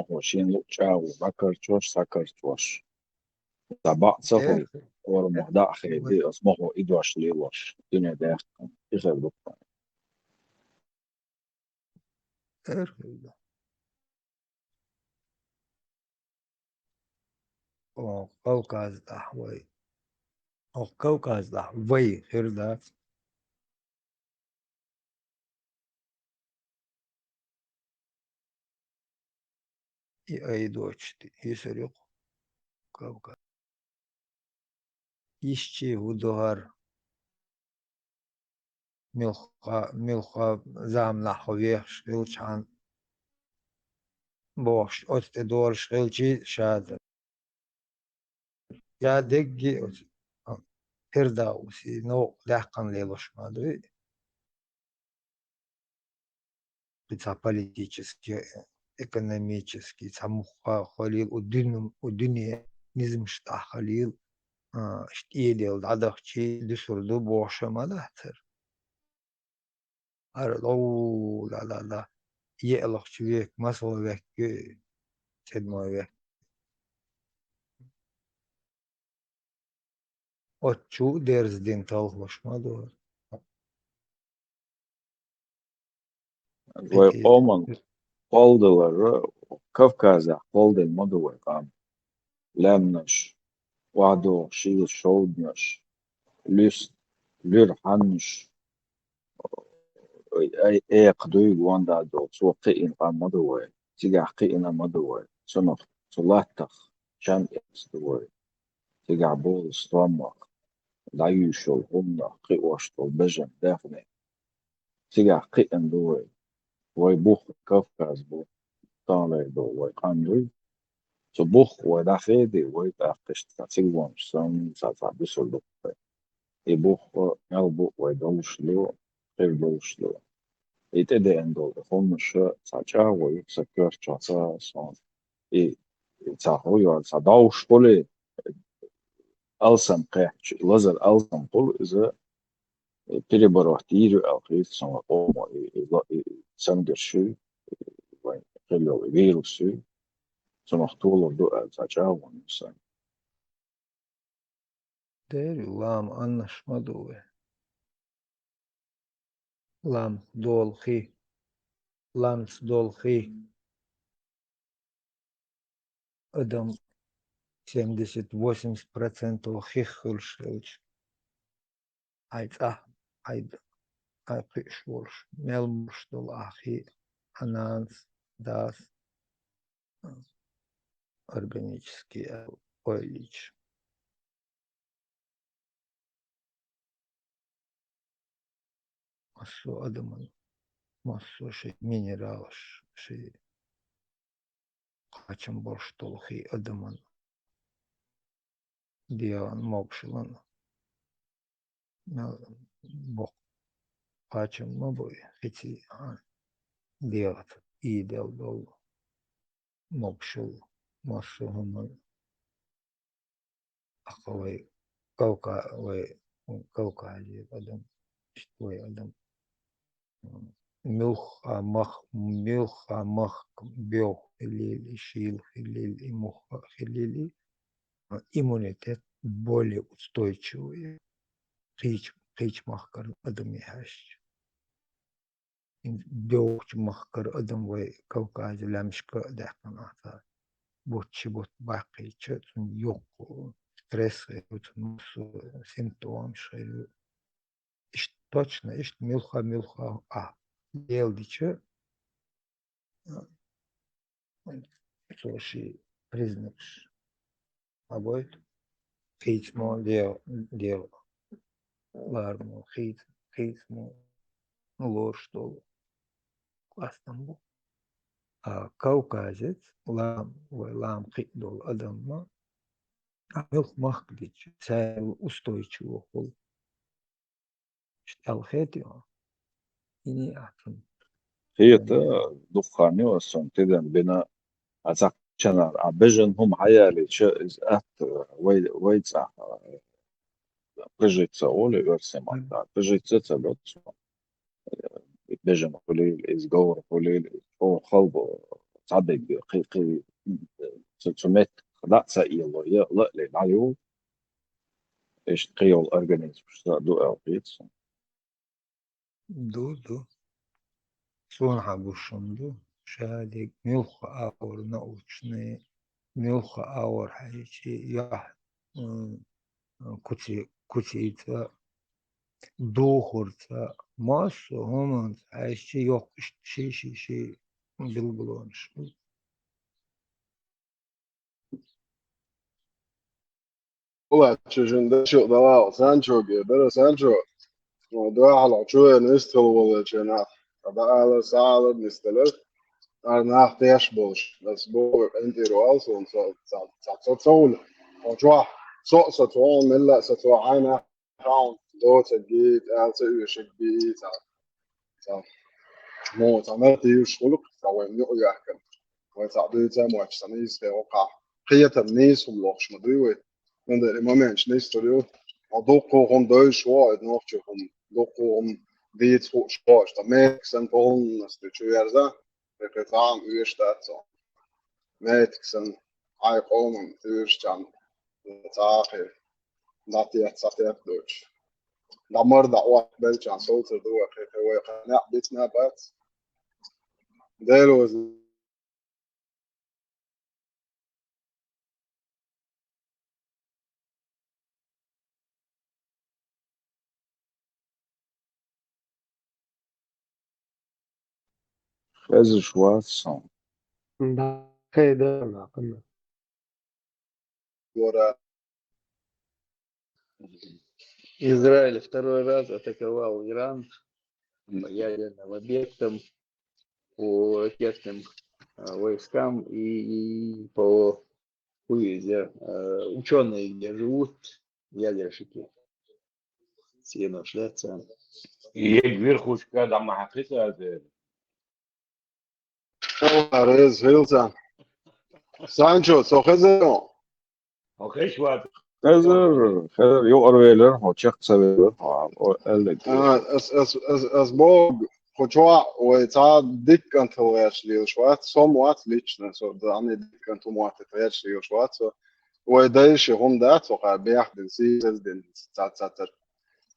اسمه شين لوتشاو بكرتوش سكرتوش تبع إيه صفل ورمه داخل دي اسمه إدواش ليوش الدنيا داخل يخرب بطن إيه أو قوقاز أحوي أو قوقاز أحوي غير ده يأيدوش يسرق قوقاز يشتي ودهر ملخا زام لحويح شغلش عن بوش أوت دور شغلشي شاد يا دقي هردا وسي نو لحقن ليلوش مادري بتاع политический экономический самуха خليل والدنيا نزم شتاع خليل اشتيدل عدخ شي دسردو بوشة مالهتر أرلو لا يألخ شويك مسوا بك تدمو بك أتشو درس دين تلخوش ما دور ويقومن قولدلر كفكازا قولدل مدوي قام لامنش وعدو شيل شودنش لست لير حنش اي قدوي واندا دو سو قئن قام مدوي تيجا قئنا مدوي سنخ سلاتخ شام دوي تيجا بول ستومخ دايوشو هنا قئوشتو بجن دافني تيجا قئن دوي ويبوخ كفكاز بو طالع دو ويقام så buch och därför det var ju faktiskt att sig var som så att det så då i buch och jag buch och då slå det då slå det det ändå det kommer så att jag var ju så kört så i så har ju så då skulle alsam قاعد لازم alsam قول إذا перебороть тиру алхит сама омо и сандер شو وين خلوا فيروس så محطوط له تجاوز مثلا داري لام أنش مدوي لام دول خي لامس دول خي أدم 70-80% خيخلش عايز عايز أقيش ورش ملمش دول أخي أنانس داس органический ойлич массу адаман массу ши минералш ши қачым борш толхи адаман диан мокшилан бок қачым мабой хити диат идел дол мокшил массу хуман ақалай каукази адам штой адам ملخ مخ بيو خليل شيل خليل и мух خليل иммунитет более устойчивый хич махкар адам яхаш бёвч махкар адам вай кавкази лямшка даханата бутчи бут бақи чөтүн yok стресс bütün симптом шею İşte точно işte milha делдича слушай признак обоит хитмо дел лармо хитмо лор что классно был кавказец лам хитдол адамма милх махклич цай устойчиво хол алхетио ini atın هي دخاني وصن تدن بنا أتاك شنر عبجن هم حيالي شو إز أت ويتسع بجيتسا أولي ورسم عطا بجيتسا تلوت بجن قليل إز جور قليل أو خلبو صعب قي 300 لا سائل لا للعيو ايش قيو الأورجانيزم دو أوقيت دو صنع بوشندو شادق ملخ آور نوچني ملخ آور حيشي يح كتيتا دوخورتا ماس هم حيشي يوق شي بالبلونش Ulan çocuğunda çok da var. Sen çok iyi. Ben sen çok. O da hala çoğu ne istiyor oluyor çena. Ama hala sağlık istiyor. Nach der Sport. Das Bo Entiro also und so. Und so milla so einer Raum dort geht also übrig geht. So. Mo tamet يشغلك سواء نقول وتعبير ماتش تنيس في وقع قية الناس وملاقش مدوي من ده الإمام ناس تريو ودوقهم دوش واحد نوختهم دوقهم ديت فوق شواش تماك سنتون نستشو يرزا بقطعم يشتات ماتكسن هاي قوم يشتان تاخي ناتيات ساتيات دوش دمر دعوة بلشان صوت دوا خيخي ويقنع بيتنا بات ديلو خازي شوات ده كده معقولة. ورا Израиль второй раз атаковал Иран ядерным объектом по ракетным войскам и по ученые, где живут ядерщики. Все нашляться. يكبر خوش كاد عم حقيقة هذا ريز هيلزان سانشو سو خزنو اوكي شوات خازر يو أرويلر هو تشيخ سبيلر هو قال es bog Chochoa ويتا ديكنت هو يشلي شوات somewhat ليتشنا so da ani dikant um wat yشلي شوات so ويدايش هم دات so بيح den sie den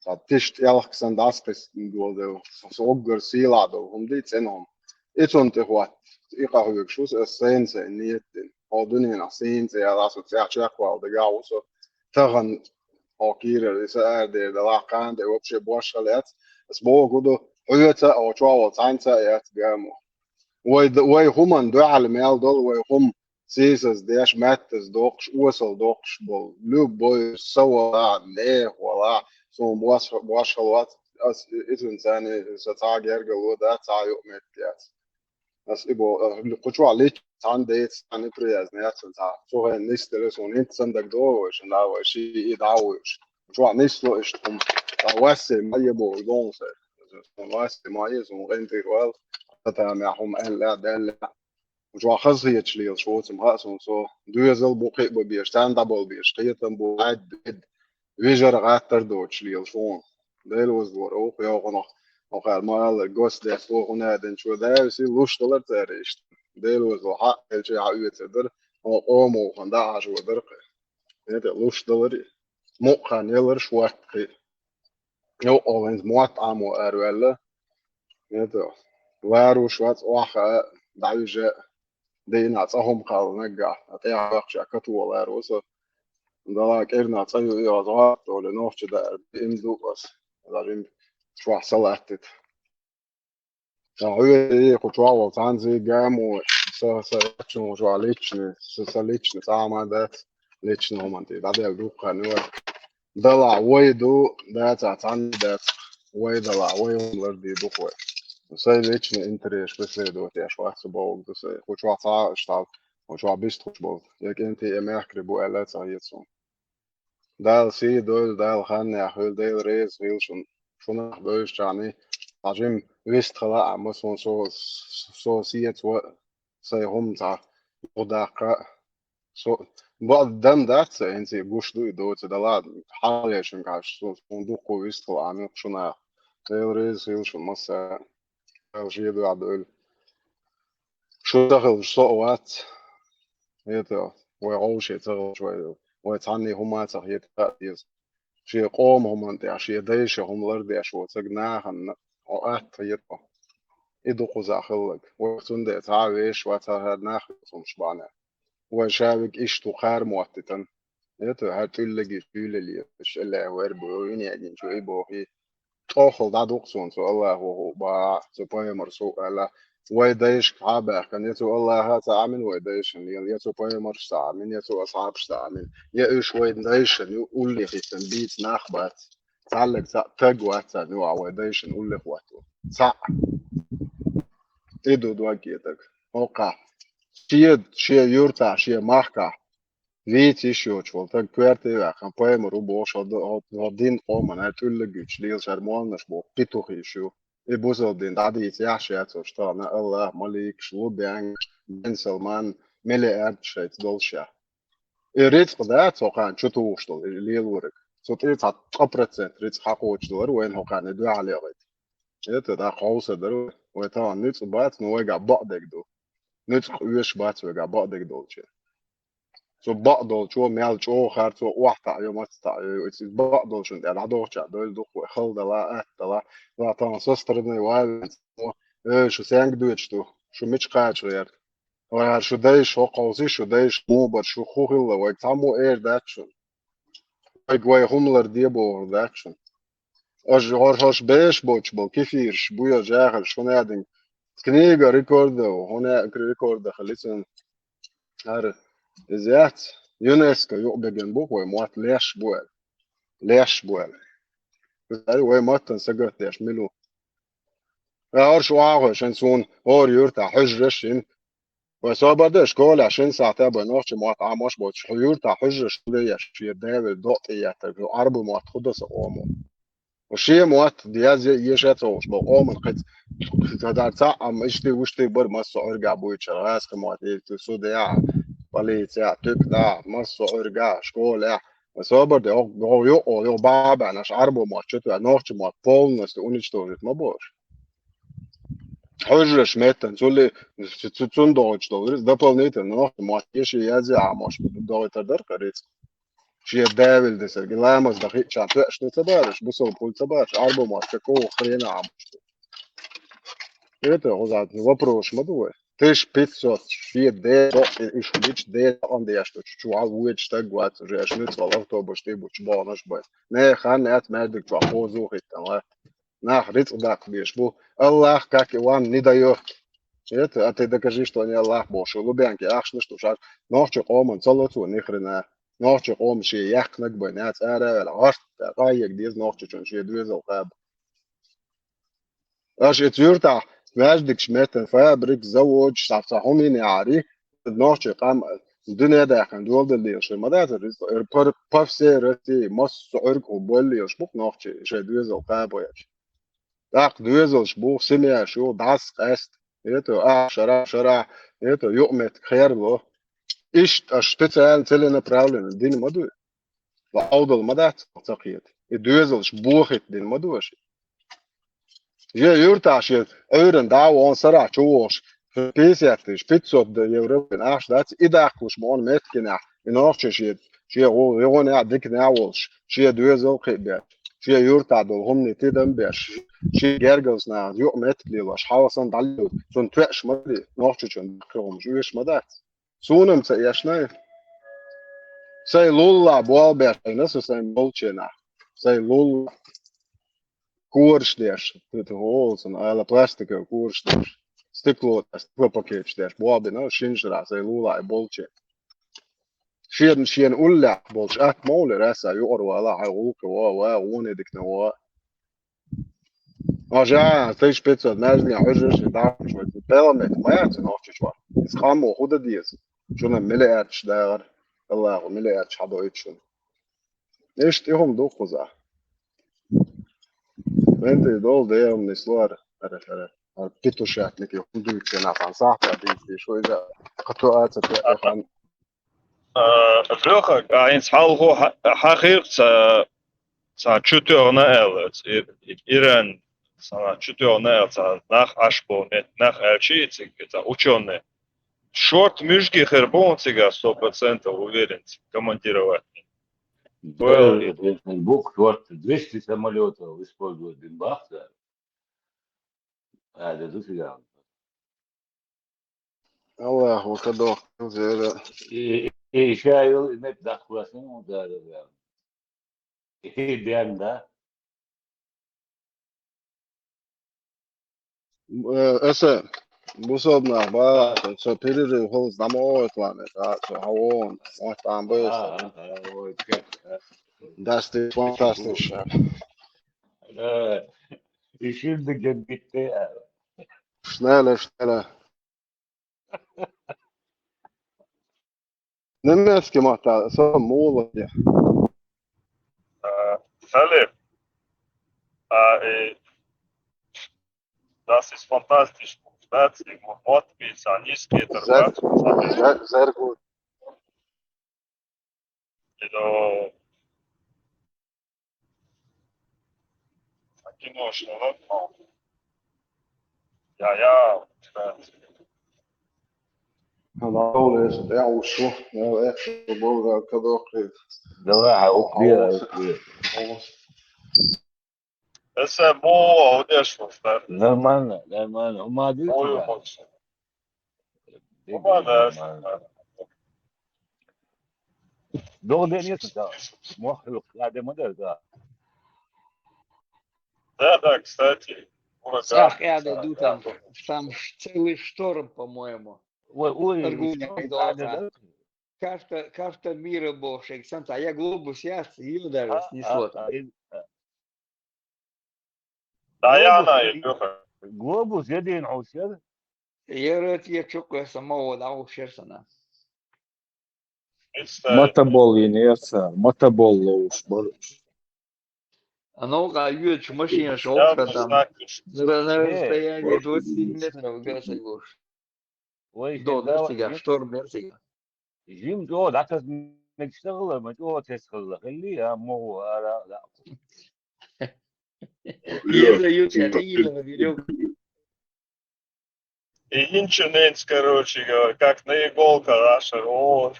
tat tisht elk san das bis du de so ogger sila do hum dit enhom itsont wat iqa hugg shus sense nieten oduni na sense ja das so tjak wal de gau so tagan akira is de la kan de opshe boshlet es bo gudo huyata او chwa tsansa ja gamo way human do al mel dol way hum سيسس ديش ماتس دوقش وصل دوقش بول لو بوي سوا نه ولا سو بواش خلوات اس اتن ثاني ستاج يرجع ودا تايو متيات as ibo kuchwa lich tan dates an iprias net und da so ein nächste so nicht sandag do is und da was sie i da was kuchwa nicht so ist da was mal bo gonse so was mal so rente well da ma hum لا وجوا خزي تشلي شو تم هاسون سو دوزل بوقي بيشتان دبل بيشتيتن بو عاد بيد ويجر غاتر دو تشلي شو ديل وز دور او يا غنا او قال ما الجوست ده فوق هنا دن شو ده سي لوش دولار تاريش ديل وز حق الشيء عيوت در او قومو خندا عشو درق انت لوش دولار مو خان يلر شو يو اولنز موات عمو ارولا انت وارو شوات واخا دعوجه دينا صهم قال نجا أتيا بخش أكتو ولا روسا ده كيرنا تصيو إيه أزوات ولا نوش ده بيمدو بس لازم شو حصلت تعوي إيه كتوا وتانزي جام و سلكشن شو عليكشن سلكشن ساما ده ليكشن هم أنت ده بيروق نور دلع ويدو ده تعتان ده ويدلع ويهم لردي بقوي Sei lično interes bezveidoties vecabaugu, tas kurš vārds ārstāv, kurš vārds bistrušbaud, ja inti emēkribu elēcā ietsun. Dēl sīdol, dēl hannē, hul dēl reiz vilšun, šunā bøšķāni, ažim vistħalā, masun so siet sei humtā, udāka, so, بعد دم دات انت گوش دوی دوت دلاد حالیشون کاش so duku vistħalā, šunā dēl reiz vilšun, masā. Žiedu atdēļ. شو دخل صوت هيدا وعوشة تغل شوي وتعني هما تغيير تأديز شي قوم هم انت شي ديش هم لردي شو تجناهن وقت تغيرها إدو قزا خلق وقتون دي تعاويش وتهاد ناخد مشبعنا وشابك إيش تخار موتتن هيدا هاتول لقي فيل اللي إيش اللي وربو ينعدين شو إيبوهي توخل دا دوقسون سو الله هو با سباي مرسو على ويدايش كعبة كان يتو الله هذا عامل ويدايش يعني يتو باي مرش تعمل يتو أصحاب تعمل يأش ويدايش يقول لي في تنبيت ناخبات تعلق تقوى نوع ويدايش نقول لك وقته سا إدو دواجيتك موقع شيء يورتا شيء ماركا Viti šoč, vol tak kvērtīvā, kam paimar ubošu, din oman, tulleguč, liels ar månads bo, pituhisju. I buzaldin, dadīt jāšiet, uz tā, ne, Allah, malik, šlubjang, Ben Salman, mili ērtšeit, dolšā. I rīts, kad ērtsokan, čutūštul, lielurek. Sot rīts 1%, rīts hakoč dolar, vien hokan, idu ālievait. Ieta, tā kausa daru, vai tā, nīts bāc, nu vajagā bādegdu. Nīts uieš bāc, vajagā bādegdu dolšā. So بقدر شو مال شو خارج شو واحد يوم أستع بقدر شو ده العدو شو ده الدخول خلد لا تنصسترني وعاد شو سانج دوتش تو شو مش قاعد شو يار ويا شو ده شو قوسي شو ده شو بر شو خوه الله ويتعمو إير داتشون ويجوي هملر ديبو داتشون هرش بيش بوش بو كيفيرش بويا جاهل شو نادين كنيجا ريكورد وهنا ريكورد خليتن عارف زيات يونسكو يقبل جنبه ويموت ليش بوال أيوة ما تنسجت يشملوا أرش واعه عشان سون أور يورتا حجرشين وسوى بدش كول عشان ساعتها بنوش موت عماش بوش يورتا حجرش ليش في الدهب الضغط يعتبر عرب موت خدس أمه وشيء موت دياز يشاتوش بقوم قد هذا ساعة أم إشتي وشتي بر ما صار جابوي شراس كموت يتسوديا Policija, tyknā, masu urgā, skolā. Особенно eu baba naš arbumot, četvrta noćumot полностью уничтожить мобош. Хожешь метен, цули цундоч доллар, дополнительно ночумот, если я замош, доллар доркарец. شيء داول ده سرقي لا مش دقيق شان تقش نتبارش بصو بول تبارش arbumot, كو خرينا عمش. Это озад вопрос модуе. Тыш 500 шве де иш лич де он де что чуа уич так гват уже аж нет вал автобус ты буч бонаш бай. Не хан от медик по хозу хитала. На рит удак беш бу. Аллах как и вам не дает. Это а ты докажи, что не Аллах Боже. Лубянки ахшны что шаг. Ночью оман салату ни хрена. Ночью ом ши яхнак бай нет ара арт. Гайек диз ночью чон ши двезал хаб. Аж اتيورتا واجدك شماتن فابريك زوج صفصحهم يعري النوش قام الدنيا ده كان دول اللي يشيل مدات الريس باف سيرتي مص عرق وبولي يشبك نوش شي دوزو قابويش داق دوزو شبو سميا شو داس قاست يتو شرع يتو يؤمت خير له ايش اشتتال تلنا براولن الدين مدو وعوض المدات تقيت دوزو شبوخت دين مدوش يورتا شيء أورن داو أن سرعة شوش بيسيرتش بيتسود يوروبين أش دات إذا أخوش مون متكنا إن أخش شيء هو يوون يعدك ناولش شيء دوزو قبل شيء يورتا دول هم نتيدم بيش شيء جرجوس نا يوم متكلي وش حواسن دلو سون توش مدري نخش شون كروم جوش مدات سونم سيشنا سي لولا بوال بيش نسو سي بولشنا سي لولا kooršdieš, tu hols un ēla plastika kooršdieš, stiklo pakēčdieš, bobi, no, šinžrās, lūlāja bolči. Šien ullā bolči, moli rēsā, joru ēlā, ulka, unedik, no. Ažā, teiš pēcot, nezniņā, užraši, dārš, vai tu pelamēt, mājāci, nošķiš var. Es hamo, hudadies, šunam miliērč dēr, ēlā, miliērč hado itšun. Ešt, ihom duhuzā. انت دول ده من الصور بتوشات لك يقولوا كنا عن صح دي شو اذا قطعات عن Vlugger, eens halve hagir sa chuturna elts. Iran sa chuturna elts nach ashbo net nach elchit, sa uchonne. Шорт мюшки хербон сега 100% уверен комментировать. Фейсбук вот 200 самолетов используют Бимбахта. هذا ذو سيارة. الله وكدو زي إيه شايل نبدأ خلاصين ده يعني. إيه بيان ده. اسه بوصلنا بقى så pirre hålls de åt varandra så har hon han börjar that's the fantastic chef يشيل بجنبته. snälla Nenneski mahtaa, se on muulla. Philipp, das ist fantastisch. Herzlich Mord mit Saniski, Sehr gut. Aqui no ja, Han har det är också. Jag är bara kadokri. ده واحد أوكي. essa é boa, o deixo, tá? لا وما دي دور دين يسدا مخلوق قاعد مدر ده Да, кстати. Ах, я иду там целый шторм, по-моему. ой Карта мира больше. А я глобус яс, ее даже снесло. Даяна и Леха. глобус يدين عوشر Я рад, я чукаю самого, да, ушерсана. Мотобол инерция, мотобол лоуш борщ. А ну-ка, юч, машина шел, там. На расстоянии 20 метров гасай луж. До мерсига, шторм мерсига. جيم جو لا نشتغل ما جو تشتغل خليها مو لا Еда ют, я не на веревку. И инчунец, короче говоря, как на иголка наша. Вот.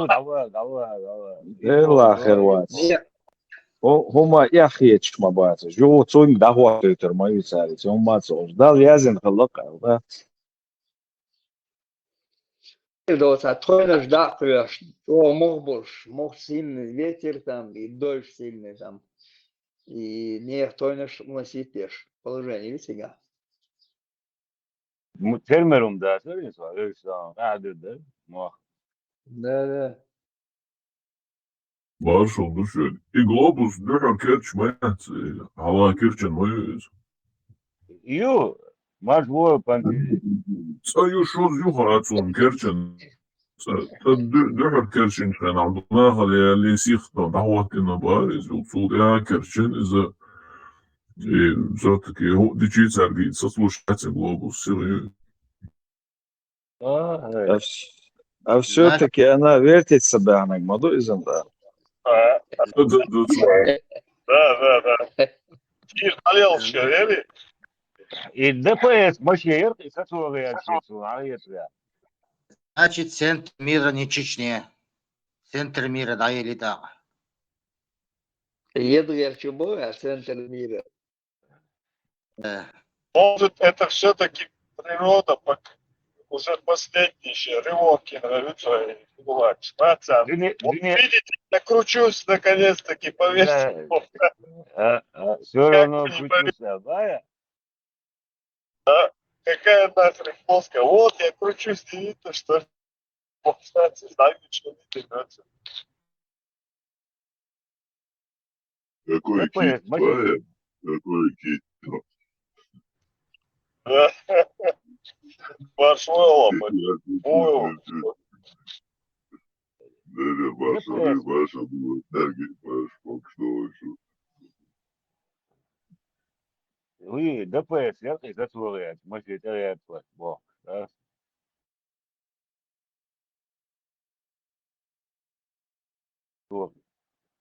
давай لا خيروات هما يا أخي ما بعرف جو توين دعوة تويتر ما يساعد هم تصور ده لازم خلق ده А тройно ждать, о, мог больше, мог сильный ветер там, и дождь сильный там. И не тройно носить пеш. Положение, видите, сега. termerum da söyleyeyim sana öyle قاعد ده Да. Marshall düşün. Globus düşün kerçmet. Hava kerçen mayız. يو ماش بو بانتي Sayı şoz yuharatsun kerçen. Düşün kerçen sen Abdullah Ali siyxta da'watina bariz وصول يا kerçen إذا ذاتك هو ديجي تسرقي تصلوش حتى глобус سيريو. А все-таки она вертит себя на гмаду из да. Да. Ты болел все, веришь? и ДПС мощер и сатуры Значит, центр мира не Чечне. Центр мира, да или да? Еду я в Чубой, а центр мира. Может, это все-таки природа, уже последний еще рывок нравится. Вот видите, накручусь наконец-таки, поверьте. все равно крутился, да? Какая нахрен плоская? Вот я кручусь, не видно, что кстати, знаю, что не дается. Какой кит, какой кит. Маршмеллоу, Ваша была энергия, что еще. Oui, ДПС, яркий сатуры, мощер теряет бог, да?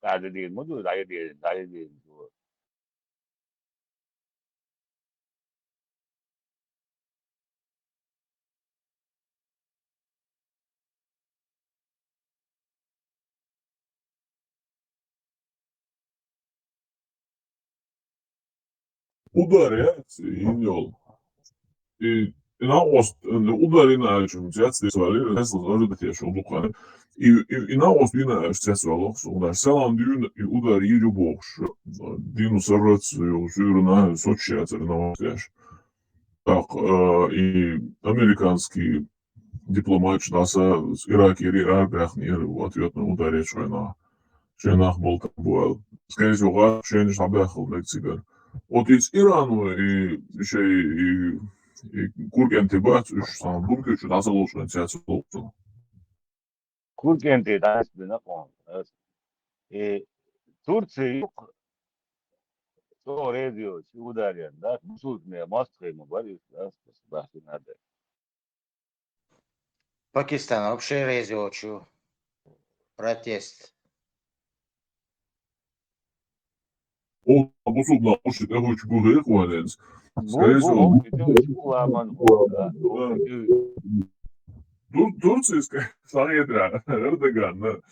قاعد دين مدو دايدين udarēt, Injol. I naost, udari naeču, cets svali, es lažu tieši lukani. I naost inaeš cets valoks, un ar selam dün udari iļu bokš. Dinu sarrats, jo žīru na sočiec ar naost tieši. Так, и американский дипломат NASA Ираки и Ирак в ответ на ударе Шойнах был там был. Скорее всего, Шойн Шабехал Мексикан. Вот из Ирана и еще и Курген Тибет, сам думаю, что NASA лучше не цец лучше. Kurkenti taas bina qoon. Turtsi yok. So radio udariyan da musul ne Moskva mı var ya bahsi nerede? Пакистан вообще резючу. Протест. O bu sudla o şey de hoş bu hek valens. Скорее всего, Bu bütün kulağımın orada. Турция, Саидра, Эрдоган,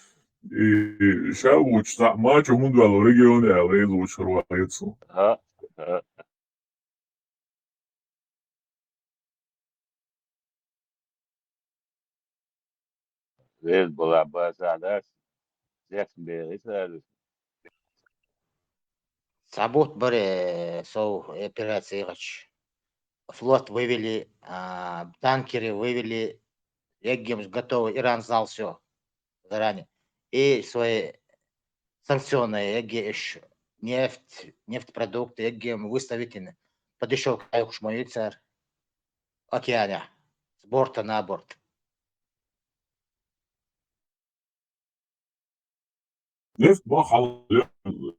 и Шавуч, матч Мундуал регионе, Лейзуч, Руайцу. Ha. Vez была basada. Jackson Bey ise Сабут были со операции Гач. Флот вывели, танкеры вывели, Еггем готовы, Иран знал все заранее. И свои санкционные, Еггеш, нефтепродукты, Еггем выставительные. Подошел к краю шмоицар океане, с борта на борт. Нефть бахал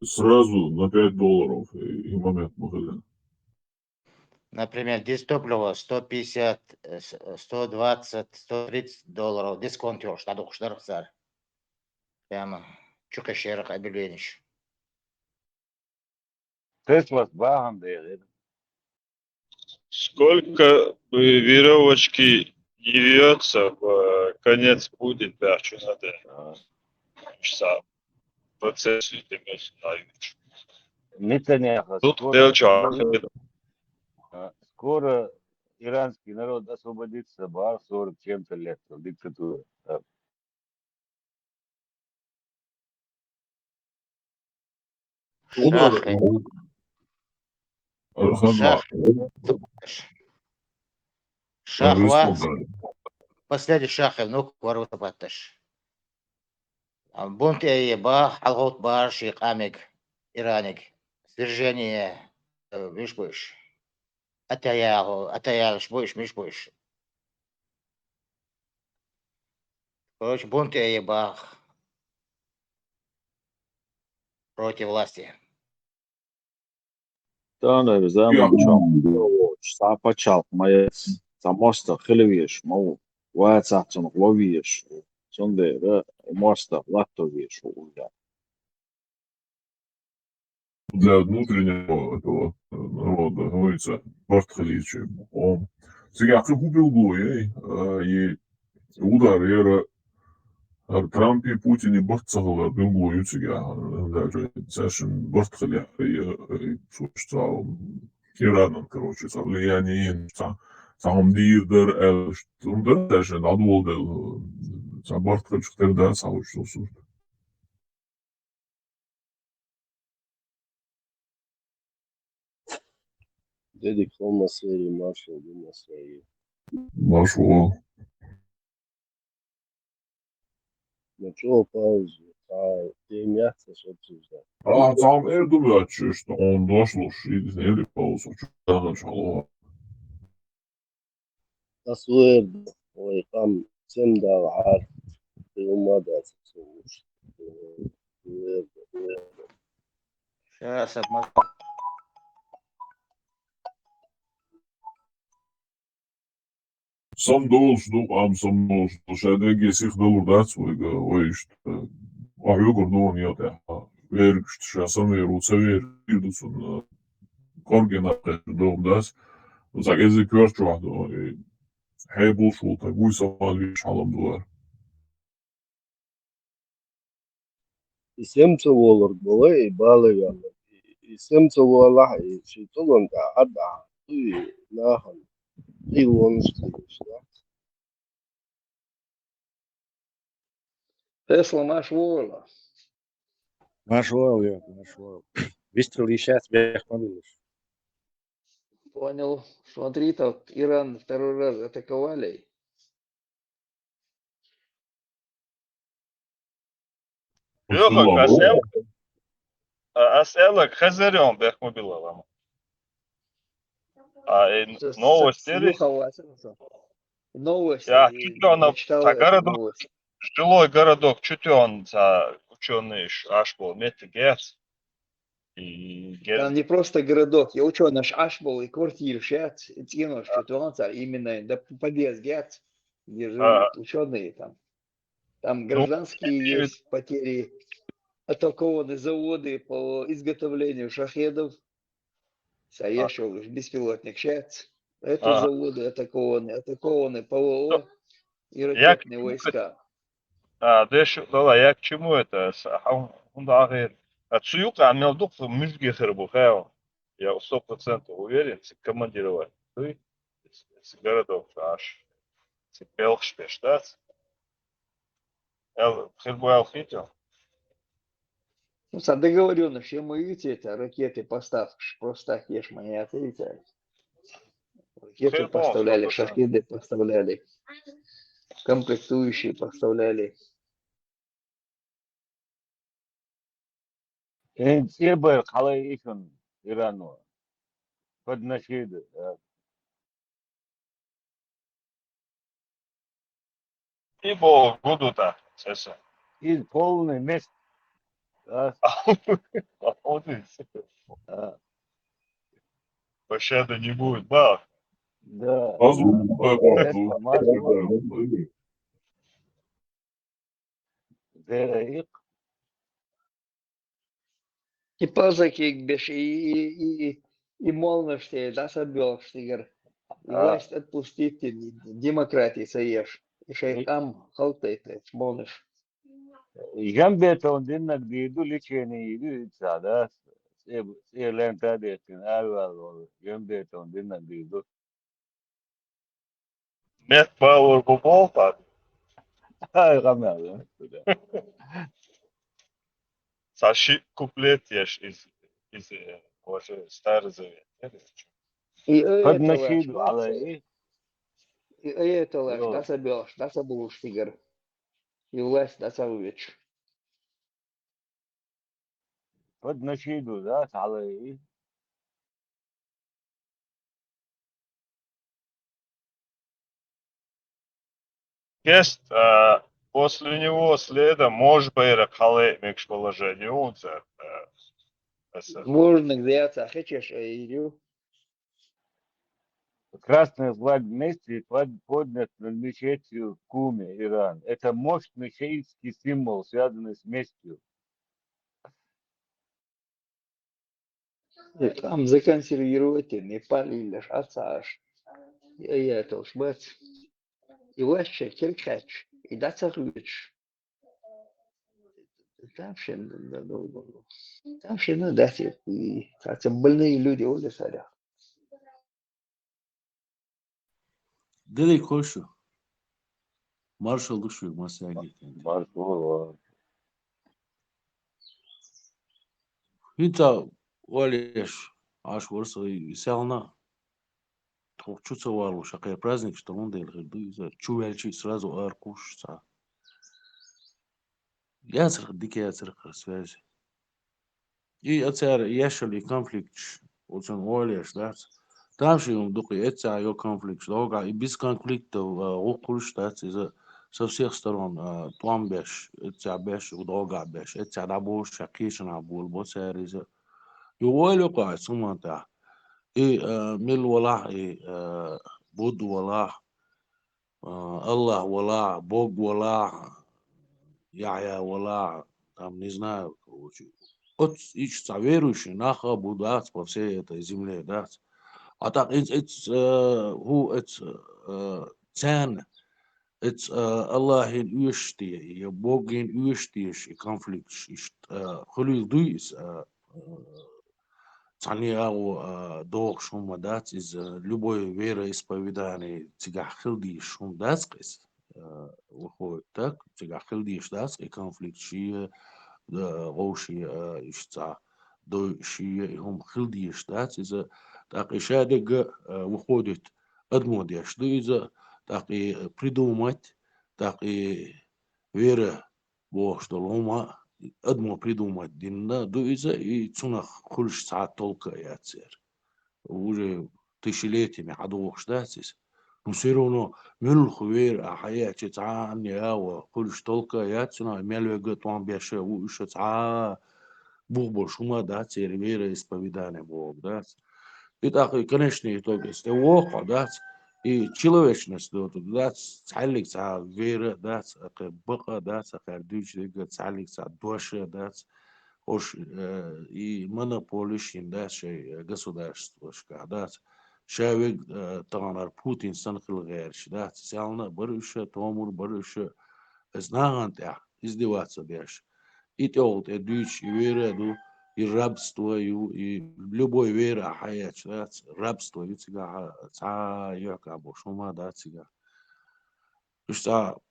сразу на $5 и момент магазин. Например, здесь топливо 150, 120, 130 долларов. Дисконтёж, надо уж дорогцар. Прямо чукащерах объявлений. Tesla bağım değil. Сколько веревочки не вьется, конец будет, да, что надо. Часа процесс идет. Netanyahu Тут делча. скоро иранский народ освободится, бар 40 чем-то лет диктатуры. Шахи. Шахва. Последний шах, внук Варута Баташ. Бунт Эйба, Алгот Бар, Шейх Амик, Ираник. Свержение, видишь, будешь. Атаял, будешь, миш будешь. Короче, бунт Эйба против власти. Тана zaman çok sapa çalmaya samosta khilvish mo wa tsatsun lovish sonde моста латовиш уже. Для внутреннего этого народа, говорится, Бартхаличи. Он сега купил глой, и удар era Trump и Путин и Бартхалар был глой сега, даже сашен Бартхаля и существовал Ираном, короче, со влиянием сам дирдер, что даже надолго за Бартхалич тогда сообщился. Dedik olmasaydı marş olmasaydı. Нашел. Начало паузу. Ты мясо обсуждал. Сам думаю, что он дошел, и сняли паузу. Что начало. تصوير وإقام سمدة وعارف في مدى تصوير. Сейчас Сам должен, сам должен. Шайдеги сих доллар свойга, ой, что. А югор дон я да. Верю, что сейчас они руцевер идут на коргена дом дас. Так язык верчу, Хейбл шел, так гуй сам лишь халам доллар. $7 было и баллы. سمت والله شي طلعن عدا ناهن ونشتريش Тесла маш вола. Нашел я, нашел. Выстрел сейчас бехмобилиш. Понял. Смотри, тут Иран второй раз атаковали. Hatırlamıyorum. As'elak Хазарем Бехмобилова. Новости. Новости. Я чуть он Читал эту городок, новость. жилой городок, чуть он ученый аж был метегец. И Там не просто городок, я учу наш Ашбол и квартиру шат, тяну, что он именно до подъезд гет, где живут ученые там. Там гражданские есть потери, атакованы заводы по изготовлению шахедов. Я шел беспилотник шат. Это заводы атакованы ПВО и ракетные войска. Я к чему это? Отсюда амелдук мюзги хербухао. Я 100% уверен, командировать. Ты с городов аж. Белхшпеш, да? Хербуал хитил. Ну, договоренность, что мы видите, это ракеты поставки, просто так ешь мои ответили. Ракеты поставляли, шахеды поставляли, комплектующие поставляли. Интебер халайишон Ирану. Под нашиды. Ибо году-то, сеса. И полный мест. Пощады не будет, бах. Да. И пазаки беш, и молноште, да, собелштигер. И власть отпустите, демократии соешь. И шейхам халтайте, молнош. Jambeta on dinnak diidu licheni sadas elen tadetin alwal jambeta on dinnak diidu Net power попал, ay gamel Саши куплет ешь из уже Старый Завет. И это поднашиду ala и это лаш, да, собелш, да, собулштигер. И власть, да, совыч. поднашиду да ala Есть после него следом может быть хале мекш положение унцер. Можно где-то, а хочешь, иду. красный флаг вместе поднят над мечетью в Куме, Иран. Это мощный шиитский символ, связанный с местью. Там законсервировать не полилишь, аж. Я это уж бац. И вообще теркач, и да царюч. Там все дать, и больные люди уже саря. Дели кошу. Маршал душу масяги. Hinta валиш аш ворса селна. Чуца валу шакая праздник, что он дел за чувельчи сразу аркуш са. Я дикий связи. И отцар яшали конфликт, очень валиш, да. Там же он духи это ее конфликт, долго и без конфликта окруж, да, со всех сторон там беш, это беш, долго беш, это рабу шакишна бул, боцер из يوالو قاعد سمعتا إيه مل ولا إيه بود ولا الله ولا بوج ولا يعيا ولا там не знаю, короче. От ищется верующий, наха будат по всей этой земле, да. А так, цен, Allah in uurstee, je Bog in uurstee, конфликт, хулил дуис, цаниау долг шума дац из любой вероисповедания цигах хилди шум дацкис выходит так цигах хилди дац и конфликт шия غوشي اشتا دو شي هم خلدي اشتات إذا تاقي شادق وخودت أدمود يشدو إذا تاقي придумать تاقي вера بوش دلوما أدمو придумать ديننا دو إذا и цунах خلش ساعات толка ياتسير уже тысячелетиями عدوخ штатис но все равно мюлх вер а حياة تعاني أو خلش толка ياتسنا ملوى قطوان بيشه وش تع بوغ شما دات вера исповедание Бог дат и так конечно и только это вока дат и человечность дат цалик за вера дат бака дат кардуч дат цалик за душа дат ош и монополишин дат шей государство дат شاوق طبعا بوتين سنخ الغير شدات سالنا برشة تومر برشة ازناغان تاع ازدواج صديش итёлт эдуч вереду и рабство и любой вера хая чат рабство и цига ца яка бо шума да цига что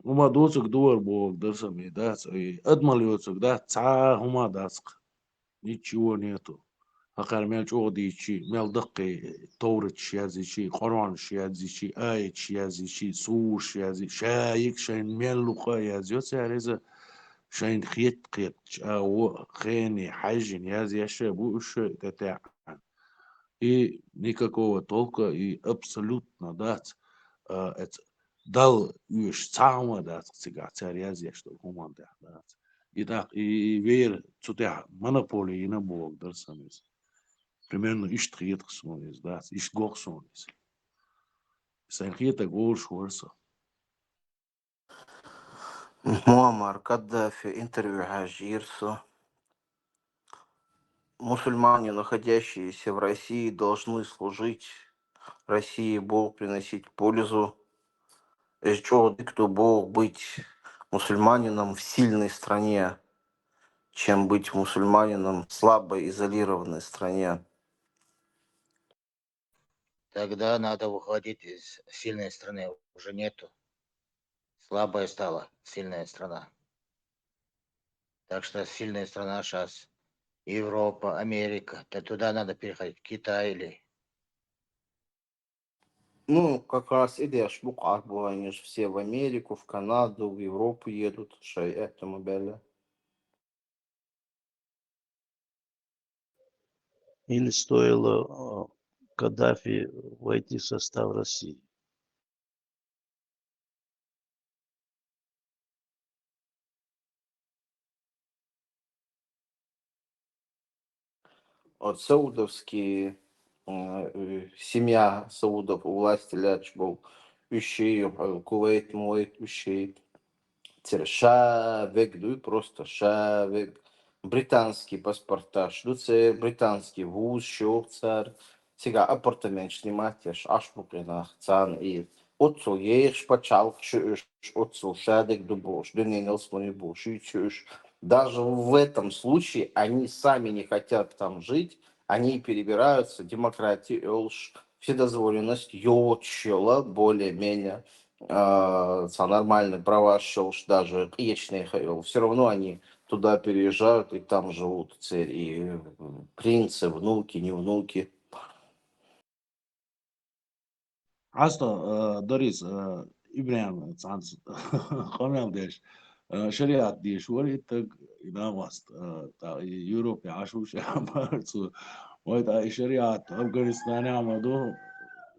ума доцк дуар бог дасами да и адмалёцк да ца хума даск ничего нету акар мяч одичи мелдقي товрит шязичи قرآن шязичи ай шязичи су шязи шаик шайн меллука язёт яреза شاين خيط أو خيني حاجين ياز ياشا بوش تتاع и никакого толка и абсолютно дат дал уж цама дат цыга царя здесь что команда дат и так и вер цутя монополии на бог дарсамис примерно иш триет хсонис дат иш гохсонис сан хиета гол шорса Муаммар Каддафи, интервью Хажирсу. Мусульмане, находящиеся в России, должны служить России, Бог приносить пользу. Что кто Бог быть мусульманином в сильной стране, чем быть мусульманином в слабой, изолированной стране. Тогда надо выходить из сильной страны. Уже нету. Слабая стала сильная страна. Так что сильная страна сейчас Европа, Америка. Да туда надо переходить. Китай или... Ну, как раз идешь, буках они же все в Америку, в Канаду, в Европу едут, шей этому беле. Или стоило Каддафи войти в состав России? Вот саудовские, семья Саудов, у власти ляч был, ущей, Кувейт, Муэйт, ущей. Шавек, ну и просто шавек. Британские паспорта, шлюце британский вуз, шоцар. Сега апартамент снимать, аж муклинах, цан и отцу ешь почал, чуешь, отцу шадек дубош, дыненел слони буш, и чуешь. Даже в этом случае они сами не хотят там жить, они перебираются, демократия, вседозволенность, йочела, более-менее нормальные права шелш, даже яичные хавел. Все равно они туда переезжают и там живут, и принцы, внуки, не внуки. عستا داريس إبراهيم تانس خامل ديش شريعة ديش وريت إذا وست تا يوروب عاشوش عمرتو ويتا شريعة أفغانستان عمدو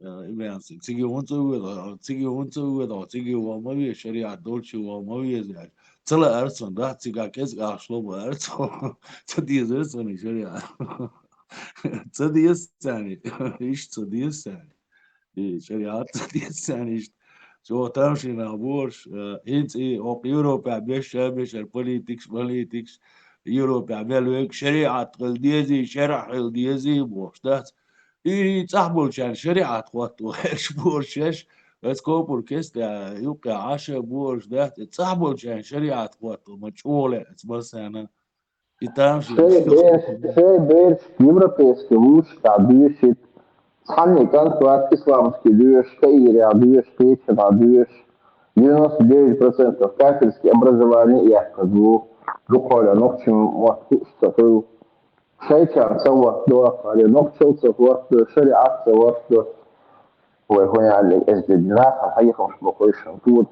إبراهيم تيجي وانتو تيجي وانتو تيجي وماوي شريعة دولشي وماوي زي تلا أرسون ده تيجي كيس عشلو أرسون تديز أرسون شريعة تديز ثاني إيش تديز ثاني شريعة تديز ثاني شو تمشي نابورش انت او يوروبا بيش البوليتكس يوروبا عملوا شريعة قلديزي شرع قلديزي بوشتات اي تصاحبوا شان شريعة قوات وهش بورشش بس كوبر كيست يوقع 10 بورش ده تصاحبوا شان شريعة قوات مجهولة بس انا И там же Шей бейрш европейский вушка дышит. Цхани контракт исламский дышь, Каире дышь, Печена дышь. 99% кафирские образования я скажу. Духоля, ну к чему вот что شيء سوى دوافع نقطة وقت شريعة وقت وهو يعني الجناح الحقيقة مش بقولش نقول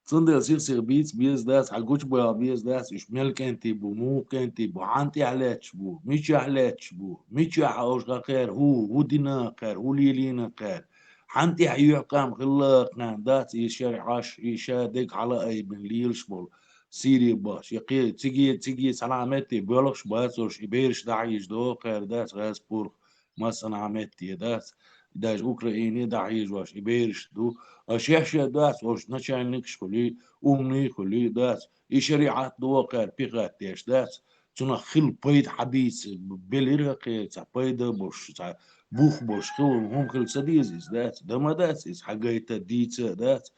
صندل سير بيز داس حقوش بو بيز داس إيش ملك أنت بو مو أنت بو عنتي عليك بو مش عليك بو مش حوش غير هو دينا غير هو لينا غير حنتي حيحكم خلاقنا داس يشرعش يشادك على أي بن ليلش بول سيري باش يقي تيجي سلامتي بيولش باسوش يبيرش داعيش دو غير داس غاز بور ما سلامتي داس داش أوكراني داعيش واش يبيرش دو أشياء داس وش نشانك شخلي أمني خلي داس إشريعات دوقر بيغاتيش داس تنا خل بيد حديث بليرقي تا بيد بوش تا بوخ بوش خل هم خل سديزيز داس دما داس إس حاجة ديتس داس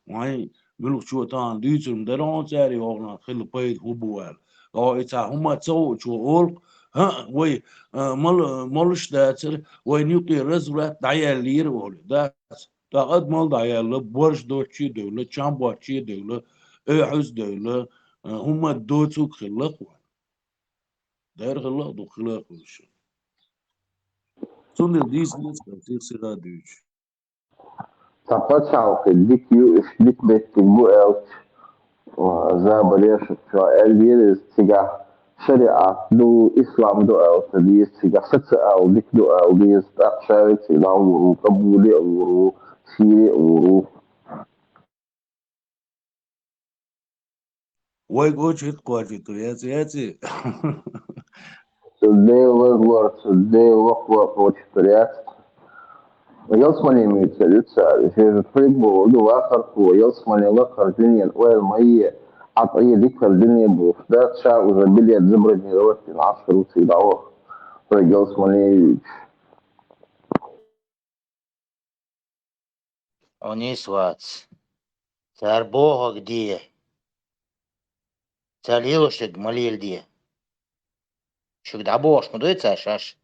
وهاي بلوك شو تان ديتم درون تاري هونا خل بيد هبوال أو إتا هما تسو شو أول ها وي ملش داتر وي نيوكلير رزرات دعيا لير وول داس تاقد مال دعيالة برش دوتشي دولة چامبواتشي دولة احز دولة هما دوتو خلق وان داير خلق دو خلق وشو سون ديس كتير سيغا دوش تفتح وخديك يو إشليك بيت تبو أوت وزاب ليش شو البير استجاه شريعة دو إسلام دو أوت دي استجاه ست أو ديك دو أو دي استقشارك إلى ورو قبولي ورو سيري ورو واي قوش هتقواشي تو ياتي Today work واشتريات يصمني ميتسلسة في فريق وآخر هو يصمني وآخر دنيا ويل عطية ذكر الدنيا بوفدات شاء وزبيلية زبرة جلوات العصر وسيدعوه فريق يصمني Онис вац. Цар Бога где? Цар Илошек молил где? Шугда Бош, ну дуется шаш.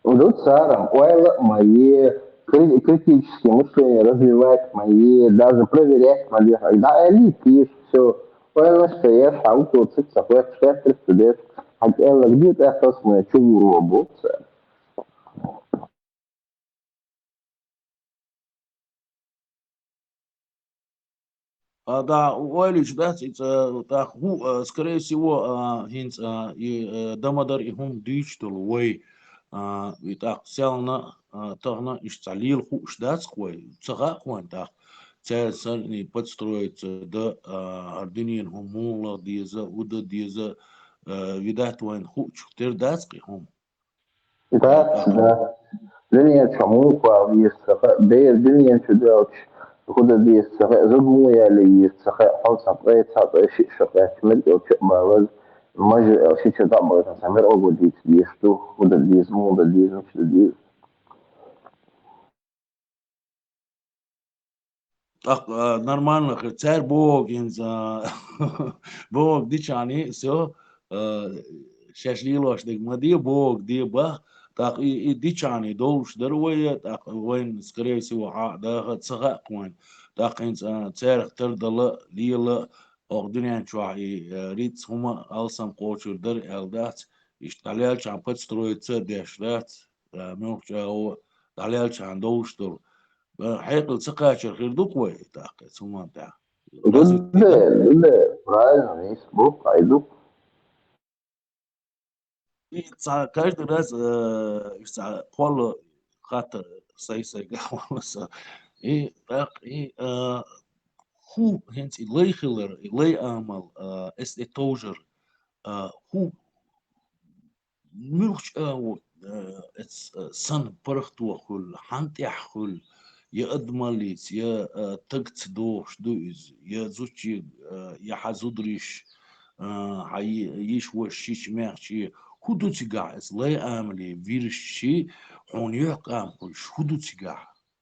ودول царом ويل мои критические мышления развивать мои, даже проверять мои, да, элиты, все. ويل что я шау тут циксах, я представляю, хотела где-то осознанно чего работать. Да, Уайлич, да, так, скорее всего, хинц, дамадар и хум дичтал, уай, и так, селна, тахна, иш цалил хуш дац, уай, цага, хуан, так, цел не подстроится, да, ардинин хумула, диза, уда диза, видать, уайн хуч, тер дацкий хум. Да. Linear كموقع بيستخدم الدنيا تدوش خد بيستخدم زبويا اللي يستخدم حوصة قريت هذا شيء شقة كمل أو شيء بارز مجر أو شيء كذا بارز سامر أو بديت بيستو خد الديز مو بديز مش الديز Так, нормально, царь Бог, Бог, дичани, все, шашлилош, дик, мади Бог, ди бах, так, и дичани, долш, даруя, так, вайн, скорее всего, да, цага, вайн, так, царь тырдала, лила, огдунян чуахи, риц, хума, алсам, кочур, дар, элдат, ишталял, чан, подстроиться, дешрат, мёхча, талял, чан, долш, дол, حيقل سقاشر خير دوكوي تاق سومان تاع لازم تيدا ضد правильно есть Бог пойду каждый раз قول خاطر سي قهوة и так и ху هنت إلي خلر إلي أعمل إس إتوجر ху ملوش إتس سن برختو خل حنتي خل يا أدماليس يا تقت دوش دوز يا زوجي يا حزودريش هاي يش وشيش ماشي هدو تيجا لا عملي فيرشي هون يقام كل هدو تيجا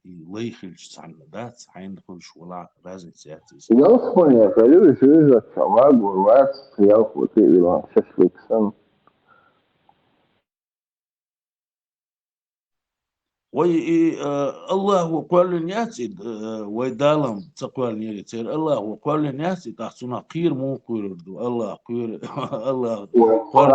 ليخلش عن دات عين كلش ولا разница. Яспония, колю жижа, чаваг, урвац, я хватил шашлыксан. وي الله وقال نياتي ويدالم تقوال نيتير الله وقال نياتي تحسنا قير مو قير الله قير الله قال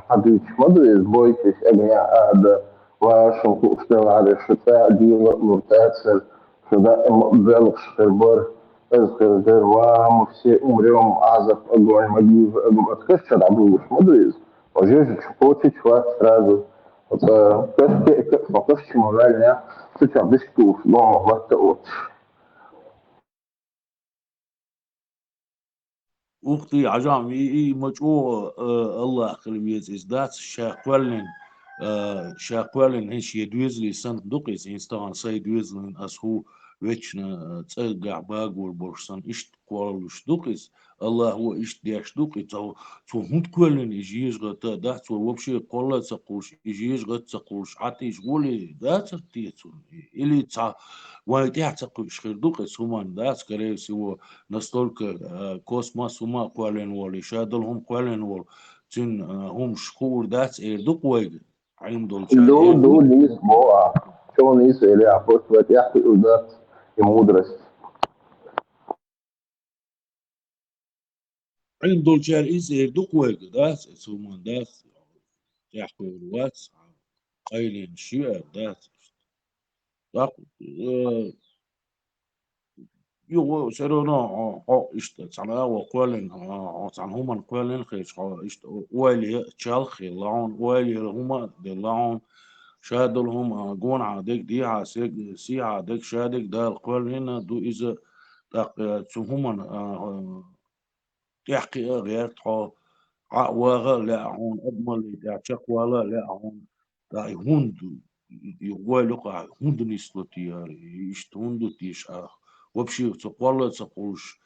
حديث مدرس بويتش أبني هذا وشو كوستل على الشتاء دي مرتاسل شدا بلغ شخربر أذكر در ومفسي أمريهم عازف أقوى مديف أقوى أتكشر عبوش مدرس وجيش شكوتش وات سرازو فقفش مولانيا تتع بشكوف نوع واتقوتش وقتي عجام مجموع الله خلبيز إزدات شاقوالن هش يدوزلي سنت دوقيس إنستان ساي دوزلن أسهو ويتشنا تسقع باقول برسان إشت قوالوش دوقيس الله هو إشت دياش دوقي تو هند كوالن يجيش غتا دات وبشي قولا تقولش يجيش غتا تقولش عتيش قولي دات تيتون إلي تا وايتها تقولش خير دوقيس همان دات كريس هو настолько كوسماس هما قوالن ولي شادلهم قوالن ول تن هم شكور دات إيردوق ويجي علم دول دو ليس بوع شو نيس إلي عفوت وتيحكي أودات يمودرس علم دول شار إيز إيردوق ويجي دات سومان دات يحكي الوات قايلين شيء دات يو سيرونا إشت تعالى وقالن عن هما قالن خيش إشت ويلي تشالخي لون ويلي هما دلون شادلهم جون عادك دي عاسك سي عادك شادك ده القول هنا دو إذا تهمن يحكي غير تحو عواغا لا هون أضمن يتعشق ولا لا هون دا هوند يقولك هوند نسلتي يشتوندو تيش وبشي تقول تقولش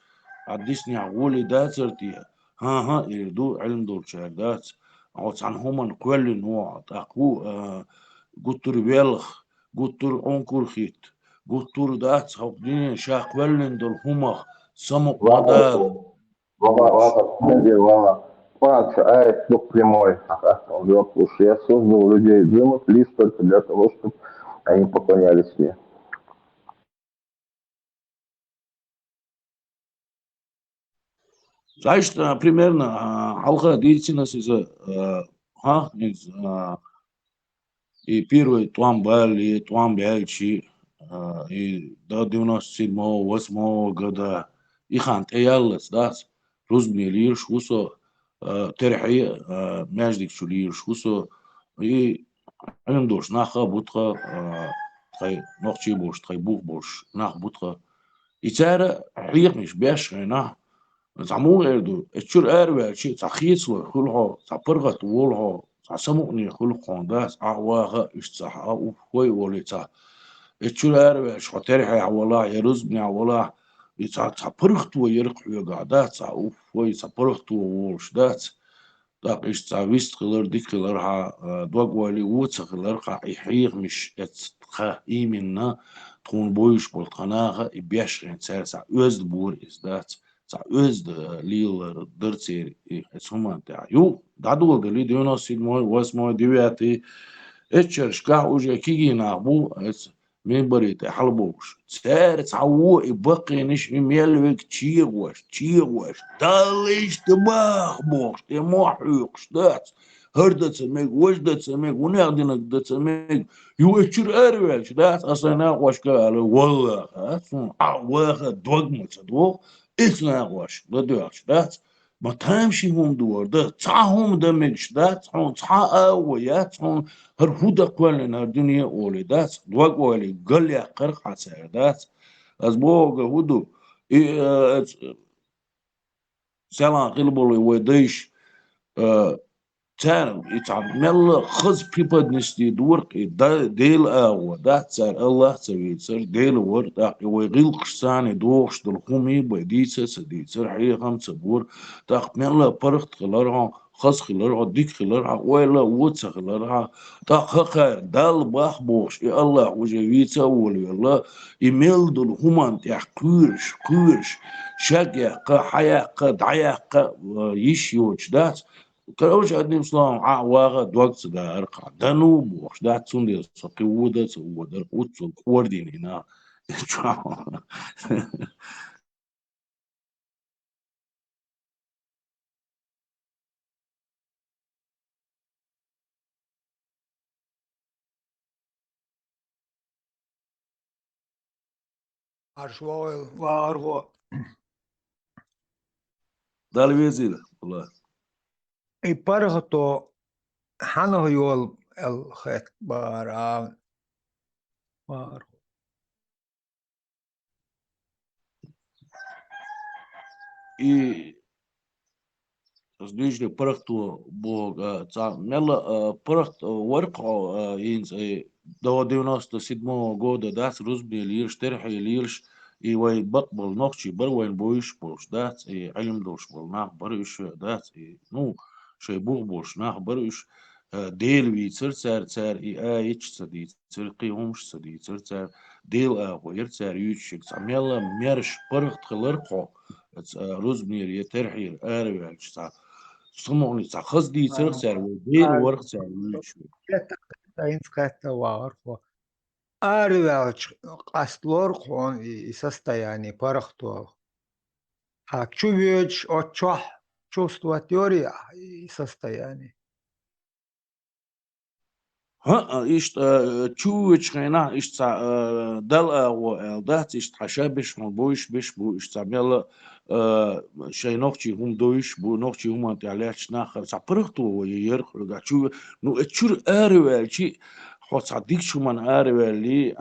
عدسني عقولي داترتي ها يردو علم دول شهادات عوض عن هما كل نوع تقو قطر بيلخ قطر أنكر خيت قطر دات هقدين شاق ولن دول هما سمق مدار Вова, дух прямой, я создал людей джимов лишь только для того, чтобы они поклонялись мне. Знаешь, примерно алха деятельность из и первый Туан Бали, Туан Бяльчи, и до 97-8 года их антеяллес, да, Рузбни Лирш, Усо, Терхи, Мяждик Шулирш, Усо, и علم دوش ناخا بوتخا تخي نوخشي بوش تخي بوخ بوش ناخ بوتخا يتارا حريق مش باش ناخ زعمو اردو اتشور اروا شي تخيص خلها تبرغت ولها تسمعني خلق داس اعواها اشتصح او خوي ولتا اتشور اروا شوتري والله يرز بني والله تبرغت ويرق يقعدات او خوي تبرغت وولش دات داق إيش تعويست خلر ديك خلرها دوغوالي ووتس خلرها يحيغ مش اتخا إيمنا تكون بويش بالقناغة إبياش غين سارسا أوزد بور إزدات سا أوزد ليل درتير إسهما تاع يو دادو دلي ديونا سيد موي واسمو ديوياتي اتشر شكاح وجه كيجي ناقبو من بريت حلبوش سار تعوو يبقي نش ميلوك تشيغوش داليش تباخ بوش تموحيقش دات هردت سميك وجدت سميك ونعدنك دت سميك يوشر أروالش دات أصلا وش قال والله هاتون واخد دوغمت دوغ إثنا وش بدوش دات ما تمشي هم دور ده تعهم دمجش دات هون تعا ويات هون هرهودا قولن الدنيا ولدات دوغ ولي قال يا قرق عسيردات از بوغ هودو سلام قلبولي وديش تان يتعمل خز بيبادنستي دورك ديل اوا دات سار الله سوي سر ديل ورد ويغيل قشتاني دوغش دلخومي بديسة سديسر حيغم سبور تاق ملا برخت خلارها خص خلرها ديك خلرها ولا وتس خلرها تا خير دال باخ بوش يا الله وجويتsa ول يلا إيميل دول همان تاع كورش شاقيا قا حيا قا دعيا قا يشيوش دات كروش أدني مسلم واغا دوقت دا أرقع دانو بوش دات سندي سقي ودا سودا وتسو كوردين هنا Arşvoil vargo دال ويزيد والله iparhato hano yol el het bara vargo. и Сдвижли прахту бога ца мела прахт ورقة ينز до 97 года дас рузби лирш терхи лирш и вай бакбал нохчи бар вайн боиш бош дас и علم دوش бал нах барыш дас и ну шей буг бош нах барыш ديل وي цер и ич сади цер قيومش сади цер ديل غير цер يوتشك мела мерш прахт хлырқо رزبنير يترحير آروي سمعني خص دي ترخسر وديل ورخسر ويشو Инската vargo. Арвелч qastlor qon i состояние парахто. А чувствуешь отчах чувство теория и состояние. ها إيش تشوش خينا إيش تاع دل وإلدات إيش تحشابش مبوش بو إيش تعمل شيء نوختي هم دويش بو نوختي هم أنت علاش ناخر تاع برختو ويرخ رجع شو نو تشور أروال شيء خاص ديك شو من أروال لي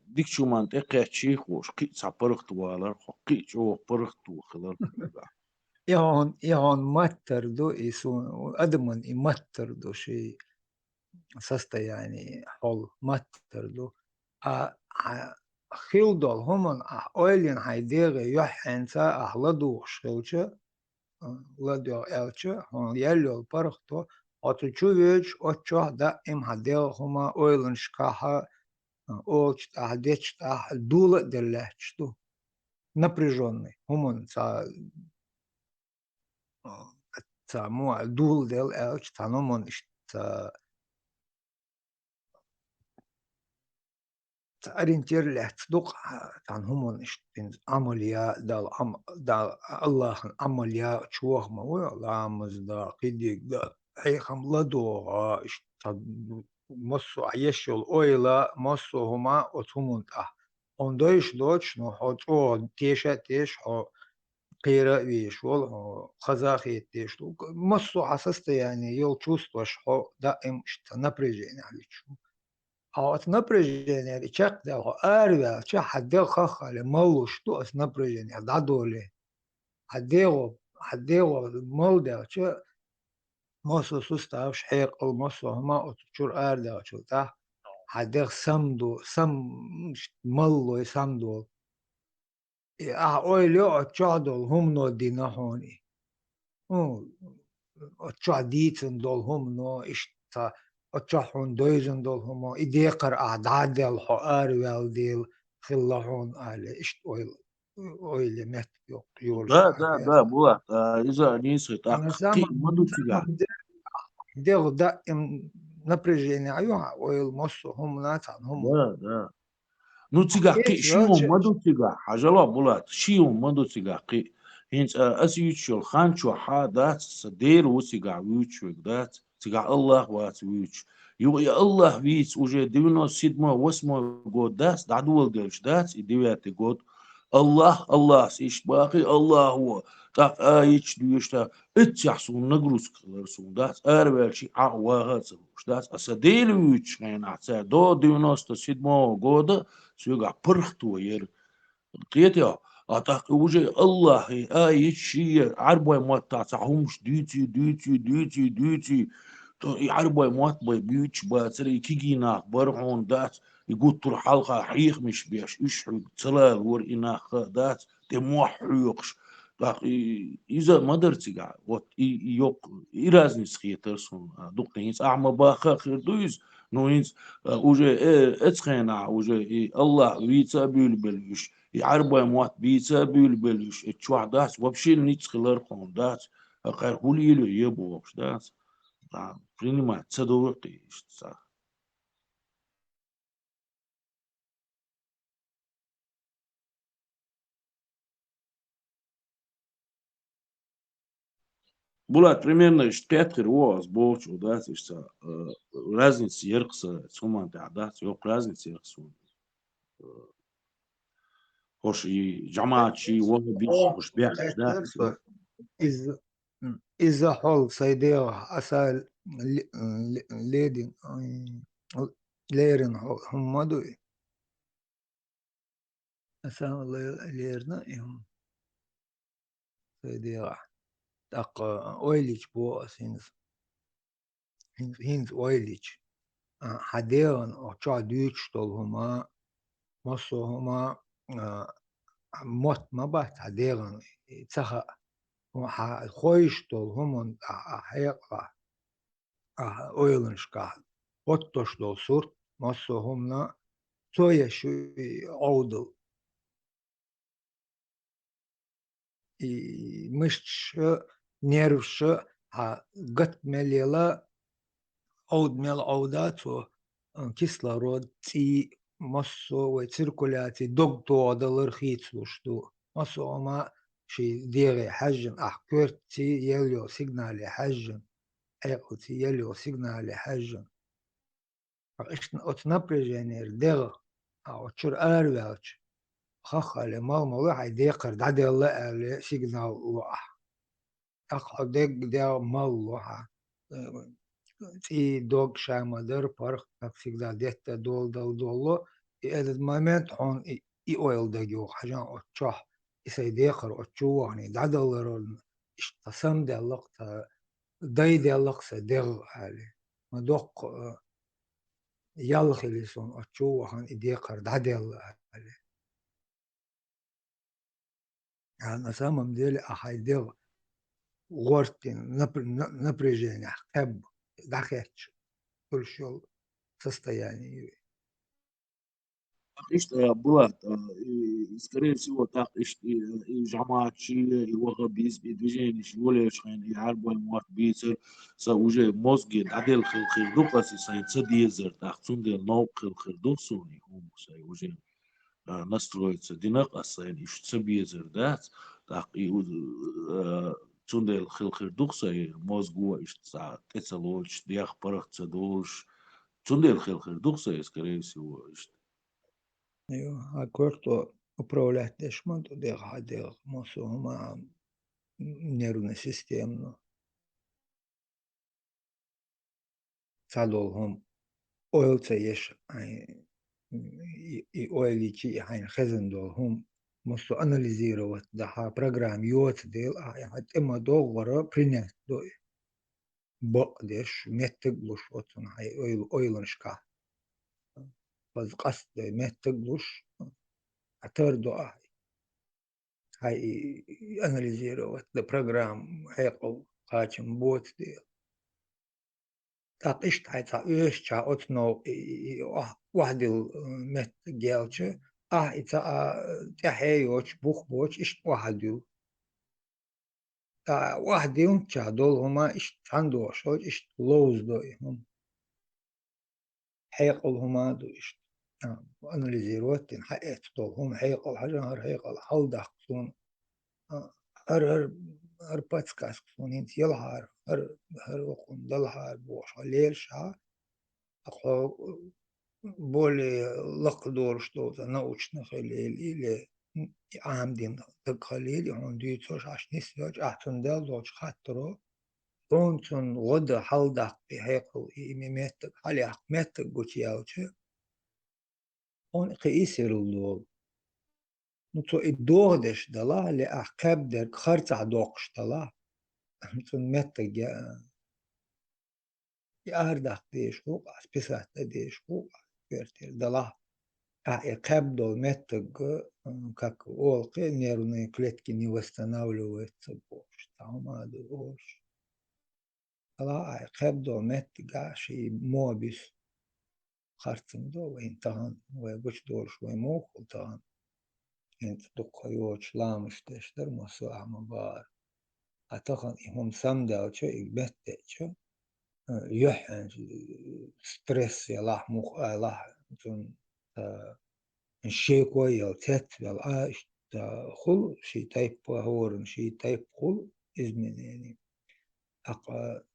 ديك شو من تقع شيء خوش قي تاع برختو ولا قي شو برختو خلال يهون ماتردو يسون أدمن يماتردو شيء состояние хол маттерду хилдол хомон ойлин хайдеге йохенца ахладу шилче ладо элче хон яллол пархто отучувеч отчо да им хадел хома ойлин шкаха олч ахдеч дула делечту напряженный хомон ца му дул дел элч таномон ца ориентир лехтдук тан хумон иштин амалия дал الله амалия чуахма ой ламыз да кидик да хайхам ладо ишт мосо аешол ойла мосо хума отхумунта ондоиш доч но хото теш хо قيرة ويشول خزاخي تيشلو مصو حسست يعني يل чувствуешь хо دائم ишт напряжение аличу А от напряжения речак дал арвел ча хадел хахали малу что от напряжения дадоли хадел молдел ча мосо сустав шхеq мосо ما от чур ардел чута хадел сам малу самдол и ойло от чадол хумно динахони от чадитен дол хумно ишта أتشحون دويزن دول هما إديقر أعداد ديال حقار والديل خلاحون على إشت أويل مت يورش да بوات إذا نيسي أنا تاقي سامع مدو تيجا ديل دائم напряжение أيوة أويل مصو هم ناتان هم да Ну цигақи шиум маду цига хажала булат шиум маду цигақи хинц асючул ханчу хадат садер усига вючук дат цига Аллах ват вюч ю я Аллах виц уже 97-8 год дас дадул дельш дат и 9 год Аллах иш бақи Аллах هو так аич дюшта итясун нагрузка ларсун дат арвелчи авагат дат асадер вюч хайна до 97 года سويقع برختو ير قيتيا أتاق وجه الله آي شيء عربي موت تعهمش ديتي عربي موت بيوتش باتري كيجينا برهون دات يقول طول حلقة حيخ مش بيش إيش تلال ور إناخ دات تموحيقش Так, إذا ما درت قاع вот и yok и разницы хитерсон дукнис أعمى باخر خيردويز نوينز уже اتخينا уже и الله بيتا بيلبلش يعربا موات بيتا بيلبلش اتشوع داس вообще ниц خلرخون داس أقر هوليلو يبوش داس принимать цадовки что Булат примерно штеткер воз болчу да что разница еркса суман да yok разница еркса hoş جماعتي ولا بيش مش بيعرف ده إذا إذا حول صيدية أسال ليدين ليرن هم دو أسال ليرنا يهم صيدية تق أويليش بو أسينز هينز أويليش حديرن أو تشا ديتش طول هما مصو هما موت ما بات حديرن تسخ خويش طول هم حيقع أويلنشكا قطش دول صورت مصو همنا تويا شو عودل مش نيرفش قط مليلا عود مل عودات و كيسلارود تي مصو وتركولاتي دكتو عدل رخيص لشتو مصو ما شي ديري حجن أحكورتي يليو سيجنالي حجن أيقوتي يليو سيجنالي حجن إشنا أتنبرجينير دير أو تشور أروالش خخالي مرمى حي ديقر دعدي الله ألي سيجنال واح أقعد دير مالوها تي دوغ شامدر برخ تفسيق ديتا دولو إذا المامنت حون إي أويل دجو حاجان أتشوح إسي ديقر أتشوحني دعدي الله رول اشتصم دي اللقطة داي دي اللقطة دير حالي مدوق يالخي لسون أتشوحن إديقر دعدي الله حالي أنا سامم ديلي أحيدير غورتين напряжение كب دخلتش كل شغل состояние إيش Булат скорее всего так и جماعتي его بيز بدوجين ولا يشخن يعربوا الموت بيصير уже мозги عدل خلق بس يصير ديزر تحسون دي نوع خلق سوني هم уже настроиться دينق أصلا يش بيزر ده так и цундел خلق мозгу إيش تسلوش ديخ برخ تدوش цундел خلق скорее всего إيش أيوه أكورتو управлять дешманту дер мосу ма нервная система صادولهم أويلتا يش и أويليتي هاي خزن دولهم مصو أناليزيرو ده برنامج يوت ديل حتى إما دوغورا برينت دو بقدش متقلش وطن هاي أويلنشكا بس قصد متقلش أتردو هاي أناليزيرو ده برنامج هيقو قاچم بوت ديل تاقشت هاي تاقش تا أتنو واحد المت جالشة إتا تحيوش بوخ إشت واحد واحد يوم دول هما إشت عندوش إشت لوز دوهم حيقل هما دو إشت أناليزيروتين حقيت دول هم حيقل حجر حيقل حل داقصون هر باتسكاسكسون انت يلهار هر وقون دلهار بوش ليل شا أقول более лакдор что-то научно халил или عامدين تقليل عندي توش عشان نسيج أحسن دل دوش خاطره تون غدا حال دق بهيقل إمامات حالي أحمد قتياوش on قيسر الدول نتو الدوغدش دلا لأحكاب در خرطة دوقش دلا تون مت جا يأردق ديش خوق أسبسات ديش خوق كرتير دلا Кэбдол метод как олки нервные клетки не восстанавливаются больше. Там больше. Кэбдол метод ши мобис хартим до интан вебуч дорш вемохл тан инт дукайоч ламш тештер масу амабар. Атахан هم سمدا چه بهته چه يحن ستريس يلا مخ يلا تون الشيء يا تت يلا خل شيء تايب هورن شيء تايب خل إزمن يعني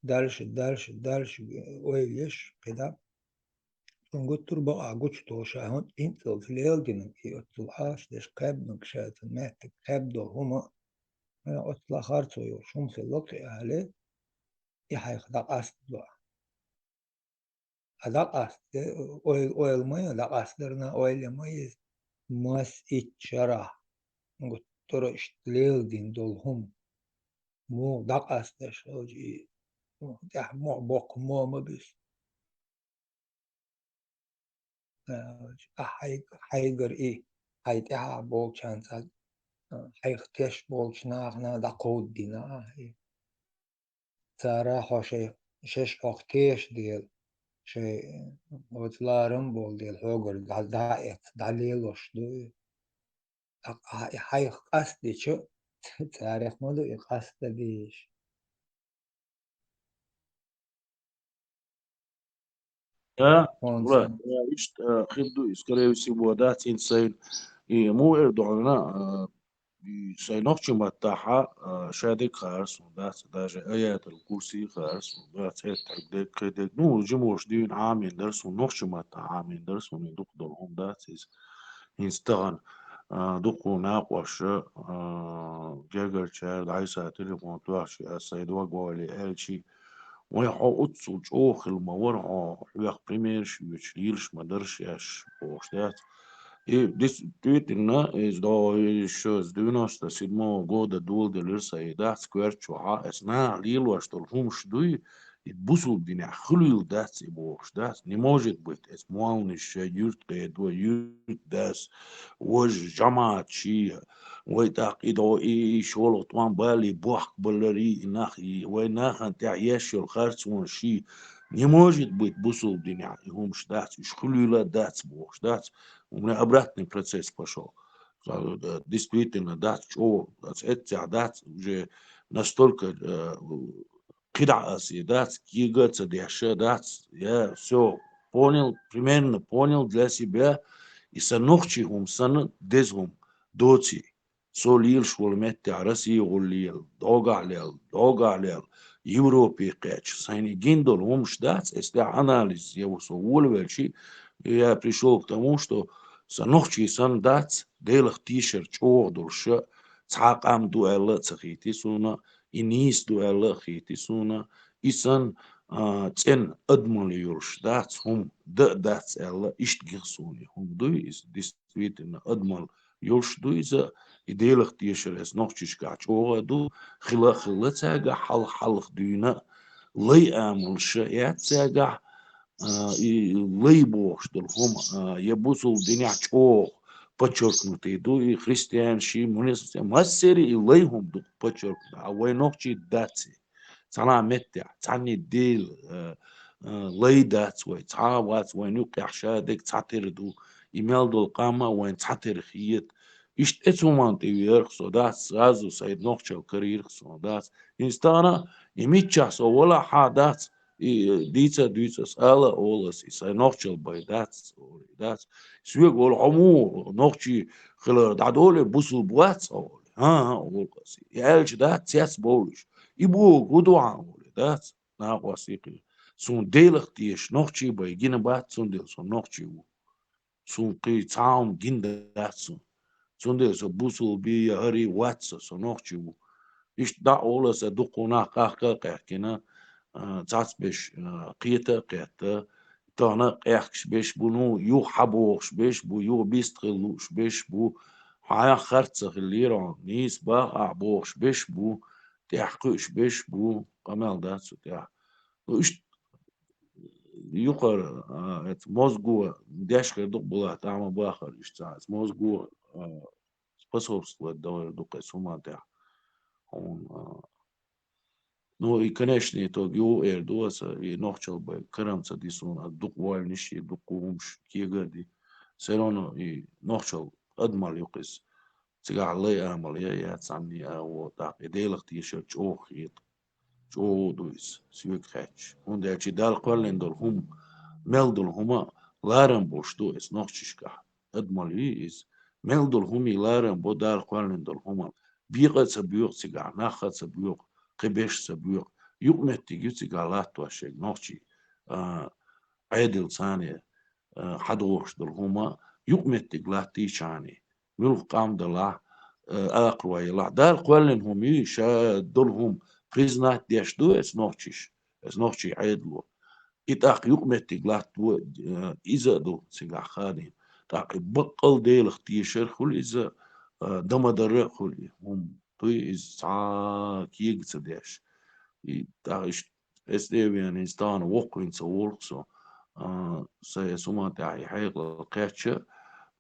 درش ويش كده قلت له بقى قلت له شاهد انت في اليوم قلت له عاش دش كابنك شات ماتك كابدو هما قلت له خارطو يوشون في اللقي عليه يحيخ دقاست بقى دقاست اويل مايا دقاسترنا اويل مايا ماس اتشرا قلت له اشتليل دين دول هم مو دقاستش اوجي مو بوك مو مبس حيقر ايه حيتها بوك شانسال حيختش بوك شناغنا دقود دينا تارا خوشي شش اختيش ديل شيء وتلارم بول ديل هوجر دايت دليلوش دو هاي قصدي شو تاريخ مدو قصد ديش ولا isto خدو скорее всего да инсайн и му Эрдогана شاي نوخشي متاحة شادي خارس ودات داجة آيات الكرسي خارس ودات هيت عدك كدك نو جموش دين عامين درس ونوخشي متاحة عامين درس وندوق دولهم دات ينستغن دوقو ناقوش جاجر شاد عيسى تليفون تواشي السيد وقوالي ألشي ويحو أتسو جوخ المورعو حياق بريميرش يوشليلش مدرش ياش بوشتات И действительно, из 1997 года дулдалирса и да скверчуа эсна лилуа что лхум шдуи и бусул диня хлюил дац и бог дац не может быть эс муалниш юрт до юрт дас вож жамачи وي تعقيدو إي شغل طوان بالي بوحك بلري إناخ وي ناخن تعيش الخارج ونشي не может быть бусул диня и хум шдац шхлюила дац бог дац у меня обратный процесс пошел. Действительно, да, это да, уже настолько кидался, да, кигаться, дяша, да, я все понял, примерно понял для себя, и санохчи сан дезгум доци. سوليل شغل متى عرسي غوليل دوغا عليل يوروبي قاتش سايني جندل همش داц если анализ его совول شيء я пришел к тому, что санохчи сан дац делах тишер чохдурша цаакам дуэлла цахитисуна инис дуэлла хитисуна исан цен адмали юрш дац хум дац элла иштгихсуни хум дуис действительно адмал юрш дуиза и делах тишер эс нохчишка чогаду хила цага хал дуина лей амулша я цага и лейбо, что лхом я бусул деня чо подчеркнутый ду и христианши мунис массери и лейхом ду подчеркнутый а войнохчи даци цана метя цани дел лей дац вой цавац войну кяшадек цатер ду имел дол кама войн цатер хиет ишт эцумант иверх содац сразу сайд нохчел карьер содац инстана имичас овола хадац и дица сала олас и сай нохчел байдац дац свег ол хому нохчи хла дадоле бусул буац ол олас ялч дац яц болиш и бу гудуа ол дац на васики сун делах тиш нохчи бай гина бат сун дел сун нохчи сун ки цаум гинда дац сун дел со бусул би хари вац сун нохчи иш да олас дуқуна кахкина цац беш قيتا تانا قيحش بش بونو يو حبوش بش بو يو بيستغلوش بش بو حيا خرطة الليران نيس باقع بوش بش بو تحقش بش بو قمال داتسو تح وش يقر مozgu داشك دق بلا تعمل باخر يشتاع مozgu способствует دور دق سوما تاع он ну и конечно итог ю эрдоса и нохчал бы крамца дисон дق вальниш и дق умш кигади سيرونو и нохчал адмал юқис تيجا علي أعمل يا تسعني أو تاق إديلك تيشرت أوخ يط جو دويس سيوك خاتش هون ده جدال قلن دول هم ملدول هما لارن بوش دويس نوخششكا أدمال ييز ملدول همي لارن بو دال قلن دول هما بيقى سبيوك تيجا ناخد سبيوك قبيش سبيوك يقمت تيجي تيجا لاتوا شيء نوخشي عادل ثانية حدوش دول هما يقمت تيجا تيشاني ملف قام دلا أقوى يلا دار قولن هم يشا دولهم признать ديش دو اس نوخشي عيدلو إتاق يقمت تقلات دو إذا دو سيقا خادين تاق بقل ديل اختيشر خل إذا دمدر خل هم توي إذا كيق تديش إتاق استيوين إنستان وقوين سوولكسو سيسوما تاعي حيق القيتش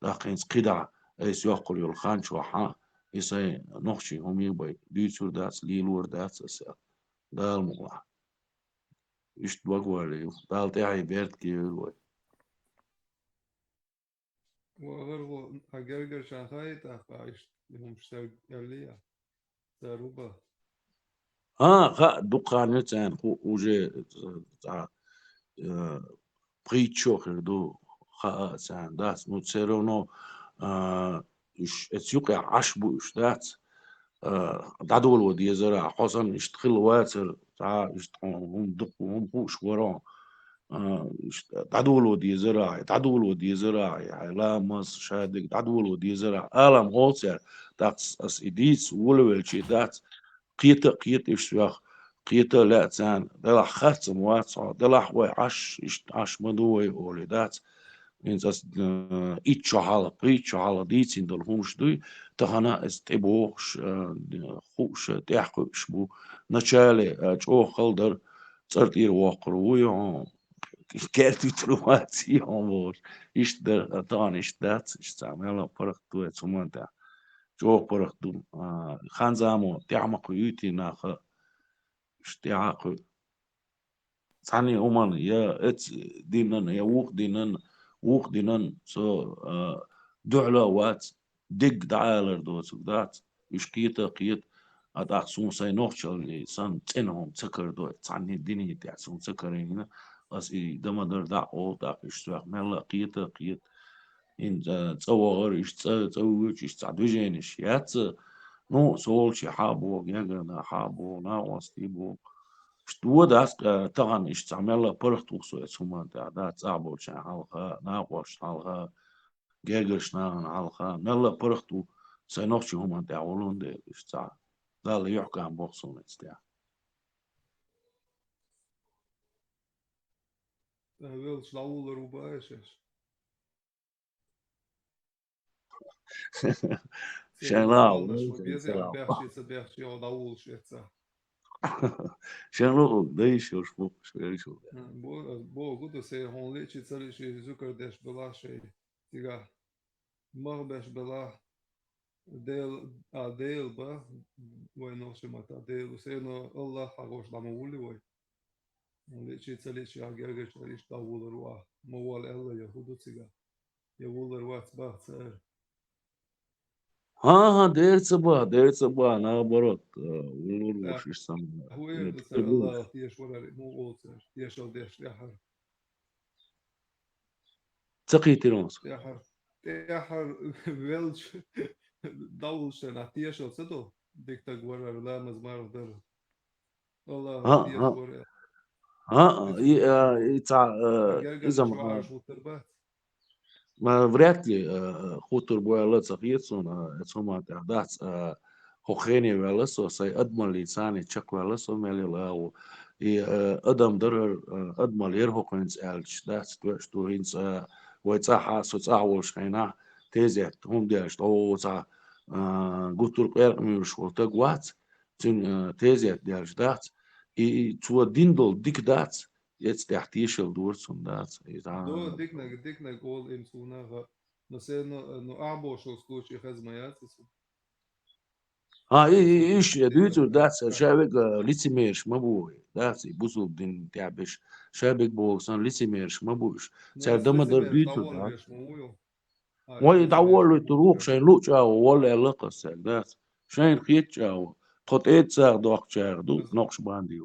تاق إنس قدع إيس يقول يلخان شوحا إيساي نخشي هم يباي ديتشور داس ليلور داس أسيال دال مغلا إشت بقوالي دال تاعي بيرت كيلوي وغير أجرجر شاخاي تاخايش هم شتغليا تاروبا خا دقان نتان خو وجي تاع بريتشو خردو خا سان داس نوتسيرونو إش اتيوقع عشبو إش دات دادول ودي زرع حسن يشتغل واتر تاع هم دقوا هم بوش ورا دادول ودي زرع دادول ودي زرع لا مس شادق دادول ودي زرع ألم هوتر داتس أس إديس ولولشي دات قيت إشتراك قيت لا تان دلع خاتم مواتع دلع حوي عش مدوي أولي دات إنزاس إيتشو حالا بريتشو حالا ديتين دول همش دوي تهنا استبوش خوش تحقش بو نشالي جو خلدر صرتير واقروي كارتي تروماتي هموش إيش در تان إيش دات إيش تعمل فرق دوي سمانتا جو فرق دو خانزامو تعمق يوتي ناخ إيش تعاقو ثاني أمان يا إت دينن يا ووق دينن سو دعلا وات دق دعالر دوت دات إيش قيت أداك سون ساي نوخشل سان تنهم تكر دوت ثاني ديني تاع سون تكرين أس دمدر دعو داك إيش سواق ملا قيت إن تصور إيش تصور إيش تعدوجينش يات نو سول شي حابو يجنا حابو ناوستيبو شتو داس طبعا إيش تعمل برخت وصو اسمه دا تصعبو شان حلقة ناقوش حلقة جيجرش نان حلقة ملا برختو سينوخشي هما تعولون دي إيش تاع دا اللي يحكي عن بوخصون تاع wil slauwler rubaisches شنو بيحشي وداول شيتsa شنو دايش يشبك شو بو قد سي هون ليش تصير شيء ذكر داش بلا شيء تيجا مغبش بلا ديل با وينو شمتا ديل وسينو الله حقوش لامولي وي ليش تصير شيء اجرج ليش داول روا موال الله يهودو تيجا يقول روات با صار ها دير صبا أنا برات ولور وش يسمى هو الله تيش ولا مو قوتر تيش أو ديش يحر تقيتي رونس يحر ويلش داولش أنا تيش أو صدو ديك تقول لا مزمار در الله تيش ولا تاع إذا ما вряд ли хутор бояла цахиетсон эцома тадат хохени велесо сай адмали цани чак велесо мелила и адам дар адмалер хокенс элч дат что инс ويتصح سوتساول شينا تيزت هم ديش تو تا قطر قير مش وتقوات تن تيزت ديش دات اي تو ديندل ديك دات jetzt تحتيش الدورس وندات دو ديكنا جول إمسونا نو أعبو شو سكوشي خزميات ايش دويتو داتس شابك ليتسيميرش ما بوي داتس بوسو دين تعبش شابك بوكسان ليتسيميرش ما بوش سال دم در دويتو دات وي داول تروح شين لو جاو ولا لقى سال دات شين خيت جاو قطعت ساق دوق جاو دو نقش باندي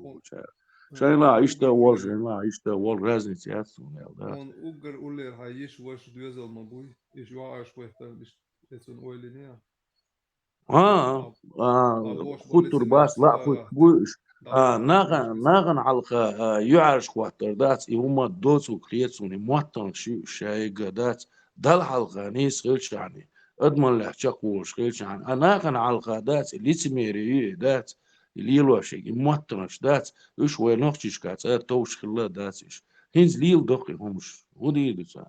شين لا ايش وول شين لا ايش وول رازن سياسون يا دات اون اوغر اولر هايش واش دوزل مبوي ايش واعش ويحتاج اسون اويلينيا خطر باس لا خط بوش ناغن علقة يعرش خاطر دات هما دوس وكريتسوني موطن شاي قدات دل حلقة نيس غيرش يعني اضمن لحشاق وش غيرش يعني ناغن علقة دات اللي تميري دات اللي يلو شيء موطنش دات ايش وين نخشش كات توش خلا داتش هنز ليل دقي همش ودي دسان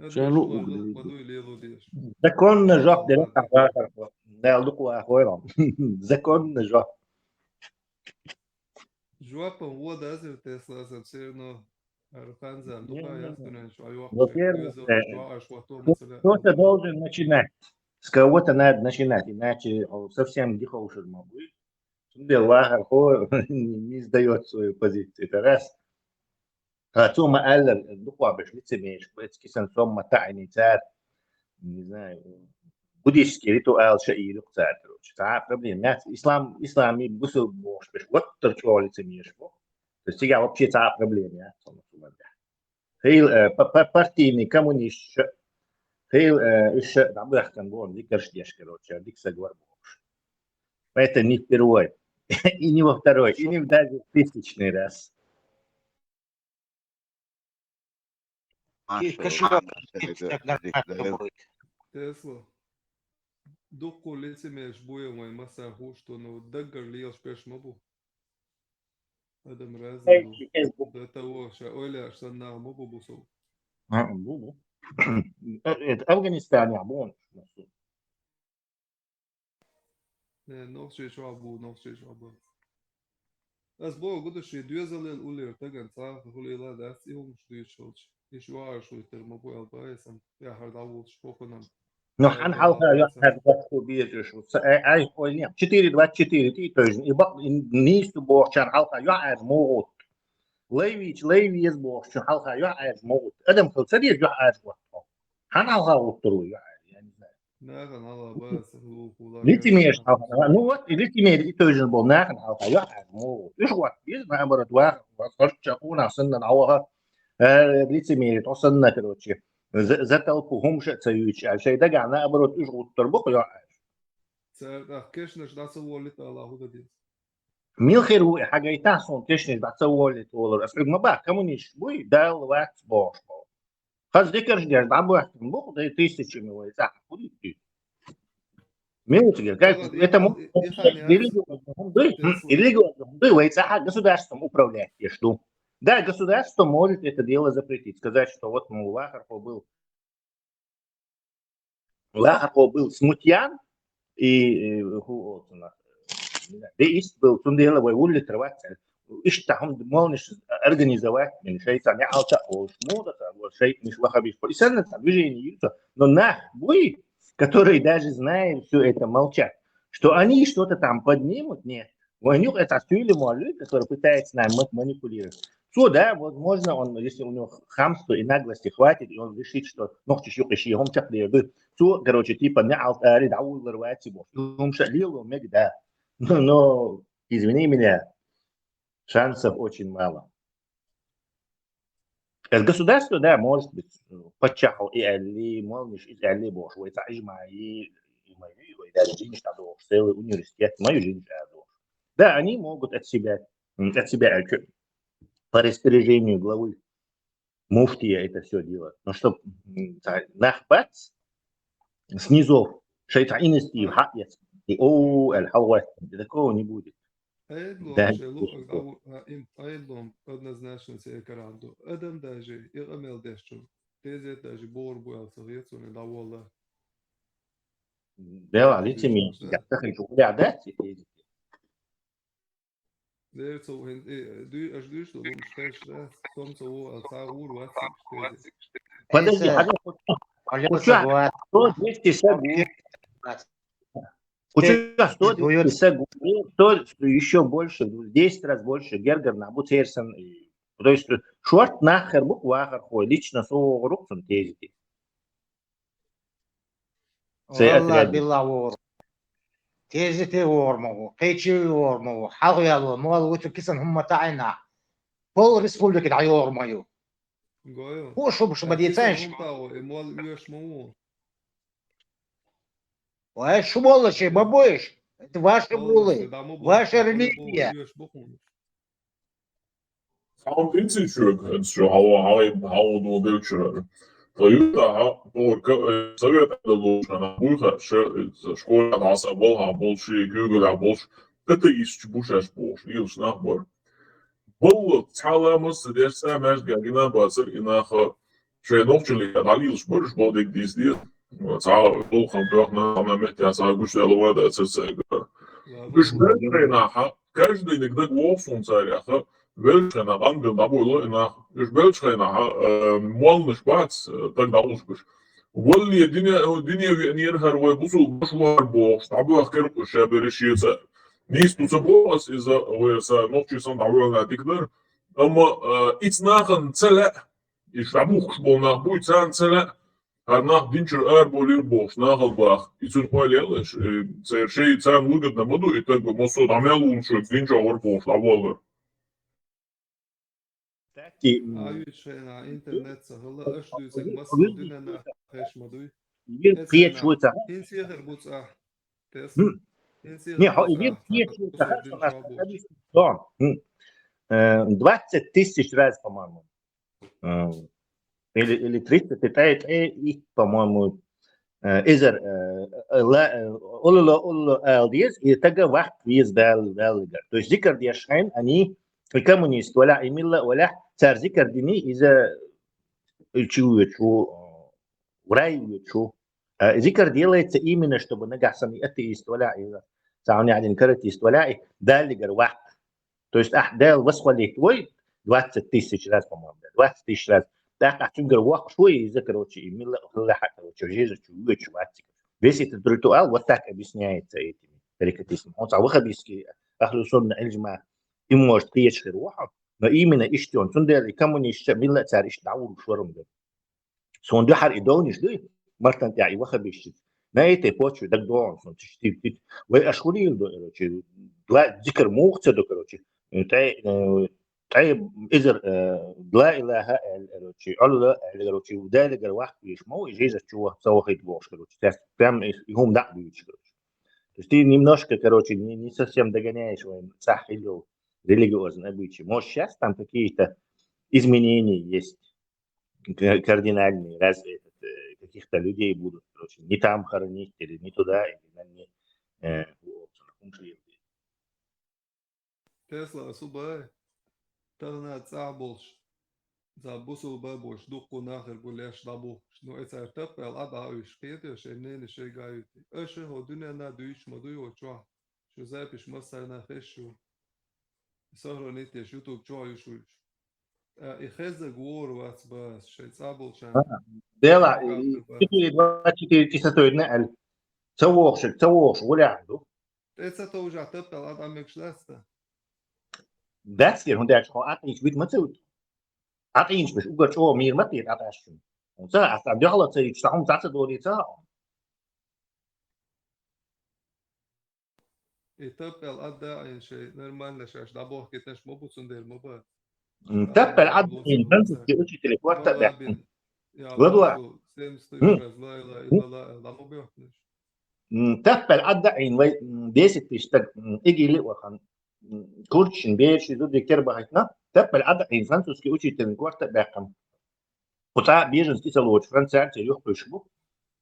شان لو Zakon joc de la lucru acolo. Zakon joc. Joapa o da zer Tesla ser no Арханза, Кто-то должен начинать. С кого-то надо начинать, иначе совсем дихаушер могут. Беллахар не сдает свою позицию. Это раз. ثم قال الدقوة باش لتسميش كيسان ثم تعني تار не знаю буддийский ритуал شيء لقطع короче تعرف проблем нет ислам бусу бош باش وتر чего лицемеешь то есть я вообще تعرف проблем я هي партийный коммунист هي еще там было كان بون ذكرش дешь короче дик соглар бош это не впервой и не во второй и не даже в 1000-й раз. Тесла. Докко лицемееш бојамо и маса хушто, но дагар лијаш пеш мобу. Адам разно. Да таво ша ойля ша на мобу бусо. Мобу. Афганистан يعبون. Нохши швабу. Аз бо годеше дуезален улер таган цаа хулила дас иум штуйшолч. إيش وعش ويترمبوا البايسم يا هرداو شوفنا. Но хан халка я хадгатку бежишь. Ай ойня. 4-24 ти тоже. И бак нисту бохчан халка я аж могут. Лейвич бохчан халка я аж могут. Адам хлцади я аж вот. Хан халка утру я не знаю. Нахан халка бас хулу. Литимеш халка. Ну вот и литимеш тоже был нахан халка я аж могут. إيش вот без наоборот واحد. وصرت سنة عوها. лицемерие, то сенна, короче, за толпу гумша цаюч, а шей дага на оборот уж утырбок я. كيشنش دا سوالت على هذا ميلخيرو حاجة يتحسن كيشنش دا سوالت ولا أصل ما بقى كمونيش بوي دال وقت باش خلاص ذكرش جاش دا بوقت بوق ده تيستش مي صح بودي ميلخير قال это или صح государством управлять я что. Да, государство может это дело запретить, сказать, что вот Лахархо был смутьян, и ist был тунделовой улицы трваться, и что он молниш организовать, шейц не алта ол шмуда, шейц не швахабиш, и сам там движение, но на буи, которые даже знают все это, молчат, что они что-то там поднимут, нет, у них это стюли молю, который пытается нам манипулировать. Все, да, возможно, он, если у него хамства и наглости хватит, и он решит, что ногти еще он чахлеет. Все, короче, типа не алтари, да, улырвать его. Он шалил, он да. Но, извини меня, шансов очень мало. Государство, да, может быть, подчахал и али, молниш, и али бош, и цаижма, и мою, и даже денег надо, целый университет, мою жизнь надо. Да, они могут от себя по распоряжению главы муфтия это все делать. Но чтобы нахбат снизу шайтаинности в хатьец и аль-хават, такого не будет. Айдлом однозначно се каранду. Адам даже и амел дешчу. Тезе даже борбу алсагецу не давала. Да, лицемерие. Я хочу глядать. Der so du so umstellst, so Sarur was Подожди, Если колеса говорят, 100-200 вообще, секунд. У тебя 100-200 секунд. То еще больше, в 10 раз больше. Гергер Набут Херсон. То есть, шорт нахер бук вахар хой. Лично со руксун тезити. والله بالله ور تيزتي ورمو قيتشي ورمو حاغيالو مول وتو كيسن هم تاعنا كل ريسبوبليك دعيور مايو Gojo. هو شو بدي يتسانش Mol još mu. وايش شو والله شيء بابوش это ваши булы ваша религия Самом принципе, что хау до вечера. То юта по совет это лучше на буха школа наса болха больше Google больше. Это из чбушаш больше. Илш нахбор. Бұл цаламыз дерсе мәжгәгенә басыр инахы шәйнокчылык далилш бұрыш болдек дизди. Цал бұл хамдахна хамамет яса гүшләләвә дә сәсәгә. Гүшләләр инаха каждый иногда гофун царяха welchen Rangel da wohl nach welchen молниш бац так да ушбиш. Волли дине нерхар вой бусу бушвар бо штабу ахкер шаберишица. Nis tu sabos is nokchi son давал на тикдер. Amma iets nachen celle is rabuch bol nach buit san celle. Har nach dincher erbolir boш nachalbach. Iets un poilelish. Zer shei san lugat na modu et tak moso damel un shot dincher or bosh davol. Na internet sahla ash du seg mas duna na khash madu. Priet шуца. In sicher buca. Не, приет шуца. 20 тысяч раз, по-моему. Или 30, это, по-моему, إذا LDS يتجه واحد فيز بالجر. تو ذكر دي أشحن أني الكومونيست ولا إيميلا ولا صار ذكر ديني إذا شو وراي شو ذكر делается именно чтобы нагасам атеист ولا إذا ساعني على إنكارتيست ولا ده اللي جر واحد. То есть ده الوصفة اللي توي 20 тысяч раз, по-моему, 20 тысяч раз. Да, как чунгер вах шуй из-за короче имела хлаха короче жизнь чует чуватик. Весь этот ритуал вот так объясняется этими карикатистами. Он сам выходиски ахлюсон الجماعة им может приехать روحه, но именно иштон сундер коммунист милла царь иштаул шурм ده. Сундер хар идониш ده мартан тяи выходишь. На этой почве так дон сон тишти. Вы ашхурил до короче два ذكر موقت ده короче. طيب إذا لا إله إلا الله الروتشي وذلك الواحد يشمو يجيز تشوه سوى خيط بوش كروتشي تام يهم دع بيش كروتشي تشتي немножко короче не совсем догоняешь صح или религиозно обычаи может сейчас там какие-то изменения есть кардинальные разве каких-то людей будут короче не там хоронить или не туда или на не Tesla субай تغنى تعبوش تعبوسو بابوش دوقو ناخر قوليش دابو شنو إتسار تبقى الأدعى ويش قيدة شنين شي قايوتي أشي هو دنيا نا دويش مدوي وچوا شو زايبش مصر ناخشو سهرو نيتيش يوتيوب چوا يشوش إخزة قوور واتس باس شي تعبول شان ديلا 24 часа стоит نقل سووش ولا عنده إتسا توجع تبقى الأدعى مكشلاستا That's it. Hon där har att inte vet man så. Att inte bes ugat så mer mat det att är. Och så att det håller sig så hon satsar då det så. تبقى الأدعى إن شيء نرمان لشاش دابوه كتنش مبوسون دير مبا تبقى العد إن بنت تقولش تليفون تبقى. والله. تبقى العد إن ديست تشتغل إجي لي وخن كورتشن بيش يزود كتير بحثنا تبقى العدد إن فرنسوس كي أوتشي تنقوارت باقم قطع بيجنس تسالوش فرنسا تيروح بيشبو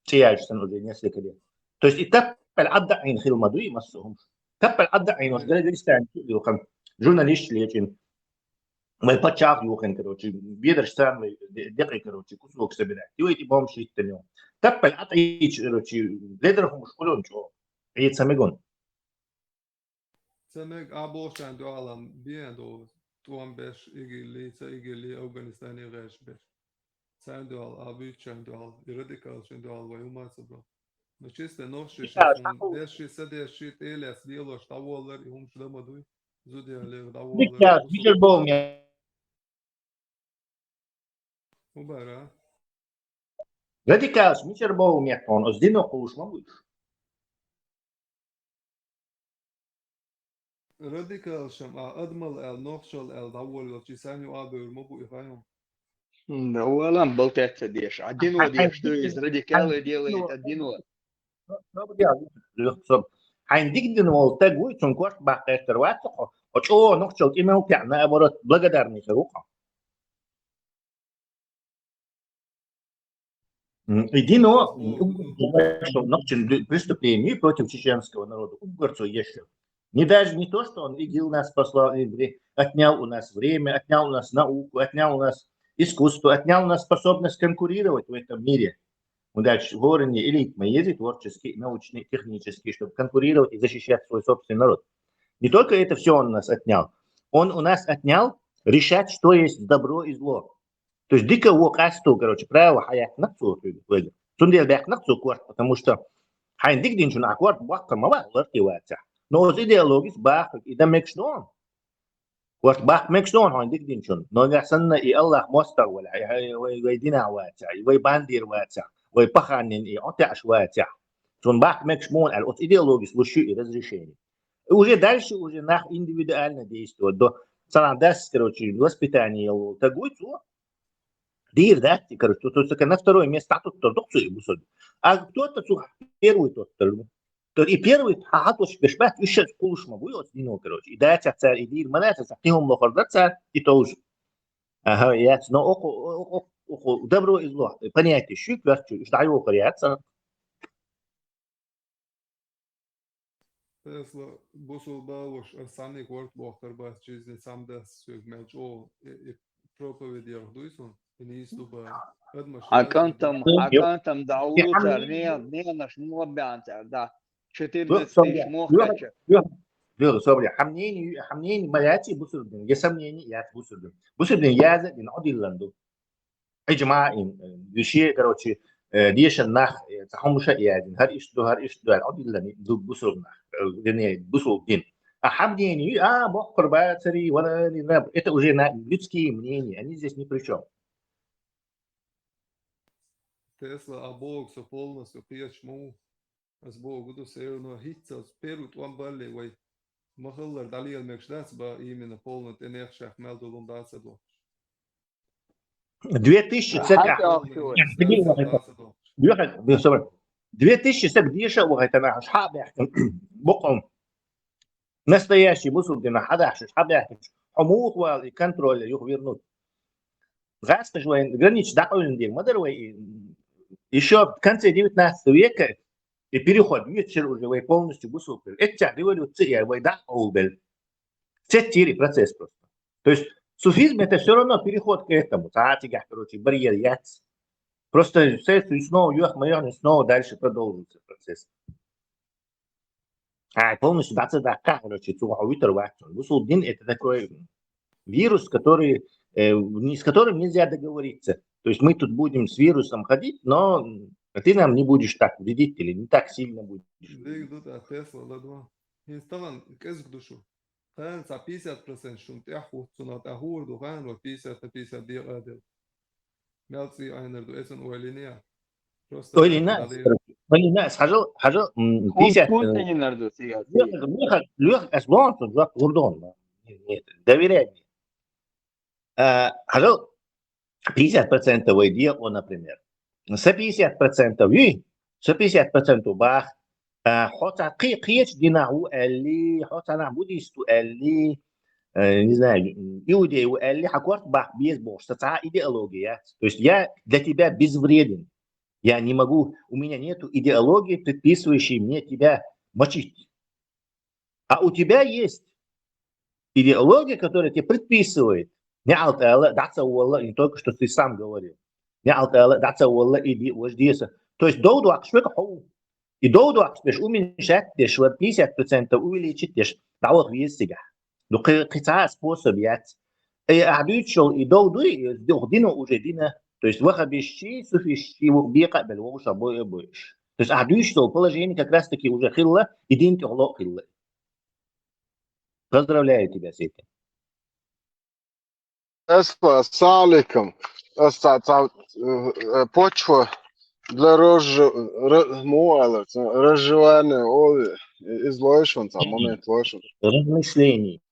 تياج سنو زي ناس كده تو есть تبقى العدد إن خير مدوي مسهم تبقى العدد إن وش قال جلستان يوخن جورناليست ليجن ما يبتشاف يوخن كروتشي بيدرش سام دقيق كروتشي كسوك سبنا يويتي بوم شيء تانيو تبقى العدد إيش كروتشي ليدرهم مشكلون شو عيد سامجون Semek abortion do alam bien do tuam beş igili Afganistan ireş beş. Sen do al abüçen do al radikal şen do al vayumatsa do. No čiste noši šefun deši sadieši tēlēs lieloši tavolari, šlamaduj, zudēli tavolari. Michel Baum Ubara. Radikāls Michel Baum on uz dino konuşmamış. Radikal šam admal el nohšal el tavol čisanju abeur mobu ihajom. Да, улам болтаться дешь. Один вот я что из радикала делает один вот. Хайндик волта гуй чункош бахтер ватсо. Очо нохчол имел пяна оборот благодарность рука. Едино нохчен преступление против чеченского народа. Угорцу еще. Не то, что он игил нас, послал, отнял у нас время, отнял у нас науку, отнял у нас искусство, отнял у нас способность конкурировать в этом мире. Дальше вороне элит мои творческие, научные, технические, чтобы конкурировать и защищать свой собственный народ. Не только это все он у нас отнял. Он у нас отнял решать, что есть добро и зло. То есть дико вокасту, короче, правило хаят нацу. Сундел бяк нацу кварт, потому что хайн дик динчун акварт бакка мава лартиваться. Но с идеологией бах и да мекшнон. Кварт бах мекшнон хайн дик динчун. Но ясанна и Аллах мостар вала, вайдина ватса, вайбандир ватса. Ой, паханин и отяж ватя. Сон бах мекшмон, а от идеологии слушаю и разрешение. И уже дальше уже нах индивидуально действует. До санадас, короче, воспитание тагуйцу. Дир, да, короче, то есть на второе место тут продукцию и бусод. А кто-то первый тот. И первый, хатош бешбат, еще кулушма будет, короче. И дать царь, и дир, манать, захтихом лохорда царь, и тоже. Ага, ясно, но око добро и зло. Понятие, что кверчу, что его коряется. Tesla busul baloš ar samnieku ortbohtarbās čizne samdas sögmelč o проповедях дуйсон и не истуба адмаш. Акантам даулуцар не наш мобянцар, да. 14 тысяч мохача. Diyor sobre hamneni mayati busurdin yasamneni yat busurdin yaza din adillandu ay jamaa in şey короче diyeshan nah tahamusha yadin har ishdu adillani du busurdna yani busurdin hamneni бохор бацари вала это уже людские мнения, они здесь ни при чем. Tesla Бог со полностью приячму as Богу до серно хитца перут вамбале вай махаллар далиал мекшдас ба именно полный энергшах мелдулун дацаду. 2000 2000 وهيتنا اصحاب يحكم بقهم настоящий мусульман хадаш اصحاب يحكم حموق والكنترول يخبرنут гасты же границ даколин дел модервей еще в конце 19 века и переход вечер уже полностью мусульман это революция войда олбел цетири процесс просто. То есть суфизм это все равно переход к этому. Короче, барьер яц. Просто снова дальше продолжится процесс. Полностью короче, мусульман это такой вирус, с которым нельзя договориться. То есть мы тут будем с вирусом ходить, но ты нам не будешь так вредить или не так сильно будешь. كان 50% شنتيحو صنات أهور دوغان و 50% دي قادر مالسي أينر دو إسن أولينيا أوليناس حاجة 50 أينر دو سياسي لوح أسبوع تجوا غردون доверяй حاجة 50% ويديا أو например 50% с 50% бах حتى قيش ديناهو اللي حتى نعبوديستو اللي не знаю, иудею اللي حكورت бах без божества идеология. То есть я для тебя безвреден. Я не могу, у меня нету идеологии, предписывающей мне тебя мочить. А у тебя есть идеология, которая тебе предписывает. Не алтала, даться уолла, не только что ты сам говорил. Не алтала, даться уолла, иди, вождеса. То есть доуду акшвека хоу. И доуду акшвеш уменьшать, деш, 50% увеличить, деш, دعوة вестига. Но какая способ яц? Адучил и долдуй дина уже дина. То есть выхабищи, суфищи, бека белого собой будешь. То есть адучил положение как раз таки уже хилла и дин тягло хилла. Поздравляю тебя с этим. Ассалам алейкум. Почва для разжевания излойшен, момент лойшен. Размышлений.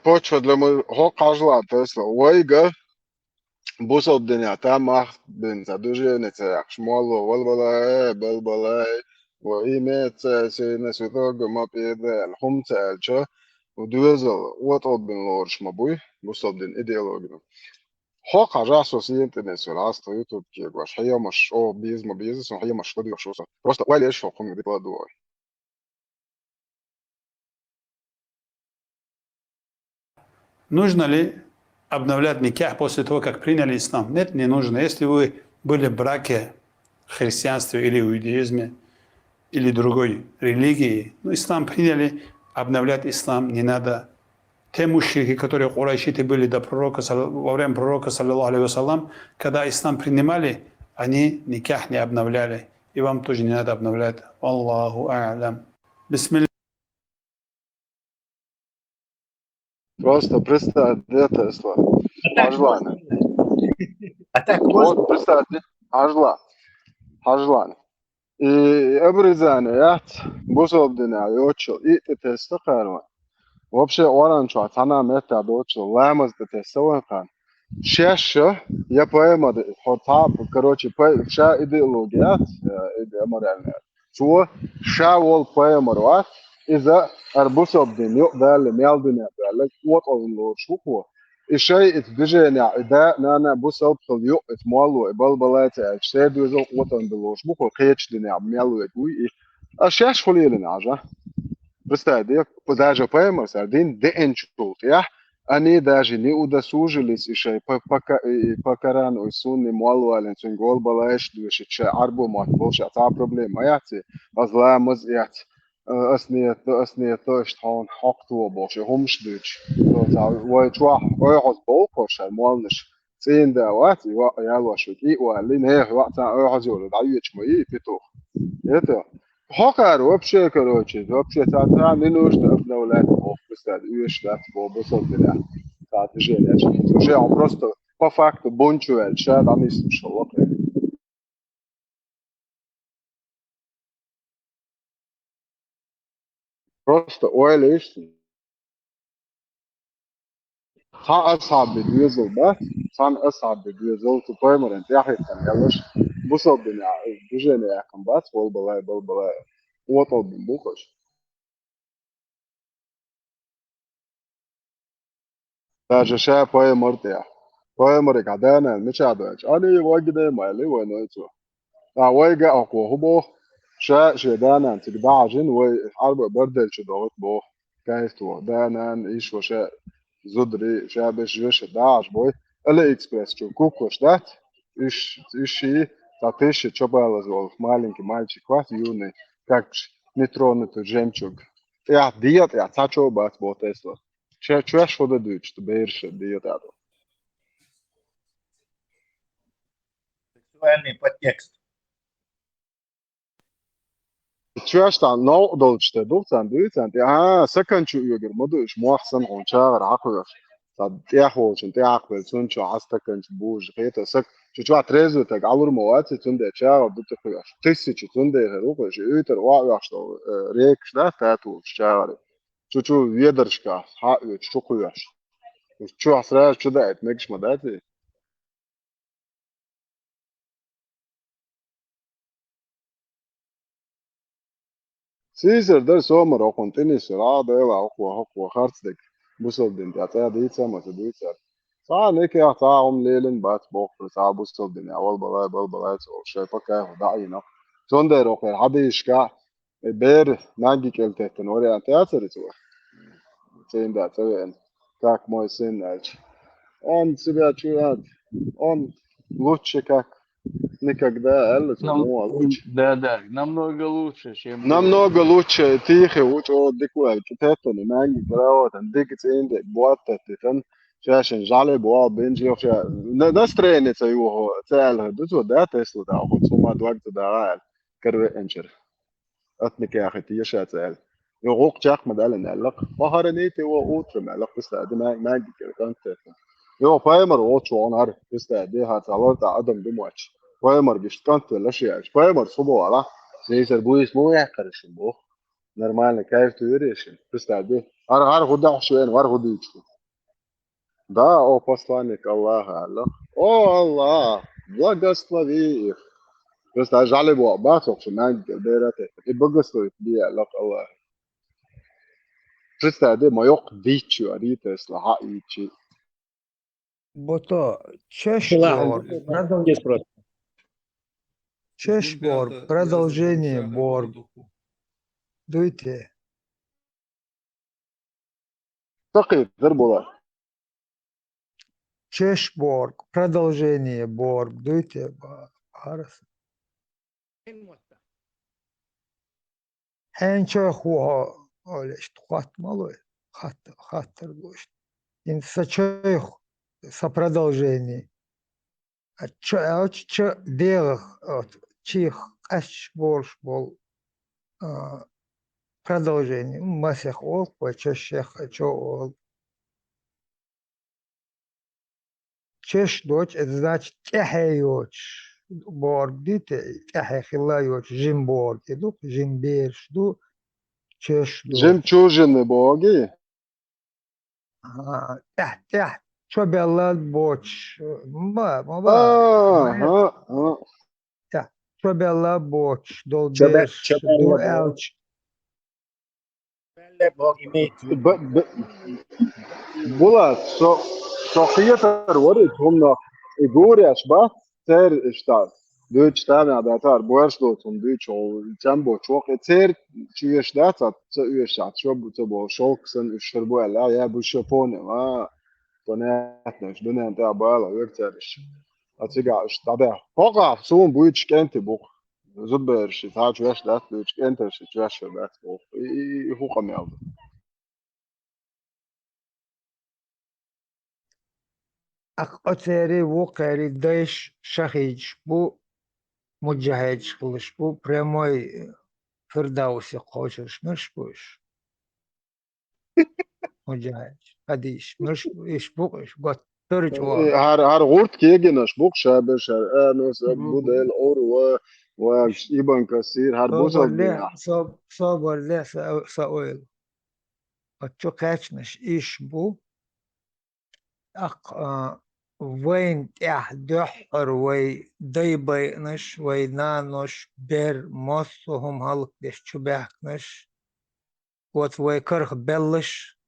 Почва для моего кажла, то есть вайга бусоб дня там бен задужение цех шмоло балбалай وإيمت سينا سوتوغ ما بيدا الحم تالشا ودوزل وطول بن لورش مبوي بصوب دين إيديولوجنا حق جاسو سينتنا سولاس يوتيوب كي واش هي مش او بيز ما بيز سو هي مش قدي وشوصا просто ولا ايش حكم دي بلادو Нужно ли обновлять никах после того, как приняли ислам? Нет, не нужно. Если вы были в браке в христианстве или в иудаизме, или другой религии, ну, ислам приняли, обновлять ислам не надо. Те мушрики, которые курайшиты были до пророка, во время пророка, саллаллаху алейхи вассалам, когда ислам принимали, они никах не обновляли. И вам тоже не надо обновлять. Аллаху а'лям. Бисмилля. Просто представь, это ислам. Ажлан. Вот представь, Ажлан. И обрезание, бусоб дня, йочил, и это стакарма. Вообще, оранжевая, она метод очень лэмас детестован. Чаще я поэма, хотя, короче, вся идеология, моральная. Что, ша вол поэма руат, из-за арбусов дню, дали мелдуня, дали, вот он лор шуху. И шей это движение, да, на бусов толью, это малу, и балбалайте, все движение, вот он лор шуху, кеч дня, мелу, и а сейчас холили нажа. Представь, даже поэма, один день чуть, я, они даже не удосужились еще покарану сунни малуален сун гол балаеш душе че арбу мат больше та проблема яти азламыз ят асне то что хакту больше хумшдуч то та вой чва ой хос болко ша малныш цинда ват я лошук и уалин he вата ой хозол да юч мои петух это Хокар вообще, короче, вообще та не нужно обновлять бог, представь, уезжать бог, быстрее, та движение, уже он просто по факту бончует, сейчас там не слушал, окей. Просто ойлишь, та أصعب بيزول ده، كان أصعب بيزول تطير مرن تاخد كان يلاش بصل بنا движение комбат, болбалай, вот он бухаш. Даже сейчас поэморте. Поэморы кадана, мечадоч. Они вагиде майли войнойцу. А вайга аку хубо. شدانا تقدع جن وحرب بردل شدوت بو كايستو دانا ايش وشا زدري شابش جوش داعش بوي الا اكسبرس شو كوكوش دات ايش تاتيش чобала зол маленький мальчик квас юный как нетронутый жемчуг я диет я цачо бат бо Тесла чуешь что дадут что бейрше диет это Сексуальный подтекст. Чуешь там но долчте долцан дуцан سكن شو يقدر مدوش محسن هونشار عقل صد ياخوش انت عقل سنشو عستكن بوج غيتا سك شو تريزو تك عور موات تندي تشار بدت خوش تسي تندي هروش يتر واعش ريك شدا تاتو شار شو يدرشكا ها شو خوش شو اسرار شو دايت مكش مداتي سيزر ده سومر او كونتيني سرعة ده لا اقوى خارتك بوصل دين تعطيها ديتسا ما تدويتسا ساعة نيك يا ساعة ليلن بات بوق ساعة بوصل دين اول بلاي او شاي فكا دعينا سوندر او خير حد يشكا بير ناجي كلتهتن وري انت اثر تو سين ده تو كاك موي سين اج on سبيا تشواد on لوتش كاك никогда мало лучше. Да, намного лучше, чем Намного лучше тихо, лучше диквал كتاتن ماني براوت ديكت عندك بواتت تن شاشن جالي بوا بنجي وش ناس ترينت ايوه تعال دوتو ده تسلو ده خد سوما دوقت ده كر انشر اتنك يا اخي تيشا تعال يغوق جاك مدال نلق فهرنيتي اوتر ملق بس ده ما كانت يو بايمر اوتشو اونر بس ده هاتالورت ادم دمواتش بايمر جشتكانت لا شيء بايمر صبو على زي البويس مو يحكرش بو нормально кайф решим представь ар гуда шуен вар гудичку да о посланник Аллаха Аллах о Аллах благослови их просто жали бо басок шман герберате и благословит би Аллах Аллах представь моёк дичу арите слаха ичи Бото, Ладно, Чешбор, продолжи просто. Чешбор, продолжение Бор. Дуйте. ثقيف غير بولا Чешборг, продолжение Борг. Дуйте. Харас. Хенчо хуа. Олеш, тухат малой. Хаттер гош. Ин сачоих со продолжение. А чо делах чих аш борш бол продолжение. Масях ол, почешех чо ол. Чеш дочь, это значит тяхеёч. Борг дите, тяхехилаёч, жимборг. Иду, жимберш, ду, чеш جيم дочь. تشوجن بوغي Тях, чо беллад боч. Маба. ها Тях, чо беллад боч. Дол Чобе берш, ду элч. Бог имеет в виду. بولا صحية ورد هم يقول أشباه تير إشتار دوتش تابع داتار بوش دوتهم دوتش أو جنبو شوق تير شويش داتا تيش عت شو بتبو شوق سن إشتربو لا يا بوشوفون ما تناحنش دنيا أنت عبالة ويرترش أتيجا إشتابع فوقع سون بويتش كنت بوق زبرش تاج وش دات دوتش كنت شويش دات بوق هو قميض Отери вукари дайш шахич бу муджахедж кылыш бу прямой фирдауси хочеш мыш буш муджахедж адиш мыш иш бу иш гот törüç o هر غورت كيجنش بوك شابش انوس بودل اور و ابن كثير هر بوزل بنا صبر له سأويل أتشو كاتشنش إيش بو وين تح دحر وي ديبينش وي نانوش بير مصهم هلق ديش چوباكنش وات وي كرخ بلش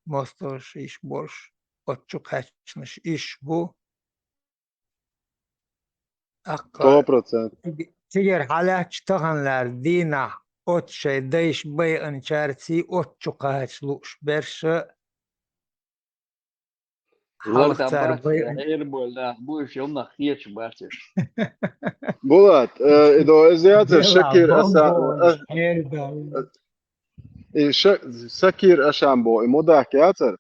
مصطوش إيش بورش أتشو كاتشنش إيش بو 100% تيجر حالات تغنلر دينا ot şey değiş bayın çerçi ot çukaç luş berşe halklar bayın bu iş yoluna hiç başır. بولات إذا زيادة الشكر سكير أشام بو إموداك ياتر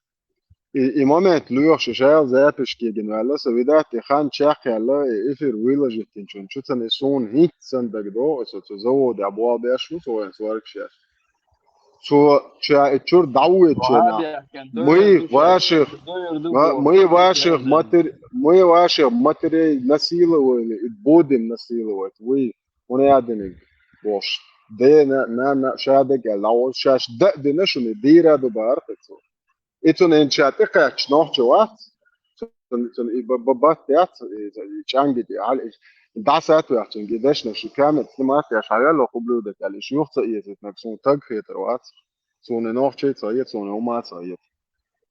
إمامات لوح شجاع زيادش كيجن ولا سويدات خان شاخ يلا إفر ويلا جتين شو تنسون هيك صندق دو تزود أبواب يشوف هو سوارك شاش شو تشور دعوة شنا مي واشخ ماتري نسيله ولا بودن نسيله وي ونادني بوش ده نا شادك لو شاش ده نشون ديرا دو بارتو إتون إن شاتك نوح جوات تون ببات يات يشانجي دي على دعسات ويحتون قداش نشي كامل سمعت يا شعيال لو قبلو دك على شيوخ تأيت نكسون تاج خيتروات سون نوح شيء تأيت سون وما تأيت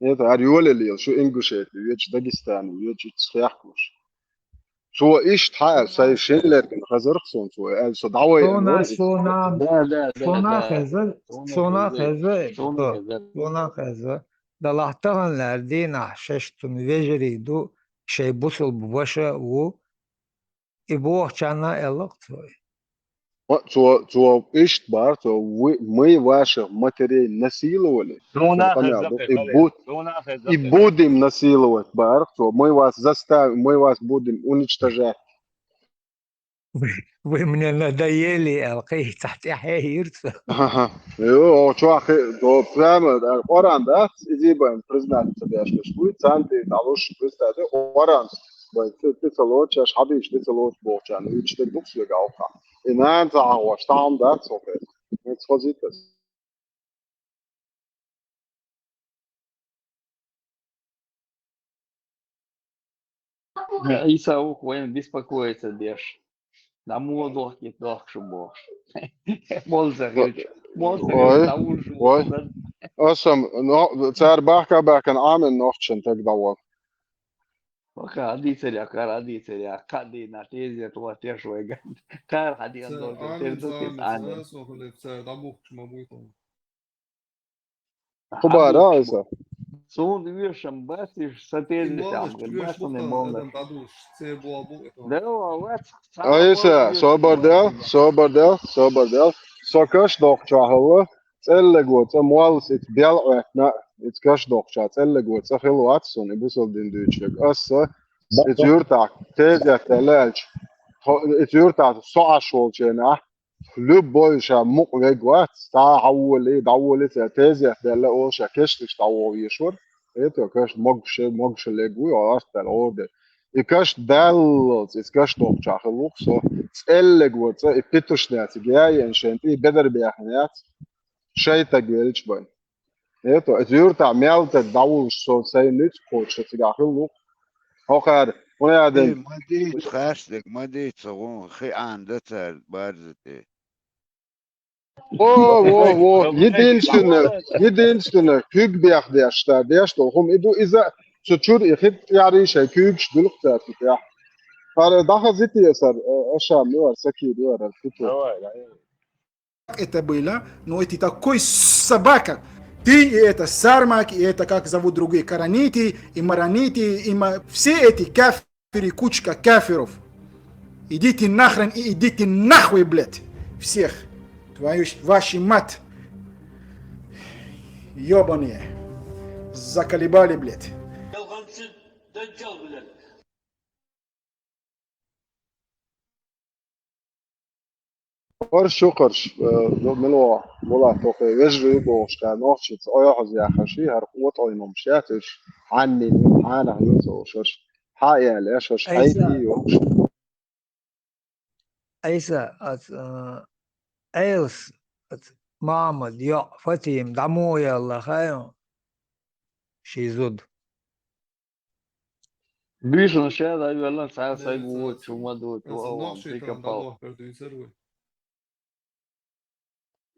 إيه تعريول اللي شو إنجليشيت ويجي داغستان ويجي تسخيحكوش شو إيش تحال ساي شيلر كن خزرخ سون سو قال صدعوي Sona خزر دلعتغن دينا ششتن ويجري دو شي بوصل بوشا و Бог чана элоктой. То ишт бар, то мы ваши матерей насиловали, Ну нахуй понятно, закай, Халил. Ну нахуй и закай. будем насиловать бар, то мы вас заставим, мы вас будем уничтожать. Вы мне надоели, алкей, тахти хайирца. Jo, to prema oranda, izibam priznat tabiash shkuy, tanti talush pristade orand. Weil Titzalot, ja, habe ich Titzalot Borchan, ich den Duxle gauka. In ein Tag war Stamm da, so viel. Jetzt sieht das. Исаух воин беспокоится, беш. На молодых не так, что бог. Молза, говорит, на ужин. Ой, Asam, no, cer bākābākan āmen nohčen tek davo. Пока родителя, кады на тезе, то теж вега. Кар один должен тердутит ане. Kuba rāisa. Sun vīšam bēsīši satēdītām, kad bēsuni molnes. Deva vec, Aisa, sobardel. Sokash dokčā hava, cellegots, mualis it bielvētna, it kash dokčā, cellegots, hilu atsuni, busaldin dūčvek. Asa, it jurtāk, tēzēt lēļč, it jurtāk soašolčēnā. Любойша мук вегват, ста хаули, даули, тезя, дела оша кештиш дау вишвар. Это каш могше легу, астер оде. И каш деллс, и каш dokчах луксо, целлегват, и питушнят, гяйеншен, и бедербяхнят, шейта гельчбан. Это юрта мелте дауш со сейнит, хочет сигах лук. Хохар, ونادن. مديت خاشتك مديت صغون خي عندك بارزتي. Единственное, kügbях der Stochum, إذا تشور يخد يعني شيء küg شدلق تاتي يا. فداخل زيتي يسار أشام يوار سكير يوار الفكرة. Это было, но это такой собака. Ты и это Сармак, и это как зовут другие Каранити, и Маранити, и все эти кафиры, кучка кафиров. Идите нахрен и идите нахуй, блядь, всех. Ваши мать. Ёбаные. Заколебали, блядь. قرش منو والله توقي وجري بوش كان أخشيت أيها زي خشي هرقوت أي نمشاتش عني أنا هيوزو شش حقيقة ليش شش حيتي وش أيسا أيلس محمد يا فتيم دمو يلا خير شي زود Бишен шеда юэлэн цаасай гуут чумадуут уавам прикапал.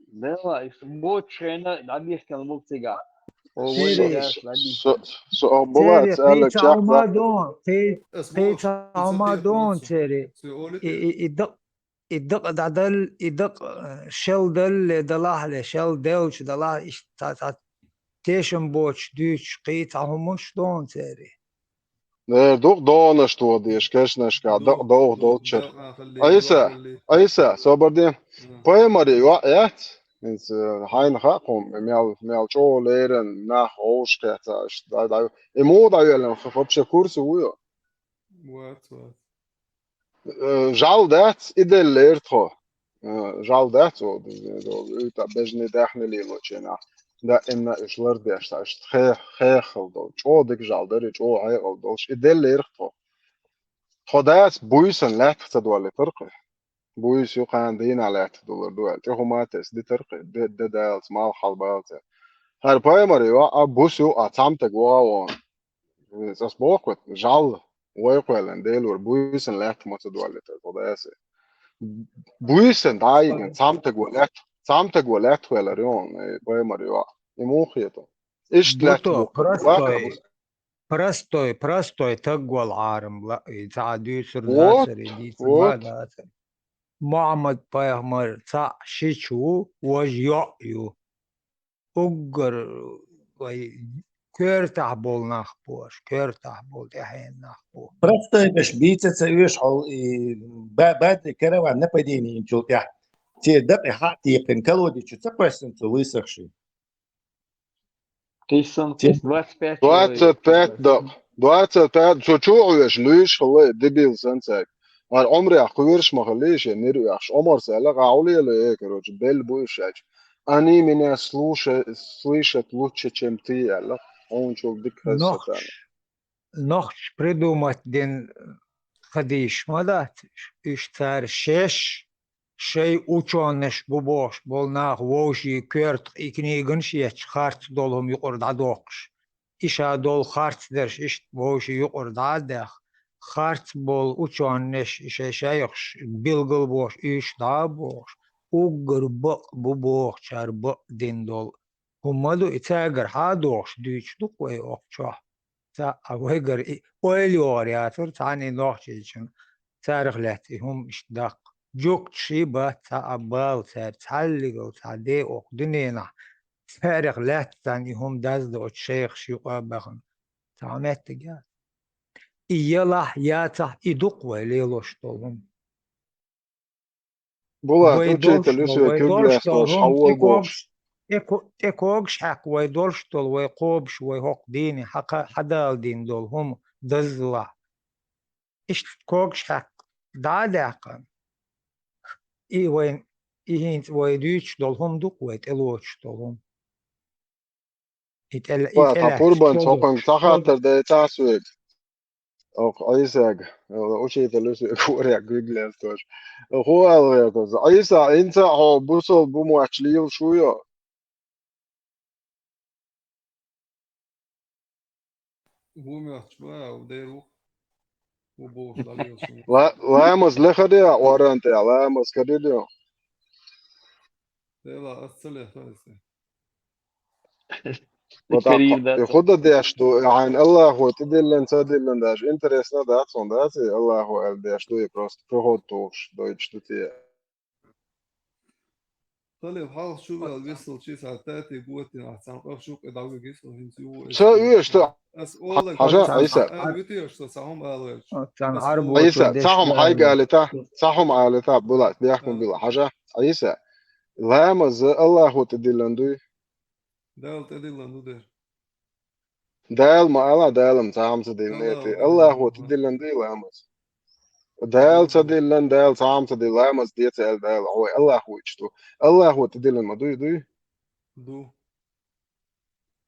Дела, их бот шена набихкан муктига. قيت عمادون تيري يدق دل يدق شل دل دلاح شل دلش دلاح تيشن بوش ديش قيت عموش دون تيري دوق دون شتو ديش كشنش كا دوق دوتشر أيسا صبردين قيمري وقعت إنس هاين خاقهم ميال شو ليرن ناخ أوش كتاش دا إمو دا يلن خفبش كورس ويا جال دات إدل ليرتخو جال دات و يتا بجني داخل ليلو چنا دا إن إشلر ديش تاش خيخ دو شو ديك جال دري شو هاي دوش إدل ليرتخو خدات بويسن لا تدولي فرقه بويس يقان دين على $1 دوال جو ماتس دي ترقي دي دالس مال حلبات هر بايمري وا بوسو اتامتك واون اس بوكوت جال ويقولن ديلور بويسن لات مت دوال تداس بويسن دايغن تامتك ولات ولا ريون بايمري وا يموخيتو ايش لات простой تقوى العارم لا يتعدي سرداسر يديت ماذا محمد پیغمبر تا شیچو و جیعیو اگر كيرتاح بول نخبوش كيرتاح بول تحين نخبو Просто باش بيتsa يوش بعد كروا нападение чултя. Те да хати пенкалоди чуца персенцу высохший. Тисон, Те 25 25 دقيقة 25 شو عويش ليش خلي دبيل سنسك أنا عمري أخويرش ما خليش نرويش عمر سألك عولي اللي هيك روج بيل بوشاج أني من слышать лучше чем ты الله он شو بدك هالستان نخش придумать ден خديش مدات اشتار شي учёныш бубош болнах воши кёрт икнигын шиеч харт долом юқор дадоқш иша дол харт дерш иш воши юқор дадах харт бол учёныш иша шайхш билгыл бош иш да бош угр бубох чар дин дол хумаду итагар хадош дич дуқой оқча تا أوهجر أوليورياتر تاني نوحشيشن تاريخ لاتي هم إشداق جوك شيبا تا أبال تار تعلقو تعدي أقدنينا تاريخ لات تاني هم دازدو الشيخ شيقا بخن تعمت تجاه إيلا ياتا إدوقوا ليلوش طولهم بولا توجي ويدولش تلوسي ويدولش كيبلاس توش طولهم حول بوش إكوغش حق ويدولش طول ويقوبش ويهوق ديني حدال دين دول هم دزلا إيش كوغش حق داداقن إي وين إيهنت ويدوش دول هم دوق ويتلوش دول هم بولا تا يتلاتش قربان تولوش توقن تخاطر دي تاسويك أو أيساق وشي تلوسي كوريا كيبلاس توش هو الغيكوز أيسا إنت هو بوصل بموحشليل شوية Вумяч, وديرو وبوش داليو سون لا مزلخدي وارنتي لا مزكدي لا أصله خالص وتاق تكرير ده يخد ديش تو يعني الله هو تدلن تدلن داش انترسنا دات صن داتي الله هو ديش تو يبروست فهو توش دويتش تتي طلب حال شو بالوصل شيء ساعتاتي قوتي أحسن قف شو قدامي جيسو هنسيو شو ايش تو أس أولك حاجة عيسى بيتي أشتا سهم بالوش كان أس عربو عيسى تودش صحهم حاجة دارو قالتها صحهم قالتها بلا بيحكم بلا حاجة عيسى لا مز الله هو تدلن دوي دال تدلن دودر دال ما الله دالم تام تدلنيتي الله هو تدلن دوي لا مز دال تدلن دال تام تدلن لا مز ديت دال هو الله هو يشتو الله هو تدلن ما دوي دو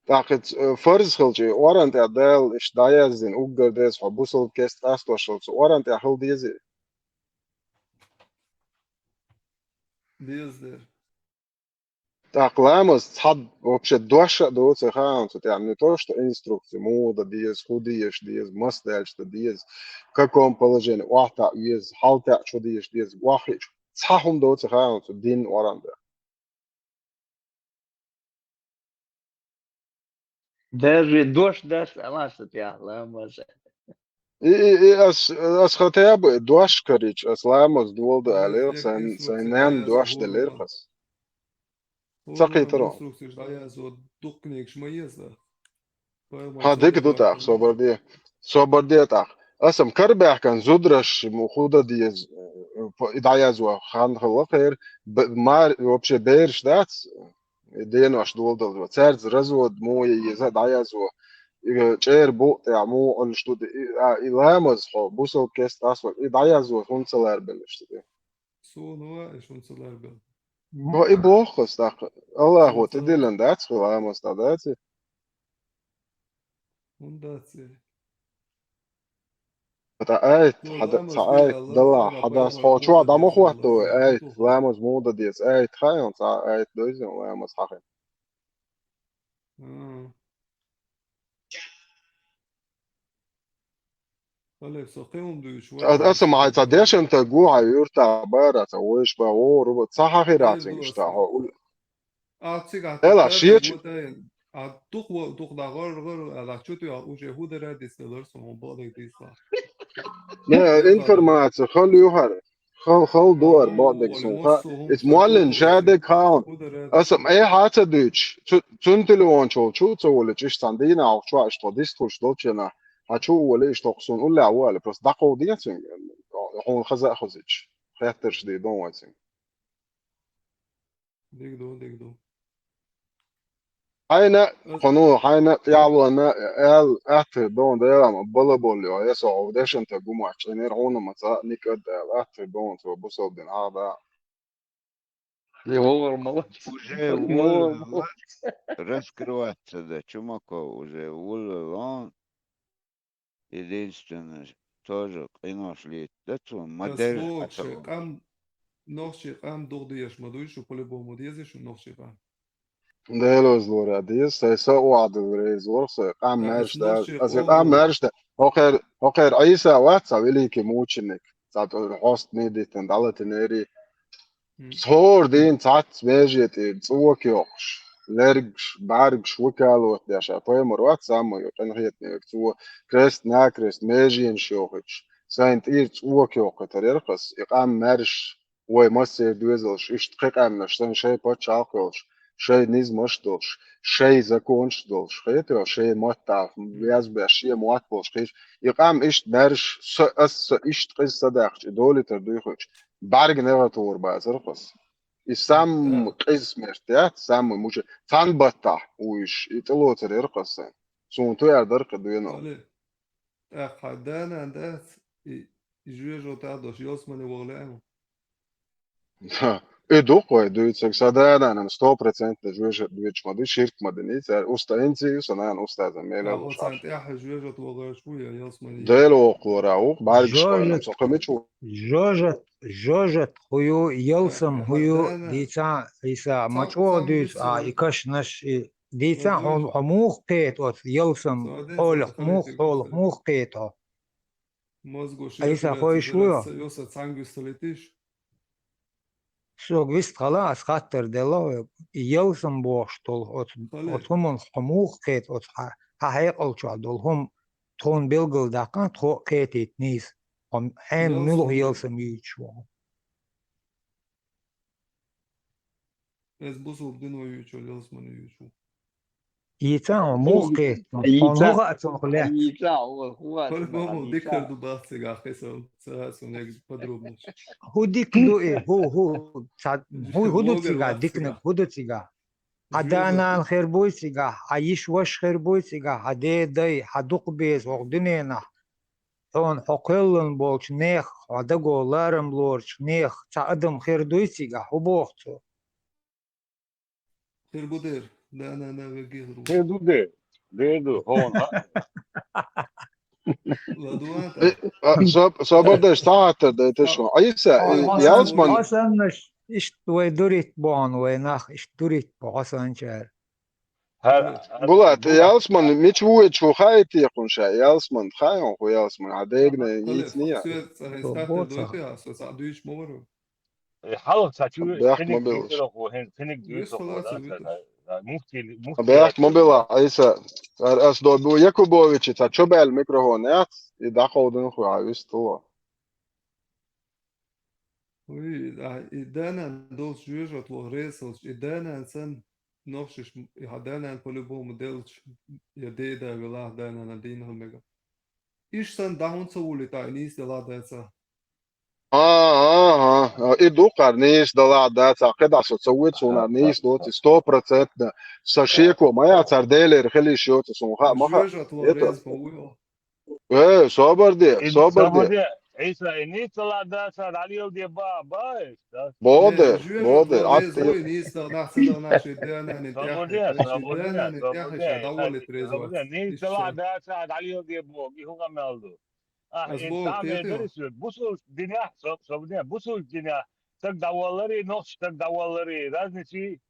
تاقت فرض خلجي ورانت دال اش دايزين اوغر ديس حبوسل كيست استوشلز ورانت هل ديزي ديز در تاقلامز تحد вообще دوشة دوت خان يعني то что инструкции мода диез худиеш диез мастельш диез каком положении вахта есть халта что диез вахич صحهم دوت خان دين ورانت даже дождь даст аласат я ламаз и as خطاب دوش كريج as لامز دول عليه سنان دوش دليرخس سقي ترى instrukcijas dājās dukniekš majiesā. هذيك دوتاخ صوبرديه تاخ اسم كرباح كان زودرش مخوده ديز دايازوا خان خلقير ما вообще بيرش دات دينوش دول تسرز رزود مو يزا دايازوا چير بو تعمو انشتود إلامز خو بوسو كيست أسود دايازوا خونسلر بلشتود Sonu es un cilvēku. هو إبوخس تاخ الله هو تدلن دات خو إلامز داتي Un tāds ir. تاعت حدا تاعت دلا حدا خوشوا دمو خواتو ايت لامز مودا ديس ايت خاين تاعت دوزن لامز حقن Alex, قيم دوش. اسم هاي تديش انت جوع يورتا بارا تويش با هو ربط صح خيراتين اشتا هقول أعطيك لا شيء أعطوك دغار على شو تيا وجه هو درا ديستلر سون بالك ديسلا لا انفورماتيو خل دور بعدك سوخا اتمولن شادك هاون اسم اي حاجه دوتش تنتلون شو تقول ايش تندينا او شو ايش تديست وش دوتشنا هاتشو ولا ايش تقصون ولا اول بس دقو ديتين هون خزا خزيش خاطرش دي دون واتين ديك دو Haina qonu haina yaalwana el at don de ama bolabol yo eso audition ta gumac iner ona mata nikad at don to busol den hada Его молодец. Уже Его вол раскрываться, да, чумако уже вол единственное тоже киношли, да, модель أسبوع этого. قام نوشي قام دغديش ما دويش وبوليبو مديزش ونوشي قام Delos lora dis sa wad reis worse qam لا mersh اس da نوشي az qam أوغو mersh da hocher Isa watsa velike mučenik sad host nedit und alle teneri Thor din tat vejet zuokjoch lerg barg shwikalo der shapoy morot samo yo tenriet ne zu krest na krest mejin shoch saint ir zuokjoch tererqas iqam mersh ومصر دوزلش اشتقام نشتن شيء بتشاكلش شيء نيز مشتلش شيء زكونش دلش خيط يا شيء متعف بياز بشيء مواتبلش خيش يقام اشت برش اس اشت قصة داخش دولة تردويخش بارج نغا تور بازرقص السام قسم ارتيات سام مش فان بطح ويش يطلو تريرقص سون تو يردرق دوينو قال أخدان عندها يجوجو تعدش يوصمني وغلامه Edukoju, duicek sadēnām 100% žuža duičmadu širk madinīts ar uztaincijus un ān uztāzam mēlē أخو lušāš. سانت إحنا جوجو توغل شوية يوصمني Dēlo klorāuk, bargiš koinam جوجة sokameču. جوجة هيو يلسم هيو أخدانا ديتا إيسا صم مچو صم ديس بيسول إكش نش ديتا مدويش حموخ قيت أوت يلسم سعودين حول سنة خليتك بستلي حموخ قيت أو مزگو شیر إيسا شوية خوي تزرع شوية يوسا تسانجو استليتيش سو جوست خلاص خاطر دلو يلسم بوشتول أوت خلي هم حموخ قيت أوت هاي ألشوا دول هم تون بيلجل داكان تخو قيت نيس هم حين ملو يوصمني يلسم يجوا Ez busu بدون ويوچو يوصمني يوچو يتا موقع Yica, حنوغا أتوغلات Yica, هو خلي اسمها بابا ديكتر Yica. دو باسي غاخي سونيك подробнش هو ديك دو إيه هو هو دو ووغر تيجا ديكنك واتسيغا هو دو تيجا جوجو هدانا خير بوي تيجا عايش وش خير بوي تيجا هدي داي هدوق بيز وغدنينا هون حقلن بولش نيخ هدقو لارم لورش نيخ تعدم خير دوي تيجا هو بوختو خير بودير ده انا وجيرو Dedu, hon ha. لا دوانتا Sabardēs tātad, tešo. Isa, حسن Jāsman, حسن إيش توي دوريت بون ويناخ إيش دوريت بحسن شعر Bulāt, Jāsman, mič vuiet šo haiti iekun Jāsman, hajon, ko Jāsman, adēgne, خلي nīc nijā. سويت صحيح خاطر بوتسا دويتي اسو سعدويش مورو Halk saçı Bērt finik mobilis. düğütür oku, finik düğüt ويس oku خلاص da. ويتش Muhti Bērt açıyor. mobilā, Isa, es dobu Jakuboviči, tā čobēl mikrofonu neats, i dakodinu, ko visu to. وي إدانا دوس جوجو توريسلش إدانا إنسان نوشش إدانا بوليبو موديلش يديدا غلا دانا ندين همجا إيش سان داون سوولي تاينيس دلا داتا I dukar nīs dalā tā kādā sociālīts un nīs doti 100% sa šieko majāts ar dēļ ir helīšotas un maha. جوجو توريس بويو Sobardie. Sabırdı. İsa ni tala da sa radio diye ba. لا Boder. جوجو توريس بوي نيس دا ناس دا ناش إدانا نتاحي إيش إدانا نتاحي شدول تريزوات Ni إيش tala da sa radio diye bu. İhu meldu. أسبوع İnsan تيتيو ederiz. Bu sul dünya sabırdı. Bu sul dünya. Tak davalları, noş tak davalları. Razniçi.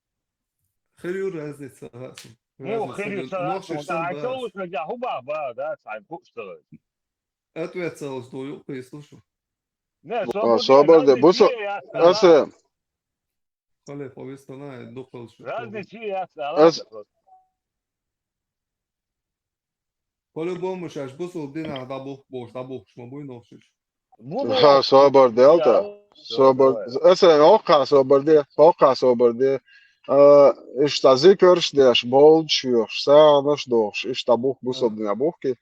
خير رازت سهاسم Mu رازت khiri سجل sa نوشش da سن ay باش çoğu ya huba ba da sa kuştu. أتويت سالش دو يو بيستوشو Ne sabırdı. Sobardie. Busu. Razniçi ya Es, sala. خلي فويستنا دوكل شو Razniçi ya sala. По-любому сейчас бусул дина да бух бош да бух шма буй ношиш ها صابر دلتا صابر أصلا أوقع صابر دي أوقع صابر دي إيش تذكرش ديش بولد شوش ساعة نش دوش إيش تبوك بوصل دنيا بوكي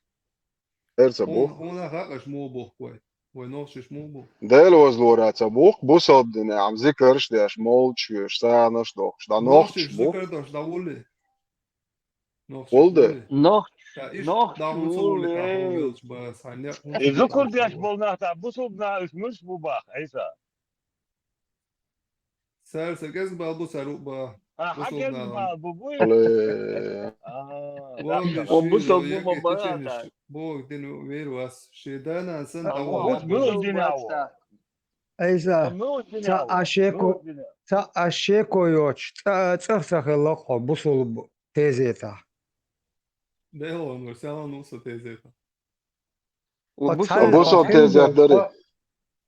إرز بوك هون حقش مو بوك كوي ونوشش مو بوك ديل وزلورات بوك بوصل دنيا عم ذكرش ديش مولد شوش ساعة نش دوش دا نوختش نوشش بوك ذكر دوش دا ولي نوشش ولدي ولي Noch, تا إيش noch دا هونسا ولي تا هو Schule. ويلش بس هاي هونسا ذكر ولي ديش تا بولنا تعبسوا بنا مش بوباخ عيسى سر سرقز بابو سروق با حق وصل نالم بوبوي بو دخل بشيلو وبوصل بوما يجي تجينش براتا. بو دينو ويرواس شيدانا سن وبوص دوالي مو بوصل الدنيا باتسا. أيسا مو الدنيا تا أشيكو مو الدنيا تا أشيكو يوش تا تفسخ اللقو بوصل تيزيتا ديلو نور سالان نوصل تيزيتا وبوصل بوصل بوصل. تيزيت دري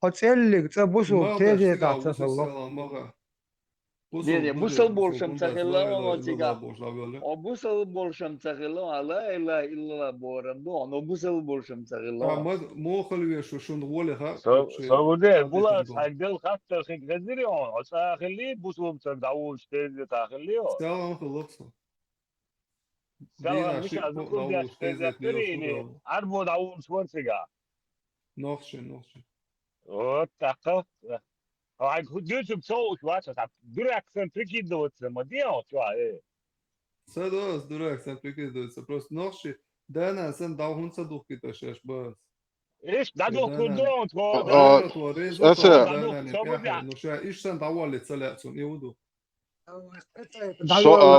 أتسألك تا بوصل ما تيزيتا بشتغل تفسخ وصل اللقو سالان ما دي بوصل بوصل بودر بوصل بولشم بونداس لا تخيلا إله إلا الله وتيجا. بوش لا بيولا وبوصل بولشم تخيلا لا إله إلا الله بورم دون وبوصل بولشم تخيلا. ما مو خلوي شو شون غولي ها سعودية عادي بولا تندون حق خاطر خيك غزريون عسى خليه بوسو مصدعوش تيزي تاخليه سالان خلصنا سوا دينا مش شيء فوق ذكر دي داوش اشتيزي تيزيت ليو شو تريني داو عربو دعوم سورسيغا نوخشن وتاقف هاي خديتو بصوت واتش دراك سنتريكي دوت ما ديو شو ايه سادوس دراك سنتريكي دوس بروست نوخشي دانا سن داو هونسا دوخ كتاشاش بس ايش دادو دانا كودون تو دانا تو ريزو تو أسا دانا دادو نكاح صبر انه شا ايش سن داوالي تسلاتسون يودو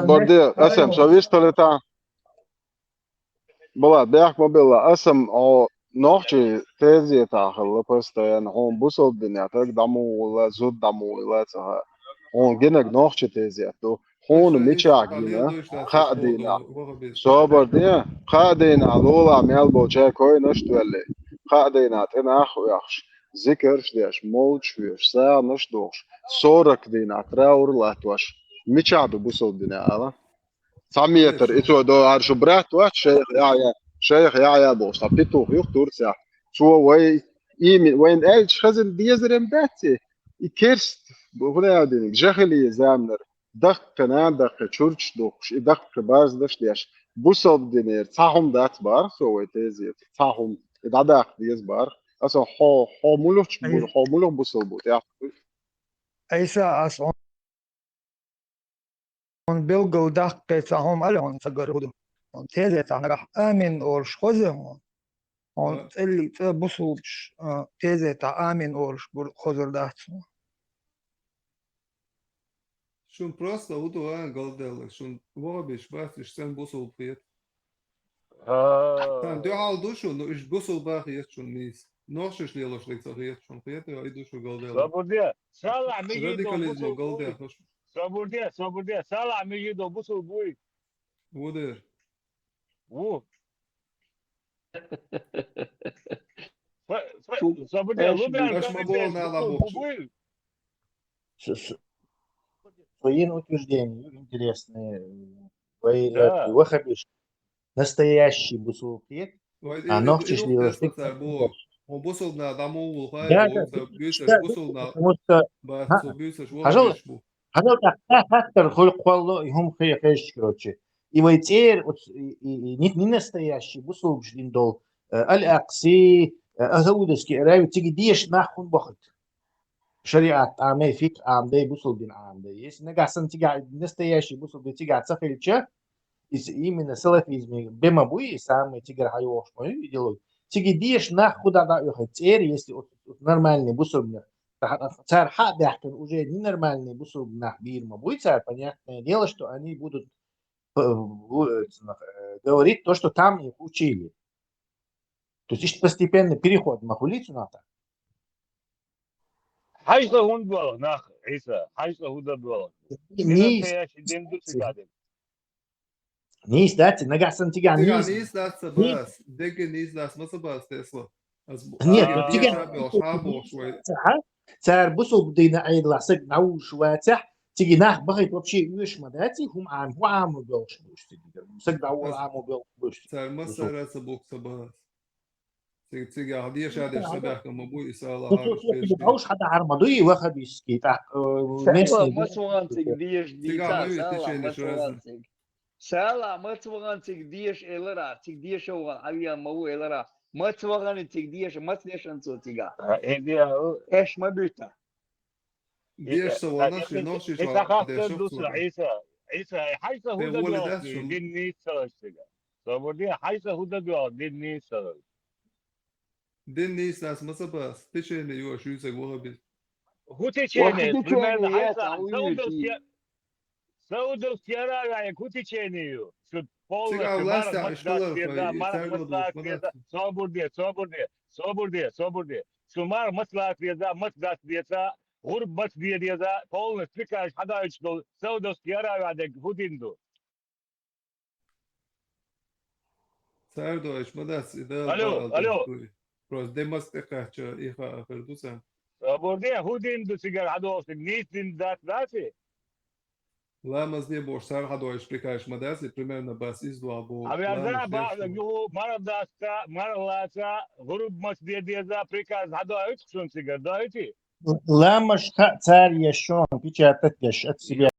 بردي أسم سويش تلتا بلا بيحكوا بلا اسم او نوحشي تيزي تاخل بستين هون بوصل الدنيا تقدمو ولا زود دمو ولا تها هون جنك نوحشي تيزي تو هون اشا ايش ميشاك عليا دينا دوش لاتسش خادينا بودو وغا بيس صوبر دينا خادينا لولا ميلبو جاي كوي نشتولي خادينا تنا اخو يخش ذكرش ديش مولش ويش سا نشدوش صورك دينا تراور لاتوش ميشاك بوصل الدنيا الا ساميتر شو إتو دو عرشو برات واحد شيخ يا بوش طبيتو يخ تورسيا شو وي إيمن وين إيش خزن بيزرم باتي إكيرست بغنا يدينك جاخلي زامنر دق كنان دق تشورش دوخش دق باز دش ديش بوصل دينير تاهم دات بار سو تيزي تاهم دادا ديز بار أصلا حو مولوش حو مولوش بوصل بوت يا أيسا أصلا بيلقوا دقيتهم عليهم تقرودهم تيزيتا راح آمن أورش خوزهم اللي بوصلش تيزيتا آمن أورش خوزر داتسون شون просто ودو ان قلدل شون وغا بيش بات ايش سن بوصل بيت تان دو حال دوشو نو ايش بوصل باخيت شون نيس نوشش ليلوش ليك صغيت شون خيت يا ايدوشو قلدل صبر سالع ميجي دو راديكاليزم بوسو بوي قلدل صبر سالع ميجي دو بوسو بوي ودير وو شو صبر ايش لوبيان اش ما بول نالا بوسو بوكش بوي Свои утверждения интересные. Да. Выхабиш настоящий бусулкет, а ногчиш ли идох теста цар бог он босол на даму улхай Да, бог да, за бюсеш да, босол на потому что бас со бюсеш вога хожал бешбу фактор холло и хум хэш, короче. И вот теперь не настоящий бусул бждиндол аль-акси азаудовский рави тиги диш нахун бахт. شريعة عامة فكر عامة بوصل بين عامة يس نجاسن تيجا نستياشي بوصل بتيجا تسافرتش из именно салафизме бема буи самые тигр хайош мои делают тиги диш на куда да хотер если нормальный бусубнер царь ха бяхтен уже ненормальный бусубнах бирма будет царь понятное дело что они будут говорить то что там их учили то есть постепенно переход на улицу надо حاجة هون بقى ناخ عيسى حاجة هون بقى نيس تياش دين دوسي قاعدين نيس داتي نجاسن تيجا تيجا نيس نيس لاس باس دك نيس لاس ما باس تسلا нет تيجا ну دي تيجا شابي شابو شوي царь бусул дина айд ласык науш ватя тиги нах бахит вообще юш мадати хум ам хуам белш буш тиги сак даур ам бел буш царь масара сабук сабас تيجي عادية شادش سبح كم أبوي إسالة تو هارش تو بيشتي بهوش حدا عرمضي واخد يسكي تاع سلا نسني مصورانتك ديش تيجي ديتا عمي سلا تيشيني شو هذا مصورانتك سلا مصورانتك ديش إلرا تك ديش هو عليا مو إلرا مصورانتك ديش ما تديش أنتو تيجا إيش ما بيتا ديش سوى نشي نوشي شو انت خاص ديش تدوس شخص عيسى حيث هو هو اللي دقيقة داس شو ديني سرشتك صبرني حيث هو دقيقة ديني سرش دين نيس ناس ما سباس تيشيني يو شو يسق وها بيت هو تشيني وخدي بريمير كاني حيث ياتا ويوتي سودو سيارة يعني كنت تشينيو شو تيجي полностью علاس марок تاع مسلاك إشكالر فيزا في марок تعرض مسلاك وخمدات فيزا صبر دي شو مارك مسلاك فيزا مسلاك فيزا غرب مس دي فيزا полностью فيكاش حدا يشتغل سودو سيارة يعني هوديندو تعرض إيش مداس إذا بقى الو دشتوي بس دي مستقى شو إيخا آخر دوسان صبر دي هوديندو سيجار حدا نيس دين ذاتي لا مزني بوش سار حدا يشبكا إيش مداس примерно بس إزدوا أبو أبي لا أرجع مش بعد ديش جو مرة داستا مرة لاسا غرب مس دي ذا بريكاز حدا يشتغل سيجار دايتي لا مش تار يشون بيجي تتش اتسبيع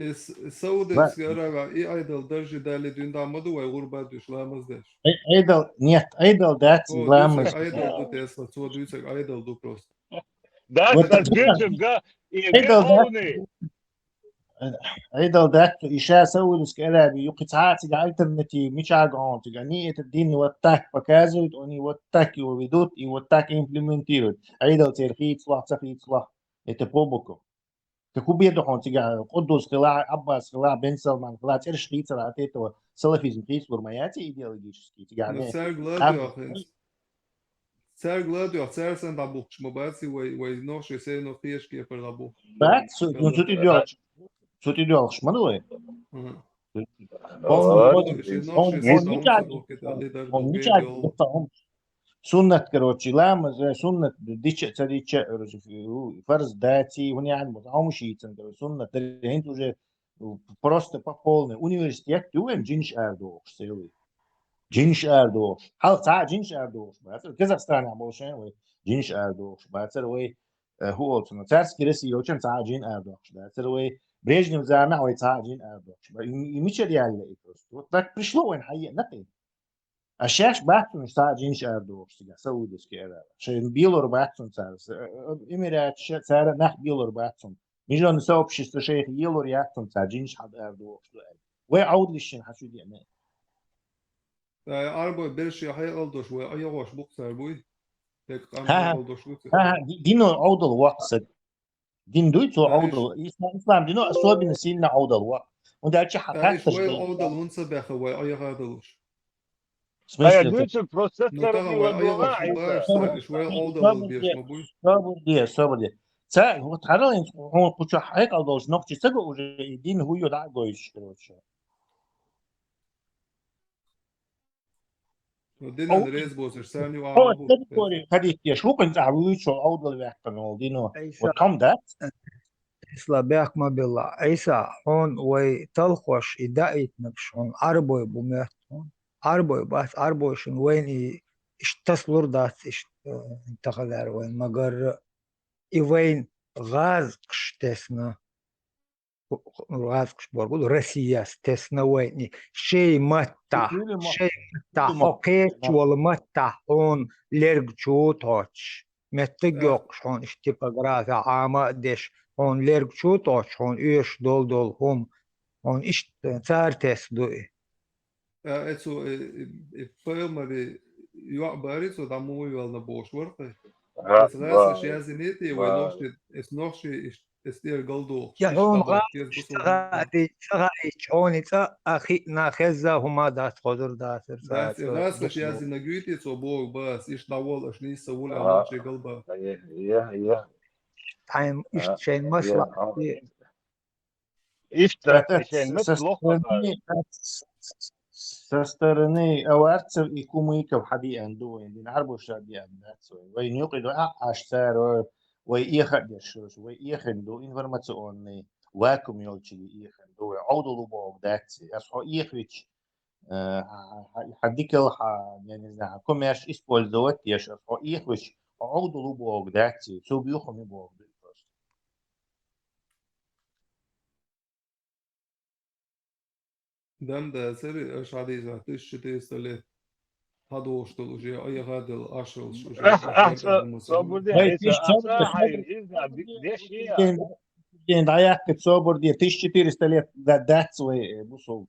السودة سيارة إيه أيضا درجة دالي دين دامدو ويغربا دوش لا مزدش ايدل نيت ايدل داتي هو لا دوسك مش أيضا دو تسلا سو دوسك أيضا دو بروست That's a good ايدل only. ايدل دات إشاء سوي سكيلا بيوقي ساعات على الانترنتي مش عاقون تجاني تديني واتاك بكازوت وني واتاك وبيدوت واتاك امبلمنتيرد ايدل ترخيص صلاح تخيص صلاح يتبوبكو تكوبي دحون تجا قدوس خلاع عباس خلاع بن سلمان خلاع ترش خيص راتيتو سلفيزم خيص ورمياتي ايديولوجيشكي Но تجاني царь Гладиох, царь Гладиох, царь сен рабух, шмобаци, вой ноши сей но фешки per рабух. بعد سوت يدور شمالوي Аз модо, ще ноши сей да он он се кeda лидер он до نيجا бедо. سنة كروتشي لا سنة ديتش تديتش فرز داتي هني عن متعاون شيء تندر سنة ترين توجه просто по полной университет دوين جينش اردوش سيوي جينش اردوش حال ساعة جينش اردوش بس كازاخستان عموشين وي جينش اردوش بس وي هو أصلا ترس كريسي يوشن ساعة جين اردوش بس وي بريجنيف زعما وي ساعة جين اردوش يمشي ديال ايتوس так пришло وين حقيقة نقي الشاش بحثون ساعة جينش اردوش سيجا سودس كده عشان بيلور بحثون ساعة اميرات ساعة نح بيلور بحثون ميجون نسوي بشيست شيخ يلور يحثون ساعة جينش حد اردوش ويعود للشين حشو دي انا Arbo bershi hay oldosh ve ayagosh buqsar buy. Tek ها amra oldosh buqsar. ها دينو عود الوقت دين دويتو عود الاسلام دينو اسواب نسينا عود الوقت وده شيء حقق Тaish ve تشغيل odal munsa beha ve ayagadalosh. в هيا смысле دويتش No بروسيسور taga دي ve ayagosh ودوها mubar عيسى sa ish ve odal bish mabuy. صبر دي سا هو تعالى هو كنت حقيقة دوش نقطة سجوا دين هو يدعى جويش كروتش No dinan rez bosir sani wa هو amabu. التريتوري هذه شو كنت عرويش عود الوقت دينو عيسى وتم ده إسلام ما بالله عيسى هون ويتلخوش إدائت نبشون عربوي بوميتون عربوي بس عربوي شن وين اشتصلور دات انتقل وين مقر وين غاز قشتسنا غاز قش بقول روسيا استسنا وين شيء متى شيء متى حقيقة ولا متى هون لرجو توش متجوق شون اشتباقرات عامة دش هون لرجو توش هون ايش دول هم هون ايش تارتس دوي Etso firmari jo barit so da mooi wel naar boos worden. Es reis is ja niet we nog is nog is der goldo. يا هون غادي شغايش هون اخي ناخذها هما دات خضر دات Das reis is ja na gute so boog bas is da wol is niet so wol aan nog galba. Ja time is شيء مصلحة إشتا عشان متلخبط со стороны аварцев и кумыков хади анду и нахарбу шади андацу وين يقعدوا اشتار ويخدش ويخندو информационный вакуум يلчи يخندو عودوا بوق داتسي اصحو يخرج هديك я не знаю, коммерш использовать еще, их лишь عودوا بوق داتي سو بيوخم بوق просто. دم ده سري اش عادي ذات الشتي استلت هذا وشتل وجي اي هذا الاشر وجي احسن صبر عيسى احسن هاي ليش هي День даяк собор где 1400 лет дать свой бусол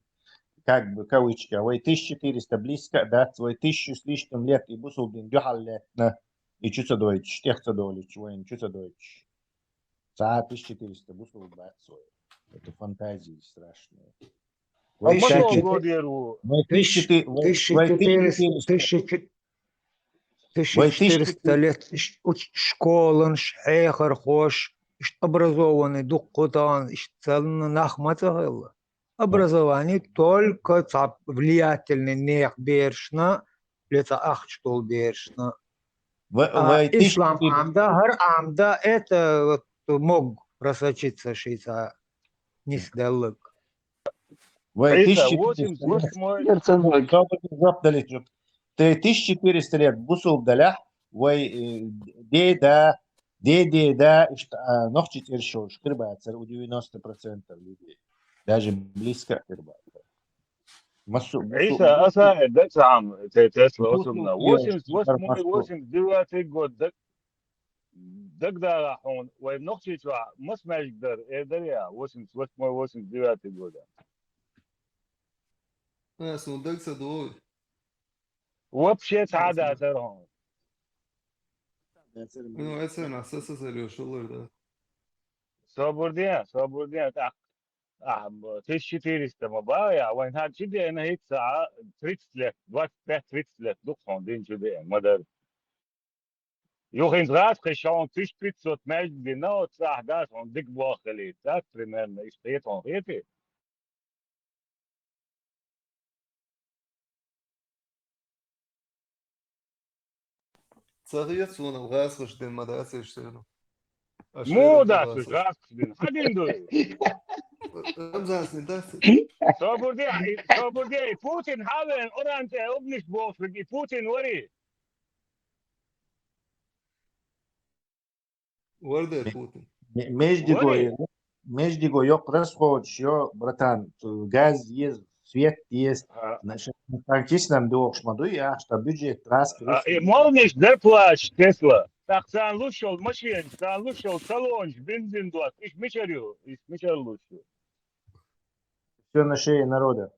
как бы кавычки, а 1400 близко дать свой 1000 с лишним лет и бусол день дюхал лет на и чуть дойч, тех цадоли, чего им чуть дойч. За 1400 бусол дать свой. Это фантазии страшные. Вы 1400 лет школан, шейхар, хош, образованный, духотан, целно нахматагал. Образование только влиятельный нех бершна, лето ахчтол бершна. Ислам амда, хар амда, это мог просочиться шейца не сдалок. Вы 1400 лет бусул далях, вы да, ногти тершо, шкребается у 90% людей. Даже близко шкребается. عيسى أسا دكس عام تسلا وصلنا 89 год دك دا راحون وبنقطة مش ما يقدر يا 89 год. اسمه دكس دول вообще سعادة أثرهم. إنه أسمع أساسا سريع شغل ده. صبر دي 1400 مبايع وين هاد شدي أنا هيك ساعة 30 30 دقيقة دين شدي مدر يوخين غاز خشون تش بيتزوت مجد دينو ساعة غاز عن ديك بواخلي تاك بريمان إشتيت عن غيتي صغير سونا غاز خش دين مدرسة يشتغلوا مو داس غاز دين حدين دوي صبر دي بوتين حاول أورانت أبنش بوفرق بوتين وري ورده Путин. Между yok расход, что, братан, газ есть, свет есть, значит, практически нам доошмаду, я что бюджет раз. Молниш, да плащ, Тесла. Так, сан лучшел машин, сан лучшел салон, бензин дуат, иш мечарю, лучше. Все на шее народа.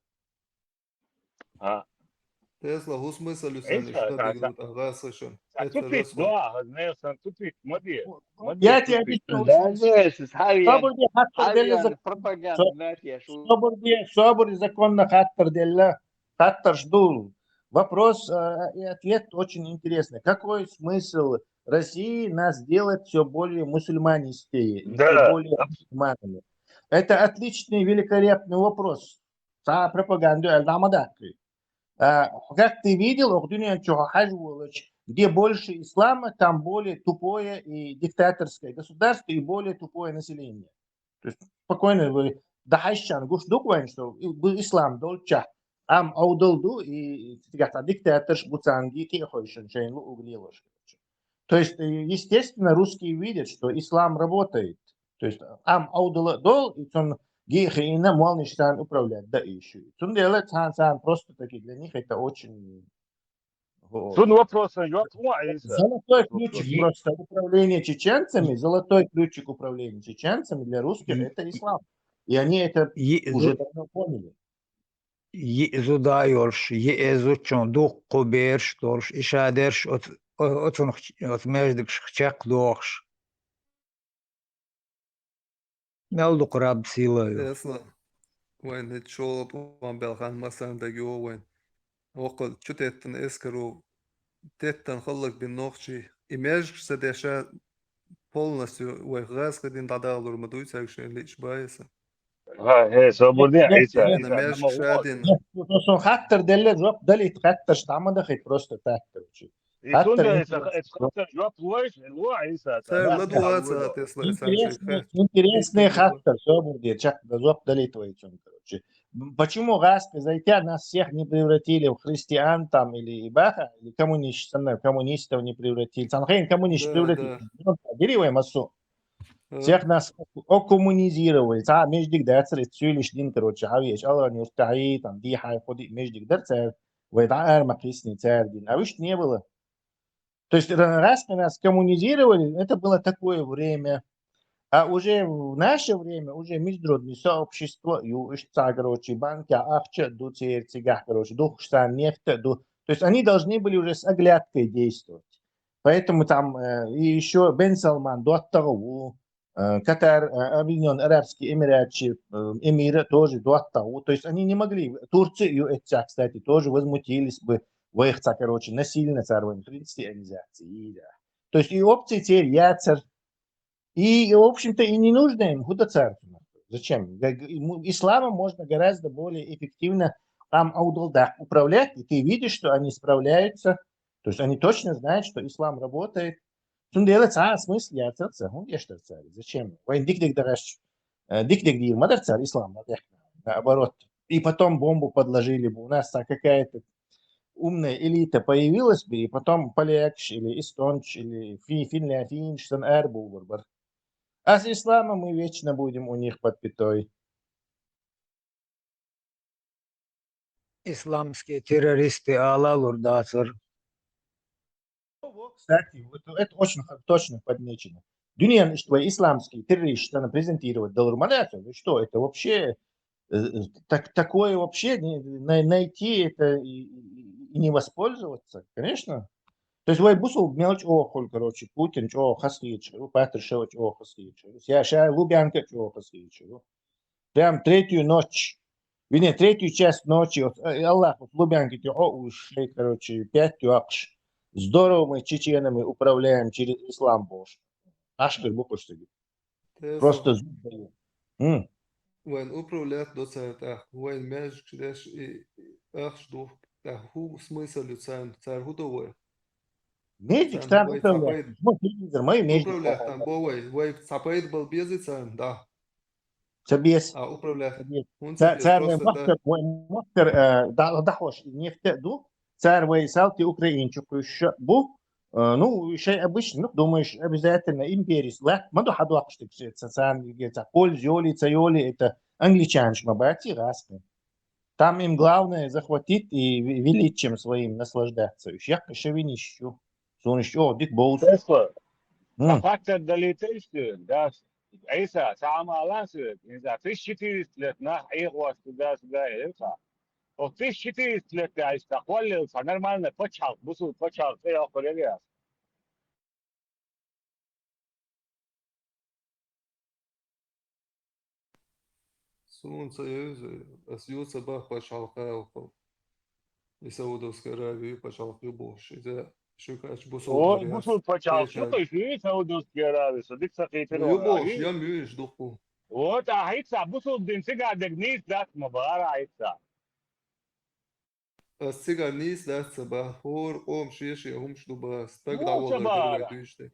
Тесла, هو смысл يشتغل غاز خشون. Тупит, да, знаешь, тупит, моди. Я тебе объясню. Собор законно хаттер делла, хаттер ждул. Вопрос и ответ очень интересный. Какой смысл России нас делать все более мусульманистее, все более мусульманами? Это отличный, великолепный вопрос. За пропаганду Аль-Дамадаки. Как ты видел, где больше ислама, там более тупое и диктаторское государство и более тупое население. То есть спокойно вы дахайшан гуш дуквайн, что ислам долча, ам аудолду и диктатор буцанги тихойшан шейнлу угнилош. То есть, естественно, русские видят, что ислам работает. То есть ам аудол и он гейхина молништан управлять, да еще. Он делает сан просто таки для них это очень. Золотой ключик просто управления чеченцами, золотой ключик управления чеченцами для русских это ислам. И они это уже давно поняли. Зудаёрш, езучон, дух куберш, торш, ишадерш, от междыкш, чак дохш. Meldu qrab sila. Tesla. وين نتشوف وان بلغان مثلا دقيقة وين وقل شو تتن اسكرو تتن خلق بالنوخشي إيماج سداشا полностью وغاز قدين دادالور مدوي ساكشين ليش بايسا هي صبر عيسى إيماج شادين تو خاطر دل جواب دل يتخطر شتعمل دخل просто تاكتر Интересный хаттер, все будет. Чак, зоб дали твои чем, короче. почему распри зайти нас всех не превратили в христиан там или баха, или коммунистов не превратили. Санхейн коммунист превратили. Деревой массу. Всех нас оккоммунизировали. Междик дерцер, цюлиш дин, короче, хавиш, алла не устахи, там, ди хай ходи, междик дерцер, вайда макисни цердин. А выше не было. То есть раз мы нас коммунизировали, это было такое время. А уже в наше время, уже международное сообщество, короче, банки, ахча, цигах, короче, духштан, нефть, то есть они должны были уже с оглядкой действовать. Поэтому там и еще Бен Салман, Дуаттагу, Катар, Объединенные Арабские Эмиры тоже Дуаттагу. То есть они не могли, Турцию, кстати, тоже возмутились бы в их, короче, насильно царвами, в принципе, организации. То есть и опции теперь яцер. И, в общем-то, и не нужно им худоцарство. Зачем? Исламом можно гораздо более эффективно там управлять, и ты видишь, что они справляются. То есть они точно знают, что ислам работает. Тун делать, смысл я царца, он я что царь. Зачем? Войн дик-дик дараш, дик-дик дир, мадар царь, ислам, наоборот. И потом бомбу подложили бы. У нас какая-то умная элита появилась бы, и потом полякш, или эстонч, или финляндийский был выбор. А с исламом мы вечно будем у них под пятой. Исламские террористы Алла-Лурдацер. Кстати, это очень точно подмечено. Дюнян, что исламские террористы презентировать Далурмаляцию, что это вообще, такое вообще найти это и не воспользоваться, конечно. То есть вы бусул мелочь охоль, короче, Путин чего хасрич, Петр Шевич чего хасрич, я Лубянка чего хасрич. Прям третью часть ночи, Аллах, Лубянка ушей, короче, 5 акш. Здорово мы чеченами управляем через ислам Божий. Ашкер буквально. Просто зуб дает. Вайн управлять до царя, вайн мяч, чреш и ахшду, ху смысл царь худовой. Медик там управляет. Управлять там бовой, вай цапает был без царь, да. Цабес. А управлять. Царь мастер, дахош, нефть ду. Царь вейсал ты украинчик еще бу. Ну, шей обычно, думаешь, обязательно империя. Маду хадуак, что это царь, Поль, Зиоли, Цайоли, это англичанш, мабати, распри. Там им главное захватить и величием своим наслаждаться. Я кошевинищу. Сонищу, дик боус. Фактор долетающий, да, Айса, сама лансует, не знаю, 1400 лет на их вас туда-сюда, это. Вот 1400 лет, а из таквалился, нормально, почал, бусу, почал, ты охуел. Солнце остается бах почал хаухал. И Саудовская Аравия почал больше. Это шукач бусул. Ой, бусул почал, что то есть Саудовская Аравия, садик сахитер. Юбош, я мюш духу. Вот, а хайца, бусул дин сега дегнис дат мабара хайца. А сега низ дат саба, хор, шеши, штуба, так давала дервай тюште.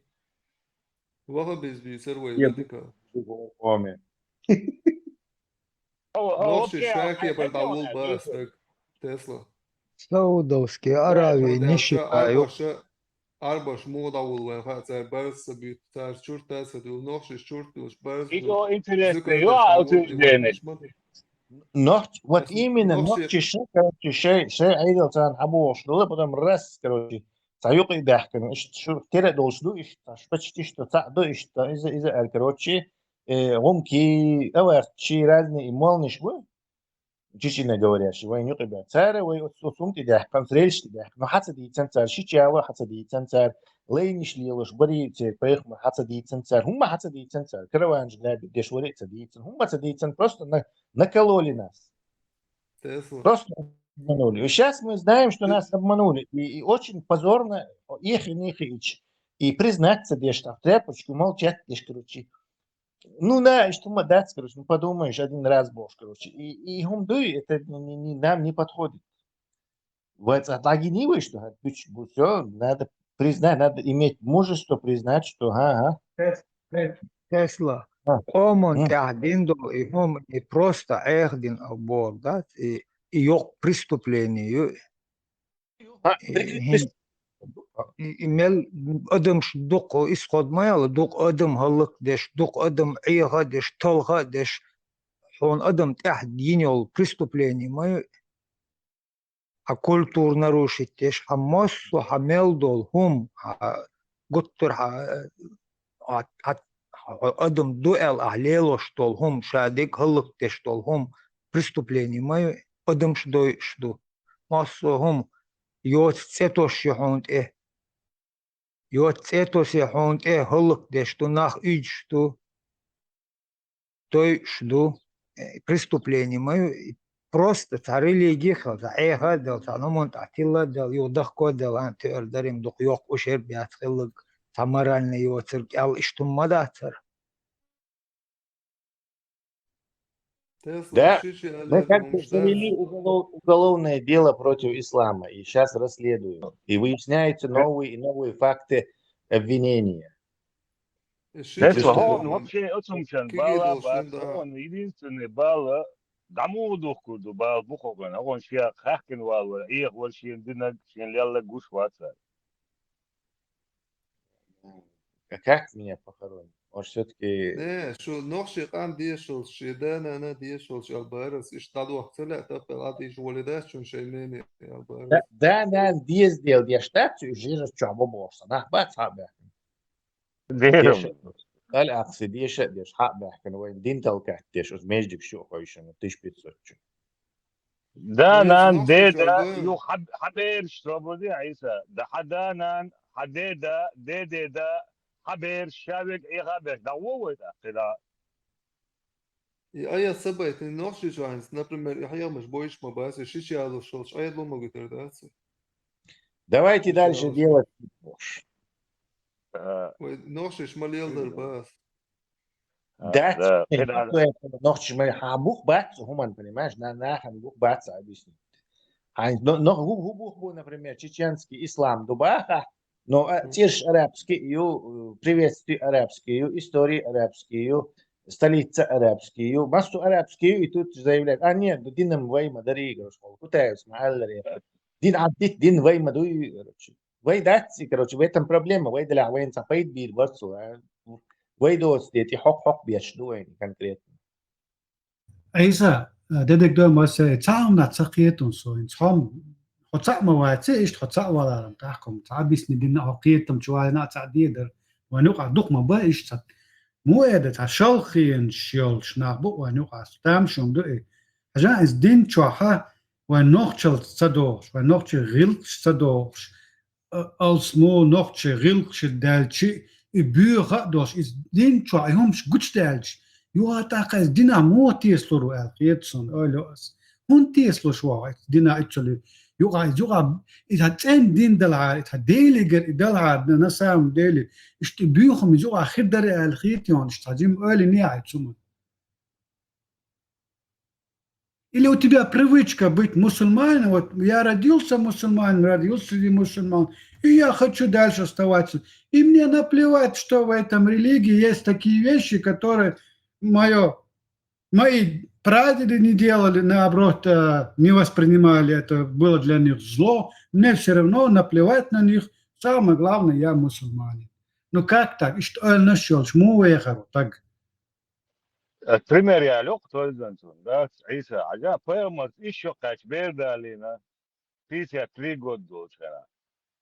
Ваха безби, сервай ведика. Оме. Нохши шаки продавал бас, так Тесла. Саудовские Аравии не считаю. Арбаш модавул ваха, царь барс сабит, царь чурта садил, нохши чуртил, барс. И то интересно, я утверждение. Вот именно нохчи шей айдел цан абош, ну потом раз, короче, саюк и дахкан, что теперь должно, почти что до из-за короче, гумки, аварчи разные, молниш вы. Чечено говорящий, войну ребят. Царь, вы сумки да, констрельщики да. Но хатса дийцен царь, шичава хатса дийцен царь, лейниш лилуш, бори царь, поех хатса дийцен царь, хумма хатса дийцен царь, караванж гляби, дешворится дийцен, хумма хатса дийцен, просто накололи нас. Просто обманули. И сейчас мы знаем, что нас обманули. И очень позорно их и них и признаться, что в тряпочку молчать, короче. Ну да, что мы дать, короче, ну подумаешь, один раз бог, короче. И гумдуй, это нам не подходит. Вот отлагинивай, что все, надо признать, надо иметь мужество признать, что Тесла, Омон тяхдин до и хом и просто эхдин абор, да, и yok преступлению. Имел adam дук исходмаял, дук adam халык деш, дук adam айга деш, толга деш, он адам тяхдин ол преступление мою. А культур нарушить деш, а массу хамел дол хум, гуттер адам дуэл ахлело штол хум, шадик халык деш штол хум, преступление мою, адам шдой шду. Массу хум, йот цетош яхонт Йот цетос яхонт халык деш, то нах ид шту, той шду, преступление мою, просто та религия хал, та эха дел, та номон татилла дел, йодах кодел, антер дарим дук йок ушер биат халык, та моральный его цирк, ал иштум мадацар. Да, мы как-то завели уголовное дело против ислама, и сейчас расследуем. И выясняются новые и новые факты обвинения. Tesla hon вообще очень бала он единственный бала даму духуду бал бухоган он шия хакин вал и вообще дина шенляла гушваца. Как меня похоронят? Может, все-таки... Не, شو نقشي قام ديشل شيدانا أنا ديشل شو البارس اشتادو وقتلا تقبل عادي جوالدات شو شينيني البارس. Да, да, где сделал я штацию, жира чаба босса, да, бац хабе. قال أقصي ديش حق بحكي وين دين تلقى ديش از مجدك شو خويشنا تيش بيتسوتش. دانان ديدا يو حبير شربودي عيسى ده حدانان حديدا ديدا حبير شابك اي غابر ده هو كده. أي سبب نقشي شو عايز например يحيى مش боишь мабаси шиши алу шолш أي лома гутардаться. Давайте дальше делать. نقشي شمال درباس. Да, ночь мы хабух бац, хуман понимаешь, на хабух бац объяснить. Но хубух, например, чеченский ислам дубаха, но те же арабские, приветствия арабские, истории арабские, столица арабские, массу арабские, и тут заявляют, а нет, динам вайма дари, кутаюсь, махаллари, дин аддит, дин вайма дуй, короче. Вай датси, короче, в этом проблема, вай для, вайн сапайт бир, варцу, وای دوست دیتی حق بیشتو این конкретно. ایسا ددک دو ماسه تعم نتسقیتون سوین تعم خطأ مواتي إيش خطأ ولا تحكم تعبيس ندينا حقيتهم شوالنا تعديدر ونوقع دق ما بايش تت مو إذا تشالخين شيل شنابو ونوقع ستام شوم دو إيه عشان إز دين شوحة ونوقشل تصدوش ونوقشل غلش تصدوش als mo nog rilch delchi i buur dos is din try homs gutstellch jo ataka is dinamo tieslo el kietson olos hun tieslo schwa dina actually jo it hat en din dal it hat deliger dal na sam deli ist die buur mi jo akhir el khition stajim oli ni aitsum. Или у тебя привычка быть мусульманином, вот я родился мусульманином, родился мусульман, и я хочу дальше оставаться. И мне наплевать, что в этом религии есть такие вещи, которые мои прадеды не делали, наоборот, не воспринимали, это было для них зло. Мне все равно наплевать на них. Самое главное, я мусульманин. Ну как так? И что он нашел? Чему уехал? Так. Пример я лег, то есть, да, Иса, а я поймал еще качбер далина, 53 года дочера.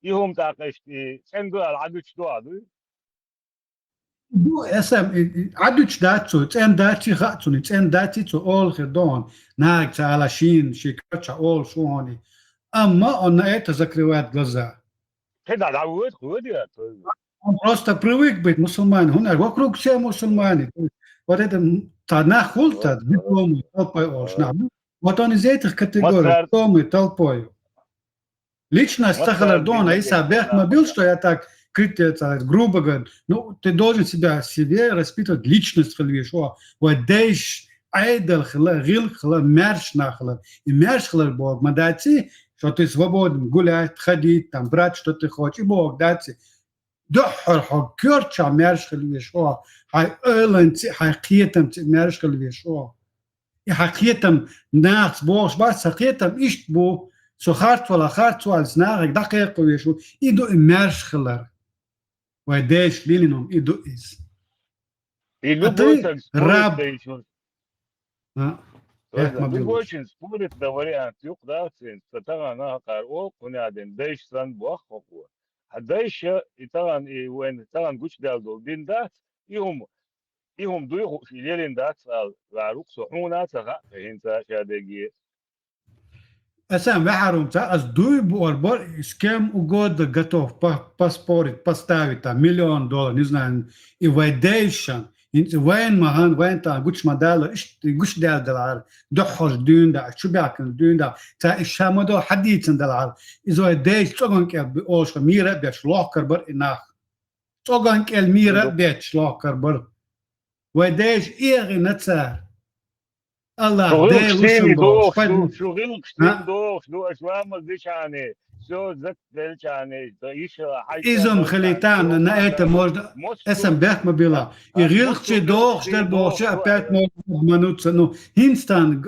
И он так и сенду аладуч дуаду. Du esam aduch dazu, tsem dachi khatsun, tsem dachi to all gedon, nag talashin, shikacha all shoni. Amma он на это закрывает глаза. Когда да вот ходит. Он просто привык быть мусульманином, вокруг все мусульмане. Вот это Танах хулта, дипломы, толпой ошнабу. Вот он из этих категорий, дипломы, толпой. Лично Сахалардон, Аиса Бехма был, что я так грубо говорю, ну, ты должен себе распитывать личность, что вот дейш, айдал, гил, мерш нахла. И мерш Бог, мадати, что ты свободен гулять, ходить, там, брать, что ты хочешь, и Бог дати. دحر حكرتش مارش خلويشوا هاي ايلن هاي قيتم مارش خلويشوا حقيقتم ناس بوش بس حقيقتم إيش بو سو خارت ولا خارت ولا سنارك دقيقة ويشو إيدو إمارش خلر ويديش لينهم إيدو إز любой راب спорит, да إيه ما любой بيقولش очень спорит, да вариант يقدر ترى أنا قارئ كنادين دايش سن بوخ هدايش يترى وين ترى نقولش دال دين دات يهم دوي يلين دات غاروك صحونا ترى هنتا شادقي أسام بحرم تا أز دوي بور سكام угод готов поспорить поставить там $1 миллион не знаю и вайдейшн وين مهان وين تا قلتش مدال إيش قلتش دال دلار دحوش دون دا شو بياكل دون دا تا الشام دو حديث دلار إذا ديش تقول بأوش ميرة بيش لوح كربر إناخ تقول الميرة بيش لوح كربر وديش إيغي نتسار الله ديل وشم دو شغلك شتين دو شنو أشوام ديش عني شو زك ديش عني إيش إزم خليتان نأيت موجد اسم بيخ مبيلا يغيلك شي دوخ شتل بوشي أبيت موجد منوت سنو هنستان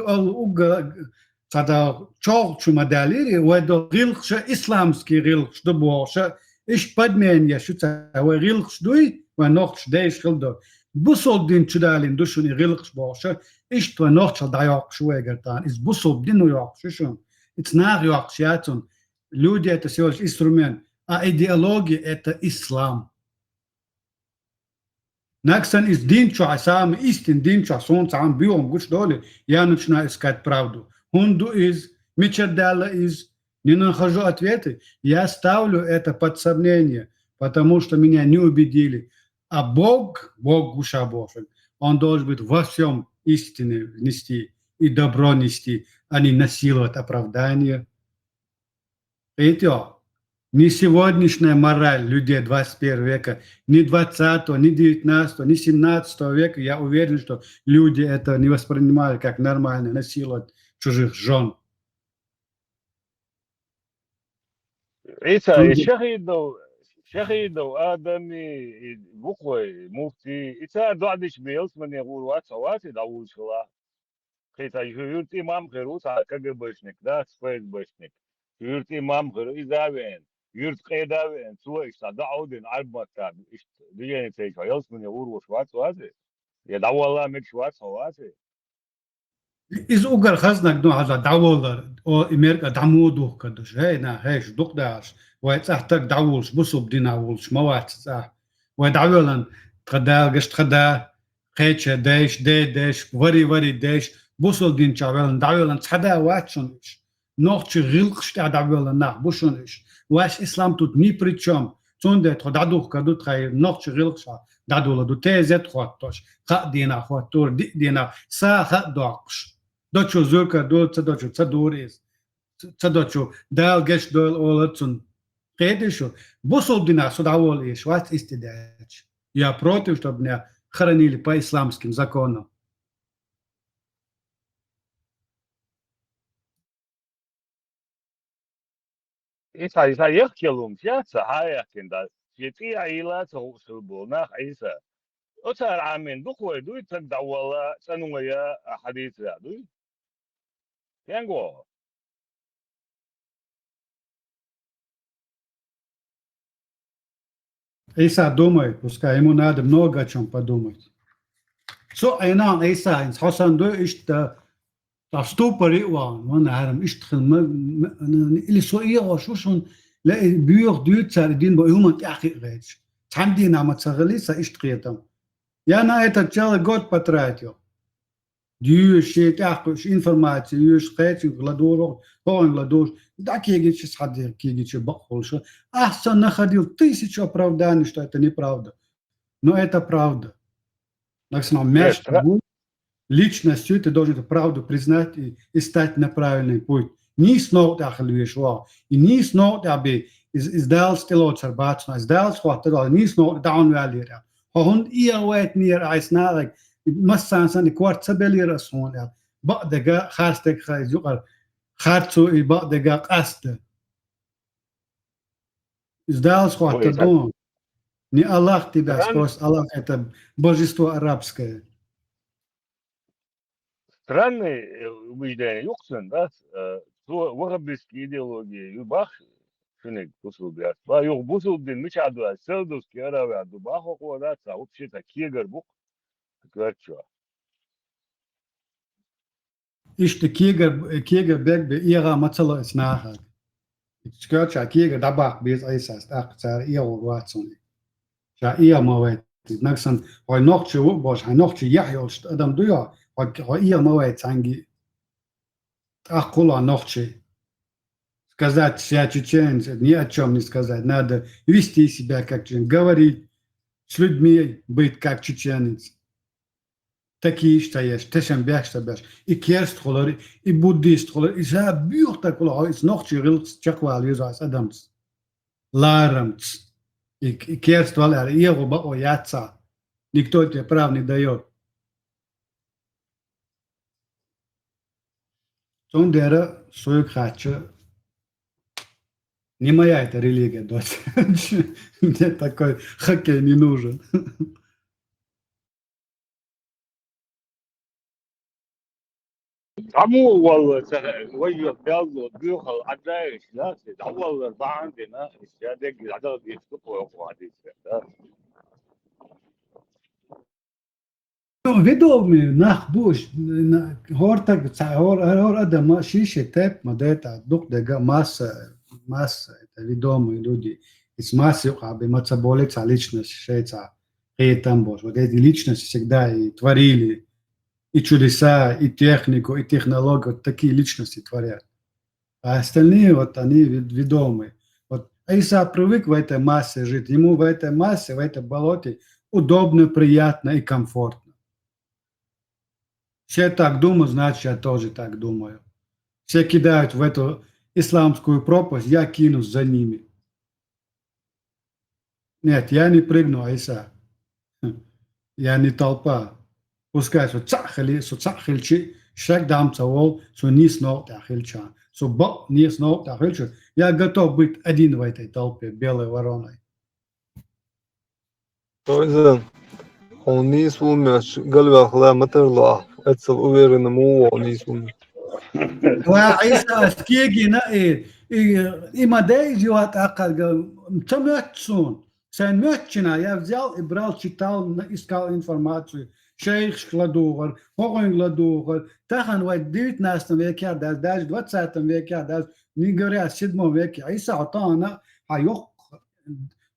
صدا چوغ شو مداليري ودو غيلك شي إسلامسكي غيلك شدو بوشي إيش بدمين يشو تاوي غيلك شدوي ونوخش ديش خلدو بوصل دين شدالين دوشون غيلك شبوشي إيش تو نوخش دايوق شوي قرطان إز بوصل دينو يوق شوشون إتناغ يوق شياتون люди это всего лишь инструмент, а идеология это ислам. Наксан из динчу, а сам истин динчу, а солнце ам биом, гуш доли, я начинаю искать правду. Хунду из, Мичердала из, не нахожу ответы, я ставлю это под сомнение, потому что меня не убедили. А Бог Гуша Божий, Он должен быть во всем истины нести и добро нести, а не насиловать оправдание. Это не сегодняшняя мораль людей 21 века, не 20, не 19, не 17 века. Я уверен, что люди это не воспринимали как нормально, насиловать чужих жен. عيسى شهيدو آدمي بقوي مفتي إذا دعدش بيلس من يقول واتسوات دعوه شلا خيتا يهورت إمام خيروس كجب بشنك ده سفيد بشنك يهورت إمام خيرو إذا وين يهورت قيدا وين سوى إيش دعودين عرب كاب إيش ديجي تيجي يلس من يقول واتسوات يدعو الله مك واتسوات إذا أقول خزنك دو هذا دعوة أو أمريكا دعمودو كدش هنا هيش دقداش ويتحتك دعولش بصوب ديناولش موات ويدعولن تخدا قش تخدا خيتش ديش ديش وري ديش بصول دين شعبلن دعولن تخدا واتشونش نوخش غلقش دعولن ناخ بوشونش واش إسلام тут ни при чем цунде тходадух каду тхай нохч غلقش دعولا دو تيزت خواتوش خا دينا خواتور دينا سا خا دوقش دوچو زوكا دوچو تدوريز تدوچو دال گش دول олацун قيدشو бусол дина судавол и шват истидач. Я против, чтобы меня хоронили по исламским законам. إيسا يخكلهم شاسا هاي كندا يتي عيلا تغسلبونا عيسى أتار عامين دقوي دوي تدعولا سنويا حديث دوي ينقو Иса думает, пускай ему надо много о чем подумать. So einer Isa ins Hasan do ist da stuperi وانا عارم اشتخل اللي سويه شو شون لا بيور دوتسر دين بيوم تاخي غيش عندنا ما تشغليسا اشتقيتم يا انا اتجال جود باتراتيو ديو شي تاخش انفورماتيو يشقيت غلادورو هون غلادور داك يجي شي حد يجي شي بقولش احسن находил 1000 оправданий что это неправда но это правда Максимум мяч личностью ты должен эту правду признать и стать на правильный путь. Не снова ахлюешва, и не снова аби издал стилот сарбатна, издал схватал, не снова даун валира. Хон иawet нир айснарик, массан и квартсабелира сон. Бадега хастек хайзугар, харцу и бадега каста. Издал схватал. Не Аллах тебя спас, Аллах это божество арабское. Странные убеждения yoksun da вахабистские идеологии юбах шунек бусулбят. Ба yok бусулбин мичаду селдуски аравя дубах окуадатса вообще-то кегар бук гачо. Ist der Kiegerberg bei ihrer Matzela ist nachher. Ich gehört ja Kieger dabei bis ist ach sehr ihr Watson. Ja ihr mal nächsten heute noch zu was noch zu ja Adam du ja heute ihr mal zangi. Ах кола noch zu. Сказать вся чеченцы ни о чем не сказать. Надо вести себя как чечен, говорить с людьми, быть как чеченец. Такие стоишь, тешенбек стоишь, и керстхолер, и буддистхолер, и за бюртакула, и noch чирилц чаквал юзас адамц. Ларамц. И керствал его боятся. Никто тебе прав не дает. Сондера свою хача. Не моя эта религия, дочь. Мне такой хоккей не нужен. عمو والله ويا بيض بيوخل عدايش لا والله ما عندنا استعداد العدد يسقطوا وقاعدين Ведомо нах буш хортаг хор адам шише теп мадета дук дега масса это ведомые люди из массы как мацаболица личность шеца и там бош вот эти личности всегда и творили и чудеса, и технику, и технологию, вот такие личности творят. А остальные вот они ведомые. Вот Иса привык в этой массе жить, ему в этой массе, в этой болоте удобно, приятно и комфортно. Все так думают, значит я тоже так думаю. Все кидают в эту исламскую пропасть, я кинусь за ними. Нет, я не прыгну, Иса. Я не толпа. Пускай со цахельчи, шаг дам цавол, со низ ног тахельча, со бок низ ног тахельча. Я готов быть один в этой толпе, белой вороной. Toizen, on nis umeš galvā hlē materlā, etsel uverina mūo nis umeš. وعيسى سكيجينا إما دايز يوات أقل تمتسون سنمتشنا я взял и брал, читал, искал информацию. Шейх Гладугар, Хогин Гладугар, Тахан в 19 веке, даже в 20 веке, даже не говоря о 7 веке, Иса Атана,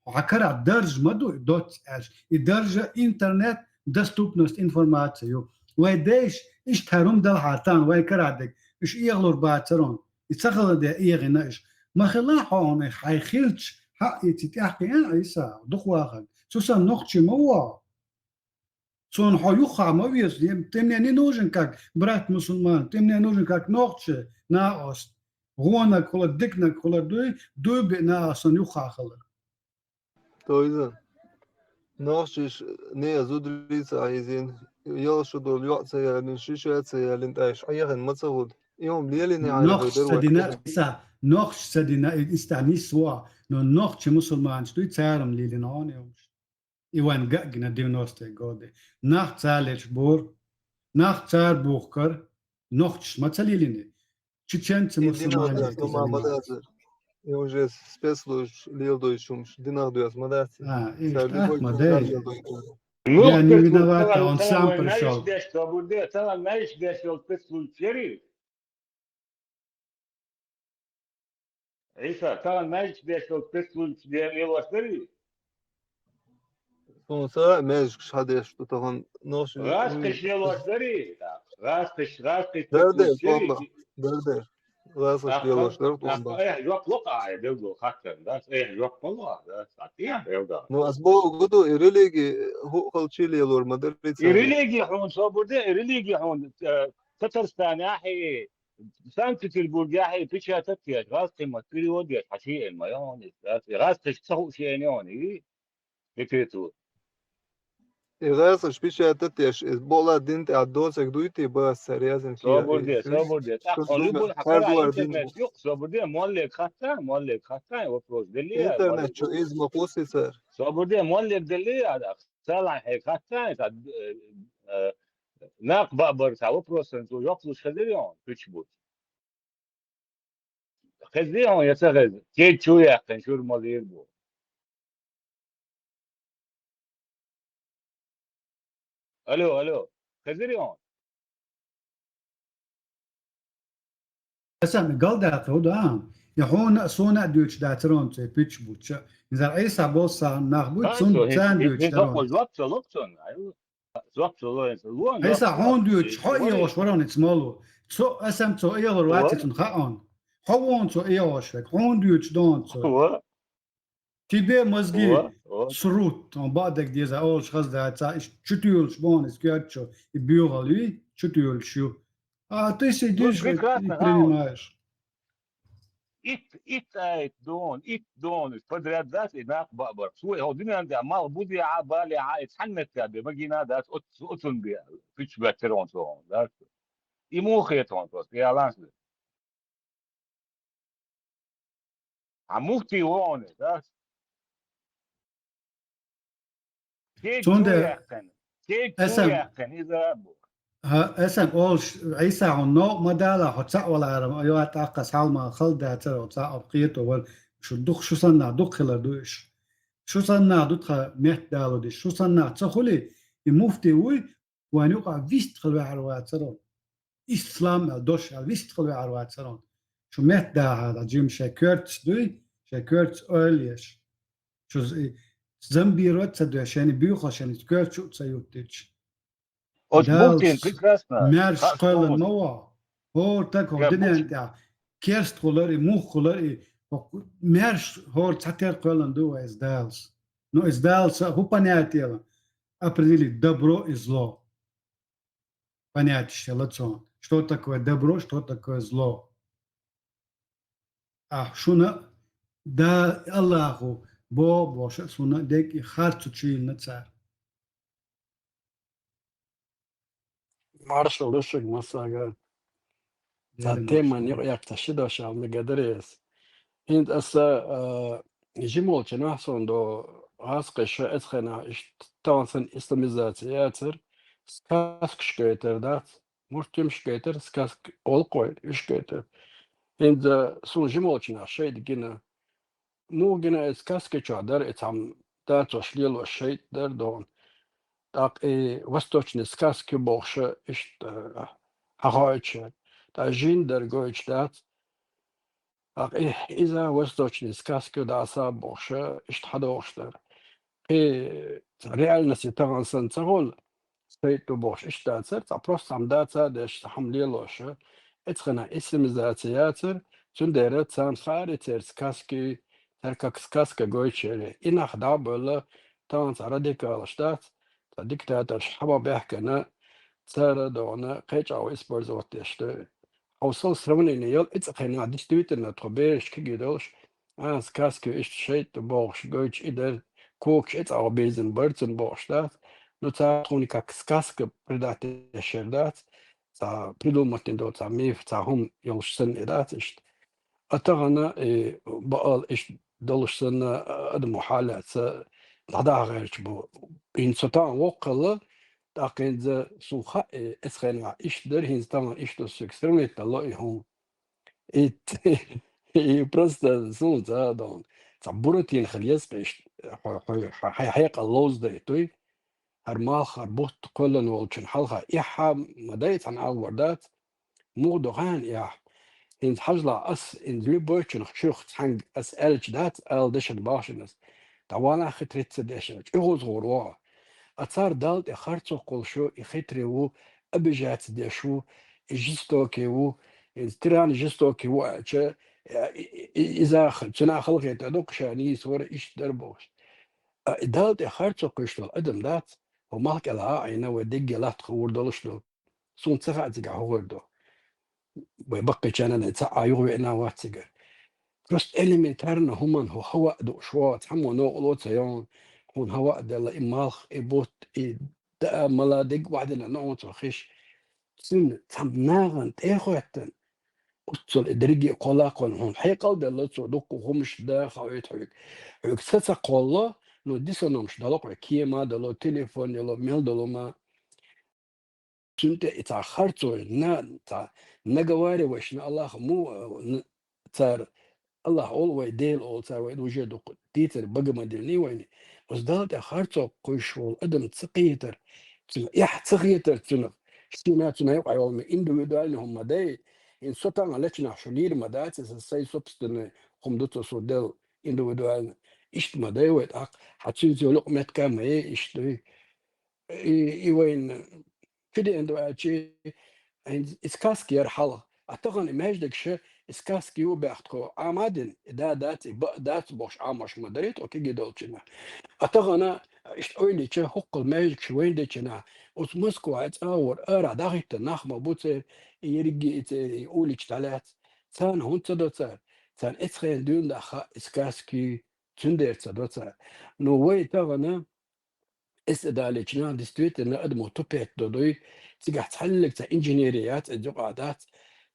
Акара держ маду и держа интернет доступность информации. ويديش إيش تهرم دل حاتان ويكرادك إيش يغلور باترون يتسخل ده يغنى إيش ما خلاهم حيخلش حق يتتحقي أنا عيسى دخواخك سوسا نقطة موا سون حيوخا ما بيس تمني не нужен как брат мусульман ты мне нужен как ногче на ост гона кола дикна кола дуби на сон юхахала Toizen, nogtjes nee zudriza عايزين يلشوا دول يعطي شيشة اللي انت عايش عيهن متصود يوم ليلين noch sadina isa noch sadina ist da nicht so nur noch che musulman stu tsaram lilin on iwan gagna divnosti gode nach zalech bor nach tsar bukhkar noch matsalilini чеченцы мусульмане я уже спецслужб лилдующим динардуяс мадати я не виноват, он сам пришел. Иса, там знаешь, где что спецслужб делали? Sonra mecbur şade şu tahan nasıl? Raskış yolları, raskış. Nerede? Nerede? Raskış yolları. Yok ay devlo hakkın. Das yok vallahi. Das atiya devda. No asbo gudu religi hu qalçili yollar Madrid. Religi hon sobude religi hon Tatarstan yahi سانت البرجاحي بيشا تكيا غاسقي ما تري ودي حشي المايون غاسقي تسوي شيء يعني بكيتو غاسقي بيشا تتيش بولا دينت عدوسك دويتي بس سريازن فيها صبردي قلبون حكى انترنت يق صبردي مولك خطا وفروز دلي انترنت شو اسمه قوسي سر صابودي مولي بدلي هذا سالع هيك حتى ناق بابر ساو بروسنت ويقلش خذيون بيشبوت خذيون يتغذ كيد شو يحقن شو المدير بو الو خذيون Esa galda toda. Ja hon såna Deutsch dateron till pitchbut. När Isa bossa nachbut كانسو sån san Deutsch هي daron. زوقت لوكتون ايوه زوقت لوين Isa hon Deutsch hoye was waron it smalo. So asam so eyor wat tun khaon. Hawon so eyor shek. Hon Deutsch don so. هو Tibe mazgi هو surut on badek diza ol shkhaz da ta chutul shbon skyacho и biogали chutul shu. А ты сидишь и прекрасно принимаешь. ات دون فدرات ذات هناك بقبر سوي هو دنيا عندي عمال بودي عبالي يتحنك كابي ما جينا ذات اتن بيها فيش باترون سوون ذات يمو خيطون بس يا لانس عموتي وون ذات كيك شو يحقن كيك شو يحقن اذا ابو اسم اول عيسى عنو مدالا حتى ولا عرب ايوه تاقص حالما خلدا ترى تاع قيته ولا شو دخ شو صنع دخل دوش شو صنع دخل مهت دالو دي شو صنع تخلي المفتي وي وان يقع فيست خلوا عروات ترى اسلام دوش فيست خلوا عروات ترى شو مهت دا هذا جيم شاكرت دوي شاكرت اوليش شو زنبي روت تدو عشان بيوخ عشان تكرت شو تسيوتش Бухтин, прекрасно. Мерш койлен нова. Хор так hodinen ja. Kerst kolar I much kolar I мерш hor tater koйлен do is dals. No is dals hoe понятие. Определи добро и зло. Понятие лицо. Что такое добро, что такое зло. А шуна да Аллаху бо боше суна дек харцу чил на цар. Marshall Ishig Masaga Tateman Yaktashida shall Megadres. And as a Jimol Chenason do Askesha Etchena Tansen Islamizatiater, Skask skater that, Murtim skater, Skask Olkoid skater. And the Sun Jimolchina shade Gina Mugina is Kaskechadar, it's that was little shade there don. Так и восточный сказки больше ist Hahaiche. Da Jinder Goich dat. Так и из-за восточной сказки да са больше ist Hadorster. И реальности там сенцерол стоит то больше ist да церт, а просто там да ца да хамли лоше. Эцхана исламизациятер цундера цан харитер сказки так как сказка Goichere. Инах да было там радикал штат. ديكتاتور حبا بيحكنا سارة دونا قيش أو إسبور زوت يشتو أوصل سرون إني يل إتقنا ديستويت إن تخبرش كجدوش أنس كاسكو إشت شيء تبوش جوش إدر كوكش إت أو بيزن برتن بوش دات نو تاخوني كاسكو بدات الشردات تا بدو متن دو تا ميف تا هم يلش سن إدات إشت أتغنا بقال إشت دلش سن أدم حالات هذا غير شبو إن سطان وقلا لكن ذا سوخا إسخنا إشدر هنستان إشتو سكسرمت الله يهون إت просто سون زادون تعبرتين خليس بيش حيق اللوز ده توي هرمال خربوت كلن والشن حلقة إيحا مدايت عن أوردات مو دغان إيح إن حجلا أس إن لبوتشن خشوخ تحنج أس ألج دات أل دشن باشنس طوانا خطرت سداشن إغوز غروا أتصار دالت إخارتو قلشو إخطريو أبجات داشو إجيستوكيو تران إجيستوكيو أتشا إذا تنا خلقيت أدوك شاني سورة إيش دربوش دالت إخارتو قلشو الأدم دات ومالك العاينة ودق لا تخور دولشلو سون تسفع تقع هوردو ويبقي جانا نتسعى يغوي إنا واتسقر Просто элементарно human ho hawa do shwa tamo no lo tayon hun hawa de la imal ibot I da maladig wahda no khish sin tam nagan tekhwatan utsol idrigi qola qon hun hayqal de lo so duk humsh da khawit huyk yuksata qolla نو ديسونومش دلوق كيما دلو تليفون دلو ميل دلو ما سنت اتاخرتو نا تا نغواري وشنا الله مو تار الله اول ديل اول تار وجدو ديتر بقى مدني وين وزدالت اخرتو قشول ادم تسقيتر يح تسقيتر تنو شتيناتنا يقع يوم اندويدوال هم داي ان سوتان لچنا شنير مدات سي سبستن هم دوتو سو دل اندويدوال اشت مداي ويت حتشيزو لقمت كام اي اشتوي اي وين كده عنده شيء اسكاسكي يرحله اعتقد ماجدك شيء اسكاسكي وبيحكوا عمادن دات بوش عامش مدريت اوكي جدولتنا اعتقد انا اشتويني شيء حق الماجدك شوين دينا ومسكو اتصور ارا داغت النخمه بوت يرجي يقول ثلاث ثان هون تدوت ثان اتخيل دون دخ اسكاسكي تندر تدوت نو وي تغنا استدالجنا دستويت ان ادمو توبيت دودوي تيجي تحلق تا انجينيريات الدقادات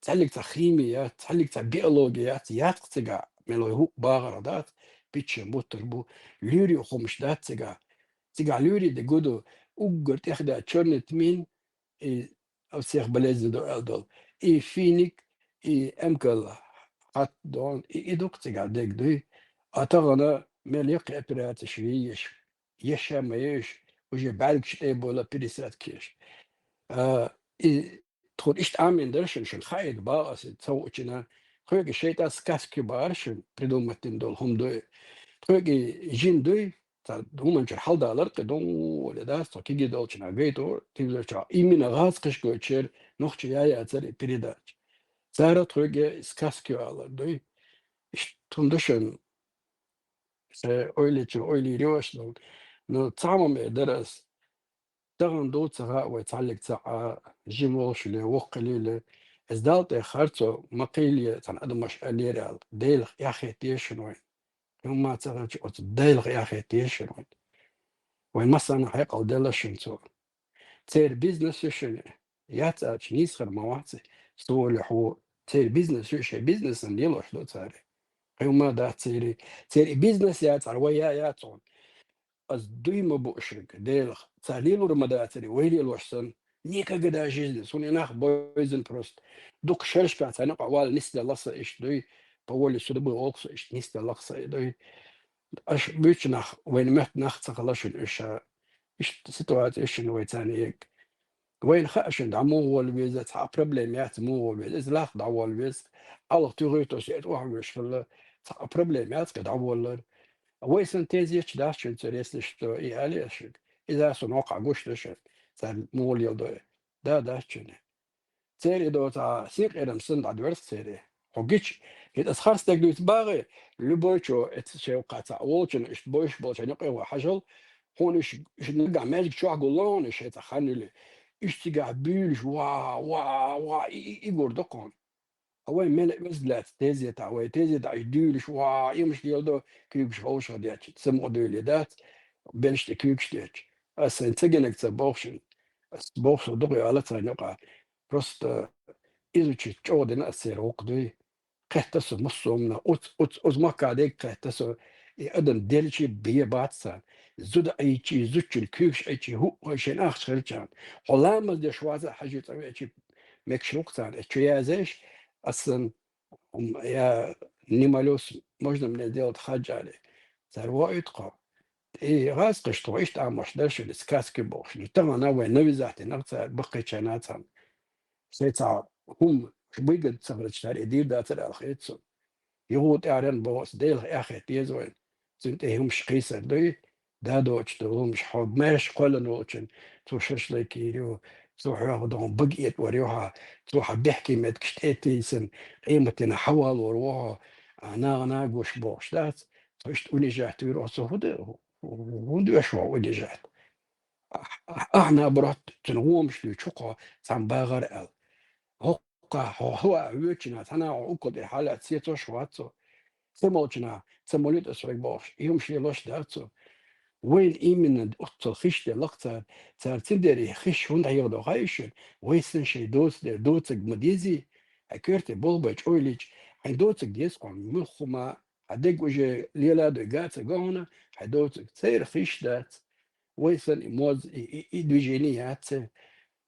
تحلق تا خيميات تحلق تا بيولوجيات يات تيجي ملو هو باغردات بيتش موتربو لوري خمشدات تيجي لوري دي جودو اوغر تاخدا تشورنت مين او سيخ بلز دو الدول اي فينيك اي امكل حط دون اي دوك تيجي ديك دوي اتغنا مليق ابرات شويش يشا ما يش وجي بالك شيء بولا بريسات كيش تقول إيش عامل درشن شن خايد باس تسوقنا خير شيء تاس كاسكي بارشن بدومتين دول هم دو خير جين دوي تا هم نشر حال دالر قدوم ولا داس تو كيجي دولشنا جيتو تيجي تشا إيمين غاز كش كوتشر نخش يا أثر بريدات زارت خير كاسكي على دوي إيش تندشن أولي ريوش لو نو تعمم درس تغن دوت سغا ويتعلق تاع جيموش اللي وقليل ازدالت خرطو مقيلي تاع ادم مش اليرال ديل يا اخي تيشنوين هما تغج ديل يا اخي تيشنوين وين مثلا حيقل ديل شنتو تير بيزنس شن يا تاع نيسخر مواتي سول حو تير بيزنس شي بيزنس ديلو شلو تاري هما دا تيري بيزنس يا تاع ويا يا تون از دوی مبوشرك ديلخ تعليل ورمداتري ويلي الوحسن نيكا قدا جيزن سوني ناخ بويزن بروست دوك شرش كانت انا قوال نستا لصا ايش دوي بولي سودبو اوكس ايش نستا لصا دوي اش بيش ناخ وين مهت ناخ تخلش ايش ايش سيتوات ايش نوي تاني وين خاشن دعمو هو البيزا تاع بروبليمات مو هو البيزا لاخ دعوه البيز الله تغيتو سيت واحد مش في تاع بروبليمات كدعوه ويسن تيزيش داشن تريسش تو اي اليشن اذا سنوقع قشتش تاع مول يدو دا داشن تيري دو تاع سيق ادم سند ادورس تيري خوجيش هيت اسخرس تاكدو باغي لو بوشو اتشو قاتا وولشن اش بوش بولشن يقوا حجل هونش نلقى ماجيك شو عقولون اش تخنلي اش تقع بيلش وا يقول دقون هو من وزلات تيزي تاع تيزي تاع يديلش وا يمش ديالو كيكش هوش غادي تسمو ديليدات بلش تكيكش ديت اسن تجنك تبوخشن بوخش دغيا على تنقع بروست اذا تشودنا اسير وقدي قحتس مصومنا اوت ما قاعدك قحتس ادم ديلشي بيه باتسان زود اي شيء زوتش الكيكش اي شيء هو شيء اخر خلجان حلام دي شوازه حاجه تاع شيء مكشوق تاع شيء زيش اصلا يا نيمالوس можно сделать хаджали зарвоет ко и раз что есть там может дальше сказки бог не там она вы навязать нахца бахчанатан сеца هم بيجد سفرتشتار يدير داتر الخيط يغوت اعلن بوس ديل اخي تيزوين سنت هم شقيسه دوي دا دوتش دوم مش حب ماش قول نوتشن توشش لكيرو تروح ياخدهم بقيت وريوها تروح بيحكي ما تكشتيتيسن قيمتنا حوال وروها انا قوش بوش دات فشت ونجحت يروح صهود وندو اشوا ونجحت احنا برات تنومش لي شقه سام باغر ال هو ويتشنا انا وقد حالات سيتو شواتو سموتشنا سموليت اسرق بوش يمشي لوش داتو وين إيمن أطل خش لقطة صار تدري خش هون هيغدو غايشن ويسن شي دوس در دوتك مديزي أكرت بولبج أوليج عن دوتك ديسقون ملخما هديك وجه ليلا دقات جونا حدوت سير خيش دات ويسن موز إدوجينيات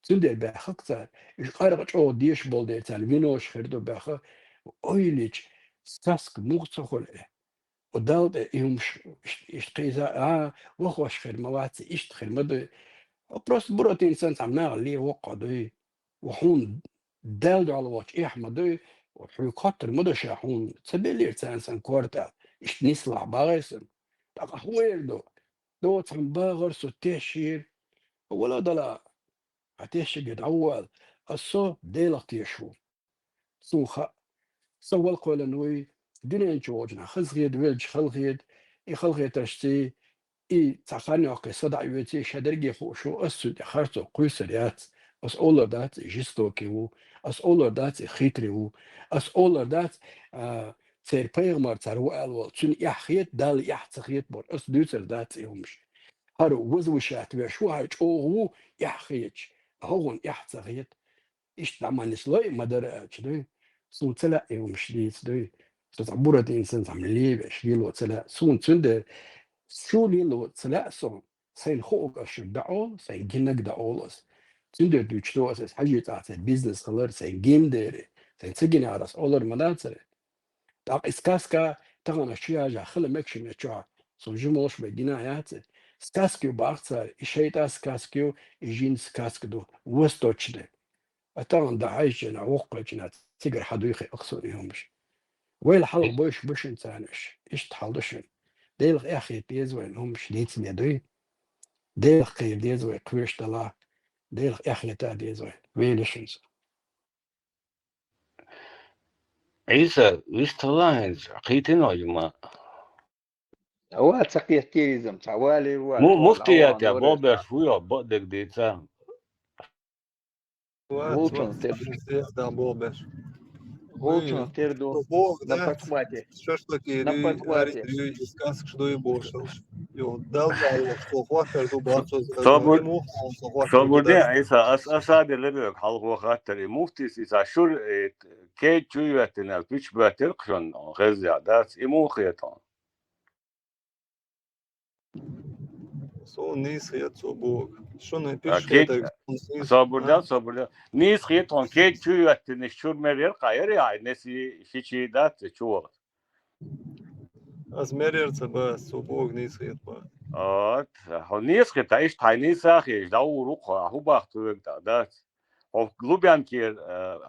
تندر بخكتر إشقارق أو ديش بولدي تالفينوش خردو بخ أويليش ساسك مغتخل ودال يوم إشتقيزا وخوش خير موات إشتخل مدو بروس بروت إنسان عمنا اللي وقعدو وحون دال على واتش إحمدو وحو خاطر مدو شاحون تسبيلي إنسان كورتا إشتنيسلع باغيسن تاقا حويردو دو تفهم باغر سو تيشير ولا دلا هتيشي قد أول الصو ديلا تيشو سوخا سوال قول نوي دنيا جوجنا خزغيد ويلج خلغيد خلغيد تشتي تعخاني أوكي صدع يوتي شادرجي خوشو أسود خارتو قيسريات أس أولر دات جستوكيو أس أولر دات خيتريو أس أولر دات تير بيغمر تارو ألوال تون يحخيت دال يحتخيت بور أس دوتر دات يومش هارو وزوشات بشو هاج أوه يحخيتش هون يحتخيت إيش نعمل سلاي مدار كده سون تلا يومش دي سدوي تتعبورة إنسان تعمل ليه بشيل وتلا سون تند شو لي لو تلا سون سين خوك أشدعو سين جنك دعولس تند دوتشتو أساس حاجة تاعت البيزنس خلر سين جيم ديري سين سجن عرس أولر مناطر تاق إسكاسكا تغنى أشياء جا خلا مكشي متشع سون جموش بجنايات سكاسكيو باختار إشيتا سكاسكيو إجين سكاسكدو وستوتشده أتان دعايش أنا وقعنا تقر حدويخي أقصونيهمش ويل حلق بوش إنسانش إيش تحلشن ديل أخي تيزوين همش ليتس ميدوي ديل خير ديزوي كويش دلا ديل أخي تا ديزوي ويلشنز عيسى ويستلاينز عقيتين يا جماعة هو تسقي تيريزم تعوالي مفتيات يا بابا شوية بقدك ديتا Лучше терду на подхвате. На подхвате. صابردين عيسى أساد اللي بيك حلقوا خاطر مفتيس إذا شو كي تشويتنا بيش باترقشن غزة داس إمو خيطان سو نيس خيط سو بوك شو نبيش أكيد صابردين نيس خيطان كي تشويتنا شو مرير قاير يعني نسي شيء دات شو از مريرت بس سو بوك نيس خيط بس هو نيس خيط إيش تاي نيس أخي داو روقه هو باختو دات هو لوبيان كير داو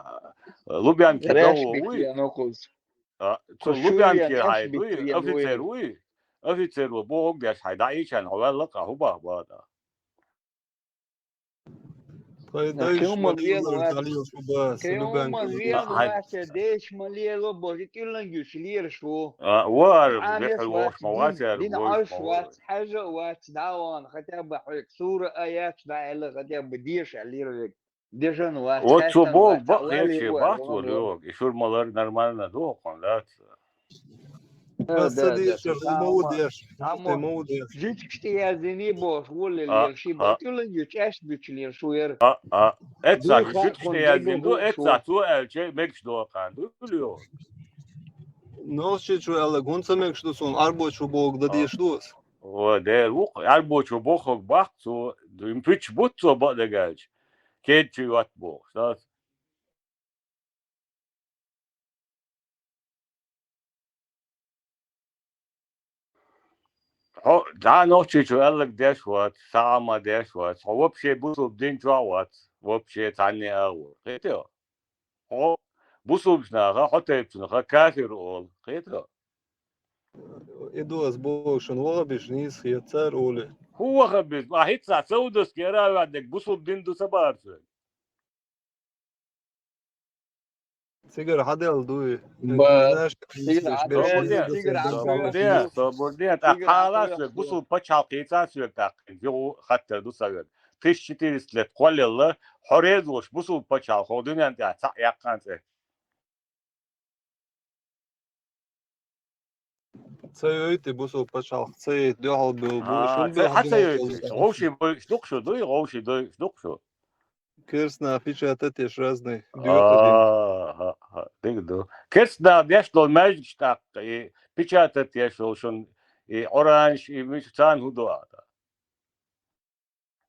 وي لوبيان كير هاي دوي أفيتر وبوغ بيش هاي دايشان هو لقى هو باهبادا كيوم مليان وقت ديش مليان وبوجي كلن يشلير شو وار بيحل وش مواسر دين عرش وات حاجة وات دعوان خطاب حرك سورة آيات دعالة خطاب بديش عليرك ديجن وات واتشو بوغ بقيتشي باتو ليوغ يشور مالر نرمالنا دوقن لات بس ديش الموديش موديش جيت كشتيازيني بوش ولا الشي باتولن يتشاش بيتشلير شوير اتسا جيت كشتيازين دو اتسا تو الشي مكش دوقن دو ليوغ نوشي شو يلا غونسا مكش دوسون اربوشو بوغ دا ديش دوس ودير وق اربوشو بوخوك باختو دو يمبيتش بوتسو بقدقاج كيتشي وات بوغ شاس دا نوشي شو قالك ديش وات ساعة ما ديش وات هو بشي بوصل بدين جوات هو بشي تعني أول خيتو هو بوصل بشناغا حتى يبشناغا كافر أول خيتو إدوز بوشن وغبش نيس خيتار أولي هو خبز ما هيتسع سودس كيرا عندك بوصل بدين دو سبارسل سيجر حدل دوي صابردين حالات بوصل بتشال قيتان سويك تاقين جو خطر دو سويك تيش تيرس لتقول الله حريز وش بوصل بتشال خودين انت يقان سي سيويتي بوصل بتشال سي دوحل بوشن حتى يويتي غوشي شدوقشو دوي غوشي دوي شدوقشو Керсна печатать разные дюртадин. Тигду. Керсна дешдол мэжштак и печатать ешол шон и оранж и мишцан худоада.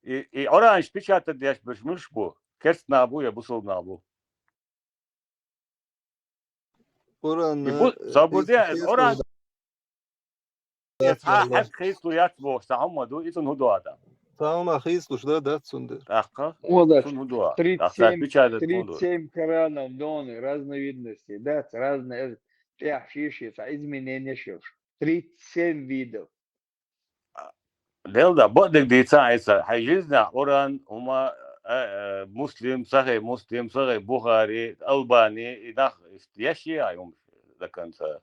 И оранж печатать деш бешмушбу. Керсна бу я бусолнабу. Оран Saburde oran حد خيسلو ياتبو سامودو إذن هدوء Сауна хислуш, да, датсунде. Ахка. Вот Сун худуа. 37 кранов доны разновидностей, да, разные шиши, изменения шиш. 37 видов. Делда, бодик дицайса, хайжизна оран ума مسلم صغير مسلم صغير بخاري ألباني إدخ يشي يوم ذكرت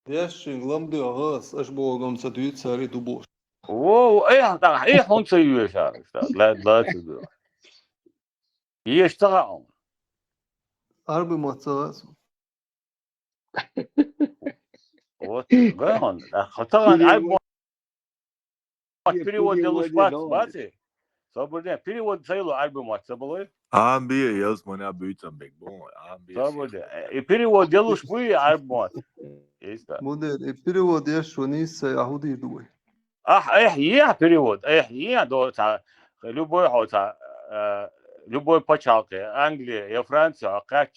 Яшин гламды агас, аж богом садует цари дубош. واو إيه هون سيوش لا تدو يشتغل Арбы мацагас. вот гон خطأ عيب перевод делаешь бати соборне перевод целый альбом собой Амбия yazman ya büyütsen bek bu ambiya. соборне и перевод делаешь вы альбом есть Модель и перевод яшуниса яхуди дуй. я перевод я до любой любой почалки Англия и Франция как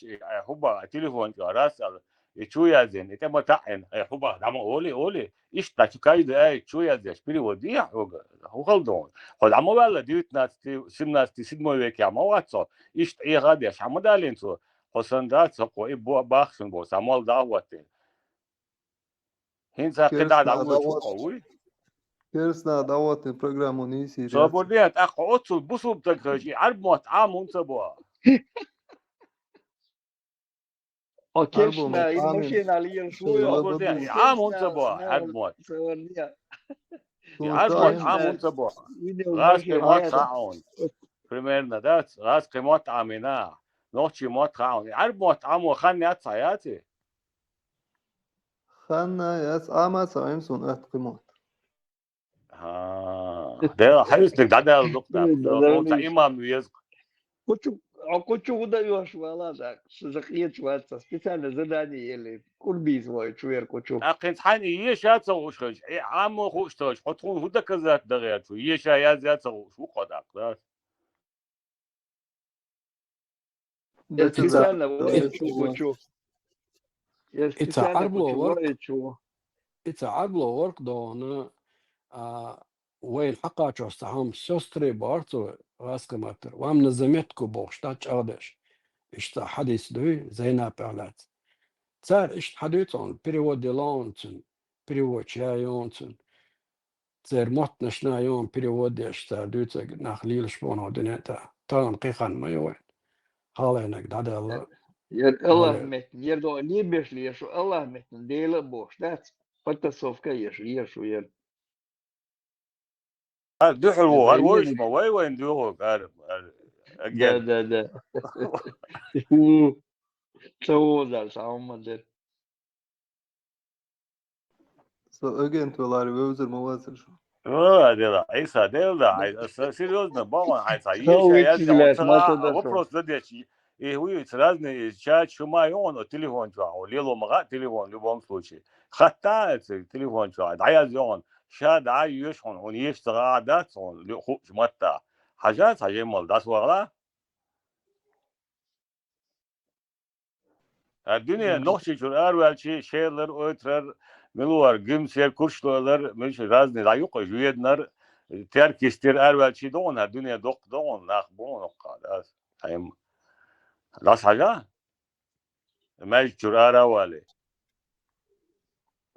хуба телефон раз и чуязен это матаин хуба дам оли إيش تحكي ده شو يا زيش переводи هو غلطان خد عمو ولا 19 17 7 веке عمو واتسو إيش إيه غاديش عمو دالين سو حسن دات سقو إبو باخشن بو سامول دعوتين هين ساقد على عمو شو قوي Керсна дават программу ниси. صابوديات أخو أتصل بصوب تكرجي عرب موت عام سبوا Окешна и машина алиен шуя. صابوديات عام سبوا عرب موت عرب موت عام سبوا غاز قيمات خاون примерно да غاز قيمات عامنا نوتشي موت خاون عرب موت عام وخاني أتصاياتي خانا يس عام سايم سون قيمات. ده حيث لك ده لقطة موت إمام يزق Кучу удаешь, валада, захьет шваться, специально задание или курбиз мой, чуер кучу. أخي حين يشات سووش عام خوش توش حطون هدا كذات دغيات يشا يا زيات سووش وقدك لا специально кучу. It's a arblo work done وين حقا جوستهم سوستري بارتو راسكماتر وام نزمتكو بوشتاش أردش إشتا حديث دوي زينا بأعلات تار إشت حديثون بريود ديلونتون بريود شايونتون تار موت نشنايون بريود إشتا دوتا نخليل شبونه دنيتا تان قيقان ما يوين حالينك دادا الله الله متن يردو ليبش ليشو الله متن ديلا بوشتات فتسوفكا يشو ير ده حلو هالوش ما وين دوغو عارف ده سو ده سام ده سو again to lar vözer mavazır şu. ده عيسى ده серьезно баба عيسى я вопрос следующий и вы разные чат шума он телефон чуа лило мага телефон в любом случае хатается телефон чуа дайзон شاد عايش هون يشتغل عادات هون خوش متى حاجات هجمل داس وغلا الدنيا نوشي شو أول شيء شيلر أتر ملوار جيمسير كوشلر مش رازني لا يقع جويدنر تركيستير أول شيء دون الدنيا دون ناخبون قاداس هيم داس حاجة ما يجور أولي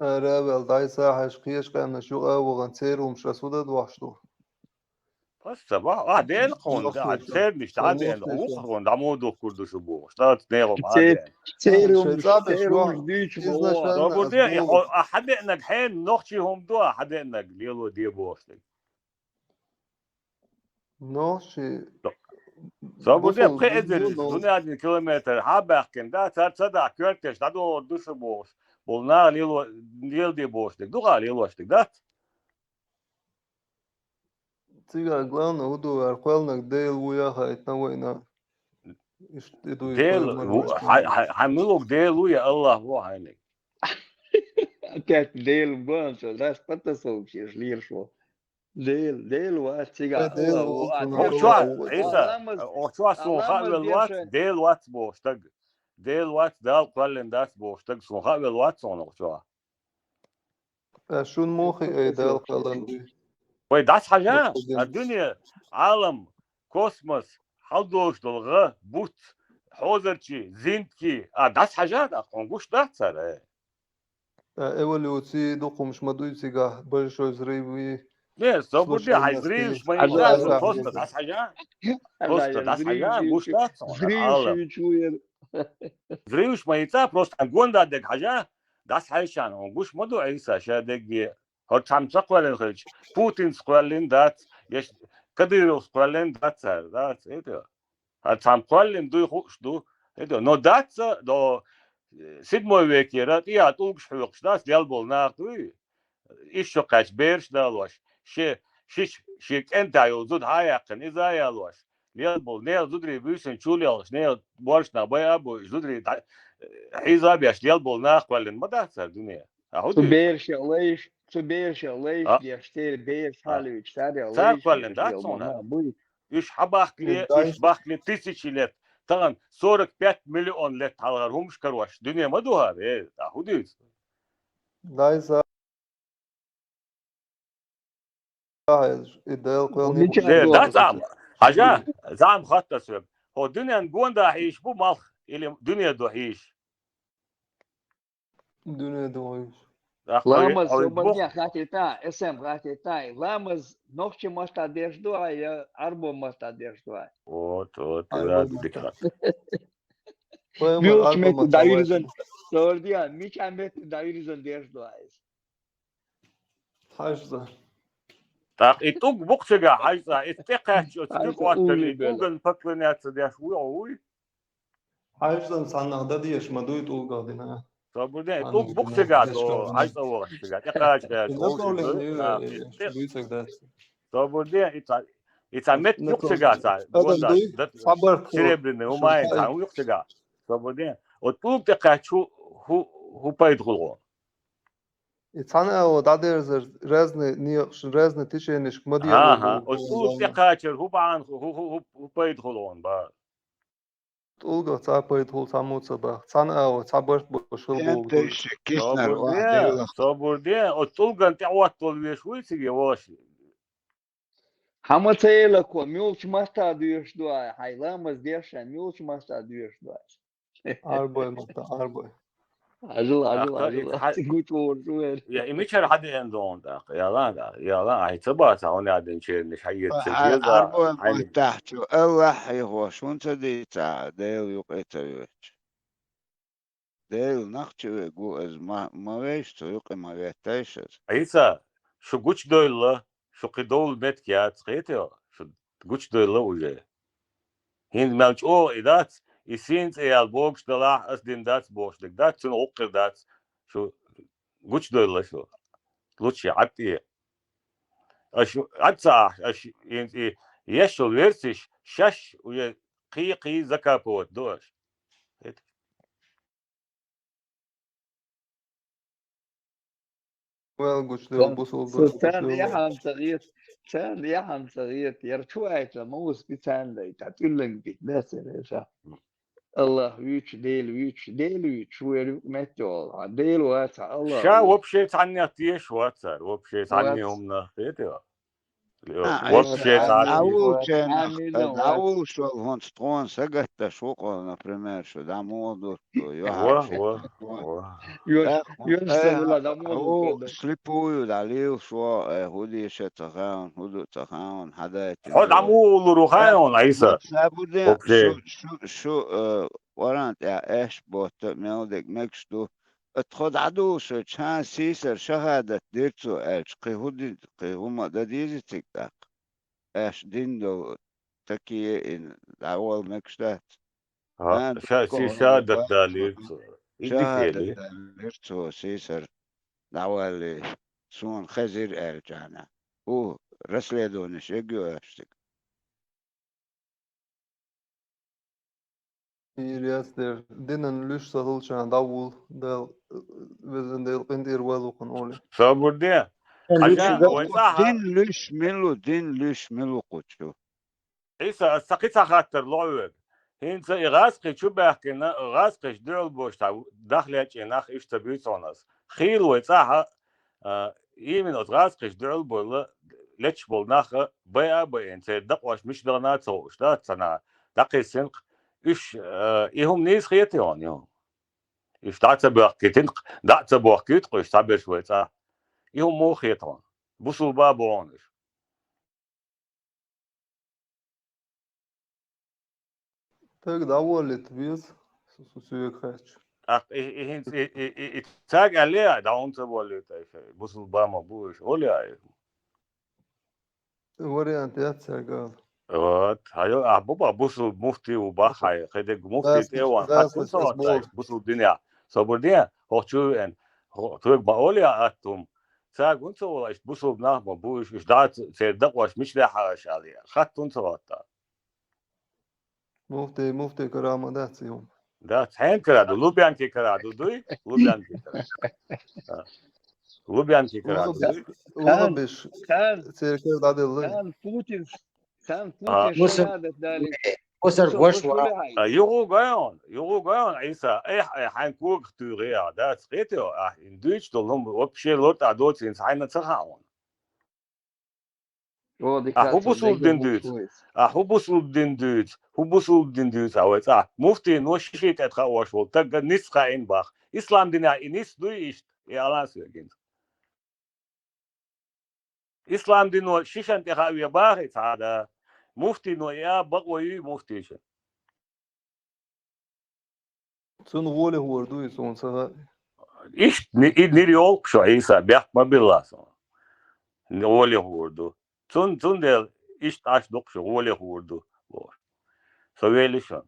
أول دايسا حشقيش كان شو أوغن سيروم شاسودا دواشتو. بس صباح دين قون ده سير مش تعدين وقون دمودو كردو شبو اشتغلت نيرو بعدين سيروم ديش بو ده أحد إنك حين نخشي هم دوا أحد إنك ليلو دي بوستك نخشي صابو ده بقى إذن دنيا دين كيلومتر حابخكن ده تصدق كرتش ده دو شبو بولنا ليل دي بوستك دوغا ليلو اشتك ده Cigar glavno udovar quelnak dēl ujaha et navojna. ديل حملوك ديل ويا الله هو عينك. Опять Дейл Бонсо, да, потасовки, жлир шо. Дейл ват cigar. وشو سوخا بالوات ديل وات بوشتق. ديل وات دال قلن داس بوشتق سوخا بالوات صونو شو. شون موخي اي دال قلن. وي داس حاجة الدنيا عالم كوسموس حلدوش دلغة بوت حوزرشي زينتكي داس حاجات أقونقوش داس سر. ايولوسي دوقمش مدوي cigar большой зрывы. Не, собуди, хайзриш, ما ينفعش توست داس حاجة. توست داس حاجة مش داس. زريوش ما ينفع просто أقول دادك حاجة داس حاجة أنا مش مدو عيسى شادق هو تام تقولين خلش بوتين تقولين دات يش كديرو تقولين دات سر دات إيه هو تام تقولين دو خوش دو إيه نو دات دو سيد مويك يرات إيه أتوقش حوقش داس ديال بولناق دوي إيش شقاش بيرش دالوش شيك أنت يوزود هايقن إذا يالوش ديال بول نيل زودري بيسن شوليالش نيل بورش نابايا بو زودري حيزا بيش ديال بولناق قولين ما دات سر دنيا Beersh lees die Beersh Halevich старый Царь قولين دات صونها إيش حباخلي إيش باخلي 1000 лет طبعا 45 مليون لت هالغرهمش كروش دنيا ما دوها إيه تأخذيز دايزا ده زعم حاجة زعم خط سوق هو دنيا نقول ده عيش بو مالخ إلي دنيا دو عيش دنيا دو عيش Ламаз соборня хатита, SM хатита, ламаз ногче моста деждуа, я арбо моста деждуа. Вот, да, дикат. Милч мет давиризен, сордия, мича мет давиризен деждуа. Хажда. Так, и тук букчега, хажда, и текач, и тук ваттали, туган паклинятся дяш уй. Хаждан саннада дияш мадуит улгадина. Соборня, и тук букчега, то хажда угашчега, текач, Соборня, и мет юкчега, серебряный, умай, юкчега. Соборня, от тук текач, ху пайдгуло. Цана дадер разные тишениш модия. Ага, от тук текачер, ху бан, ху пайдгулон, ба. Улга цапает хул самуца ба. Цана цабарт бошул бул. Соборня, от тулган тяуат толвеш уйсиге воши. Хамацейлако, милч моста деждуа, хайламаз деша, милч моста деждуа. Арбой моста, арбой. Ажил. Gut Wort. Ja, ich möchte halt den Don da. Ja, ich habe es auch nicht den Schirm nicht hier. أربعة من تحت الله يهوش وانت دي تاع ديل يقيتوش ديل نختو يقول ما ويشتو يقي ما ويتايشت عيسى شو قوش دويلا شو قدول بيت كيات قيتو شو قوش دويلا وجه هين مالش إدات يسينت البوكس دلاح أسدين دات بوش دات شنو أقر دات شو قوش دويلا شو لوتشي عتي أشو عتساح أش يشو الورسش شش ويا قي زكاة بوت دوش Well, قوش دويلا بوصل Sen yahan صغير يرتوعت موس بتاعنا تعتلن بناس يا الله ويش ديل وير متول ديل وات الله شا وبشيت عني تيش واتسر وبشيت عني هم نخيتوا وبشيت دعوه شو هون ستون سجت شوقه например شو دعموه سليبوي دعليه شو هودي شتغان هودو تغان حدا هاد عمو روحان عيسى شو ورانت يا ايش بوت ميلدك مكشتو اتخد عدو شو چان سيسر شهادت ديرتو ايش قيهودي قيهوما داديزي تيك تاك ايش ديندو تكيه ان اول مكشتات شهادت داليرتو شهادت داليرتو سيسر دعوالي سون خزير ارجعنا هو расследование шегюэштик. İriyatlar. Dinen lüş satılçan davul del vezin del qindir walukun oli. صابردين عشان وينصحها دين ليش ملو قوتشو. عيسى السقيتها خاطر لعوب هين إغاسقي شو بحكينا إغاسقي دول بوش دخلت إناخ إيش تبي صنص خيل وينصحها يمين إغاسقي دول بول ليش بول ناخ بيا بين تدق واش مش دلنا توش لا تنا دقي سنق إيش إيهم نيس خيتيون يوم إيش دعت بحكيتين دعت بحكيت قش تعبر شوي صح إيهم مو خيتون بوصل بابونش Tek davul etbiz. Süyük kaç. تاج عليها ده أنت بقول بوصل بام أبوش ولا Variant yatsagal. هاي أبوبا بوصل مفتي وباخي خدك مفتي تيوان خاتون صوت بوصل الدنيا صبردين هو شو إن هو توك بقولي أتوم تاج أنت ولا إيش بوصل بناه أبوش إيش دعت صدق واش مش لا حاجة عليها خاتون صوت مفتي كرامة داتسيهم. ده حين كرادو لوبيان كي كرادو دوي لوبيان كي كرادو لوبيان كي كرادو دوي ولبش سيركل دادل كان بوتين شهادة ذلك يغو غيون عيسى اي حنكوك توريا ده سقيتو ان دويتش دولهم وبشي لوت ادوت ان حين تخاون هو بوصل دين دوت اوت مفتي نو شيت اتخاوش و تك نسخه ان باخ اسلام دينا انيس دويش يا لاسين اسلام دينو شيشان تخاوي باخ هذا مفتي نو يا بقوي مفتيش Sun vole vurdu son sağa. ايش نيريول شو عيسى بيح ما بالله نولي vurdu. Tun del iş taş dokşu vole vurdu. Söyle şu.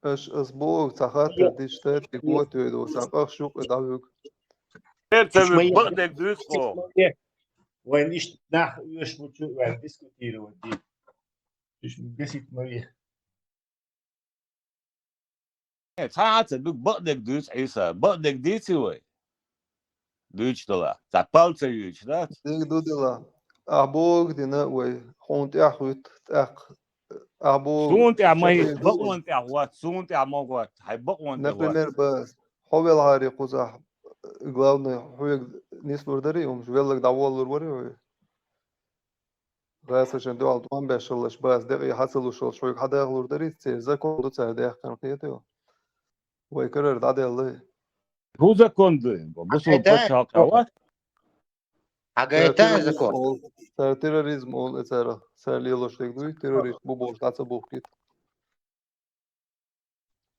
Asbog tahat diştet dikvotu saqaq şuq davuk. Tabii bak düz o. وين إيش نح إيش بتشو وين ديسكوتيرو ودي إيش بسيط مريه. Tahat bak düz İsa. Bak düz o. Düz dola. Tapalça yüç da. Dik dudila. Abog dina ve hont ahut tak. Abog. Sunt amay bakont ahwat sunt amagot. Hay bakont. Например, бas ховел хари кузах главное хуек нислур дари ум жвеллак даволлур вари. Расачан дуал 15 yıllık bas degi hasılı şol şoyuk hadağlur darı tse kondu tse deg kan qiyatyo. Ve karar dadallı. Bu zakondu. Bu sol paşal kavat. Агайта закон. Terörizm ol etera. Serli yılışlık duy terörist bu boş tatsa bok git.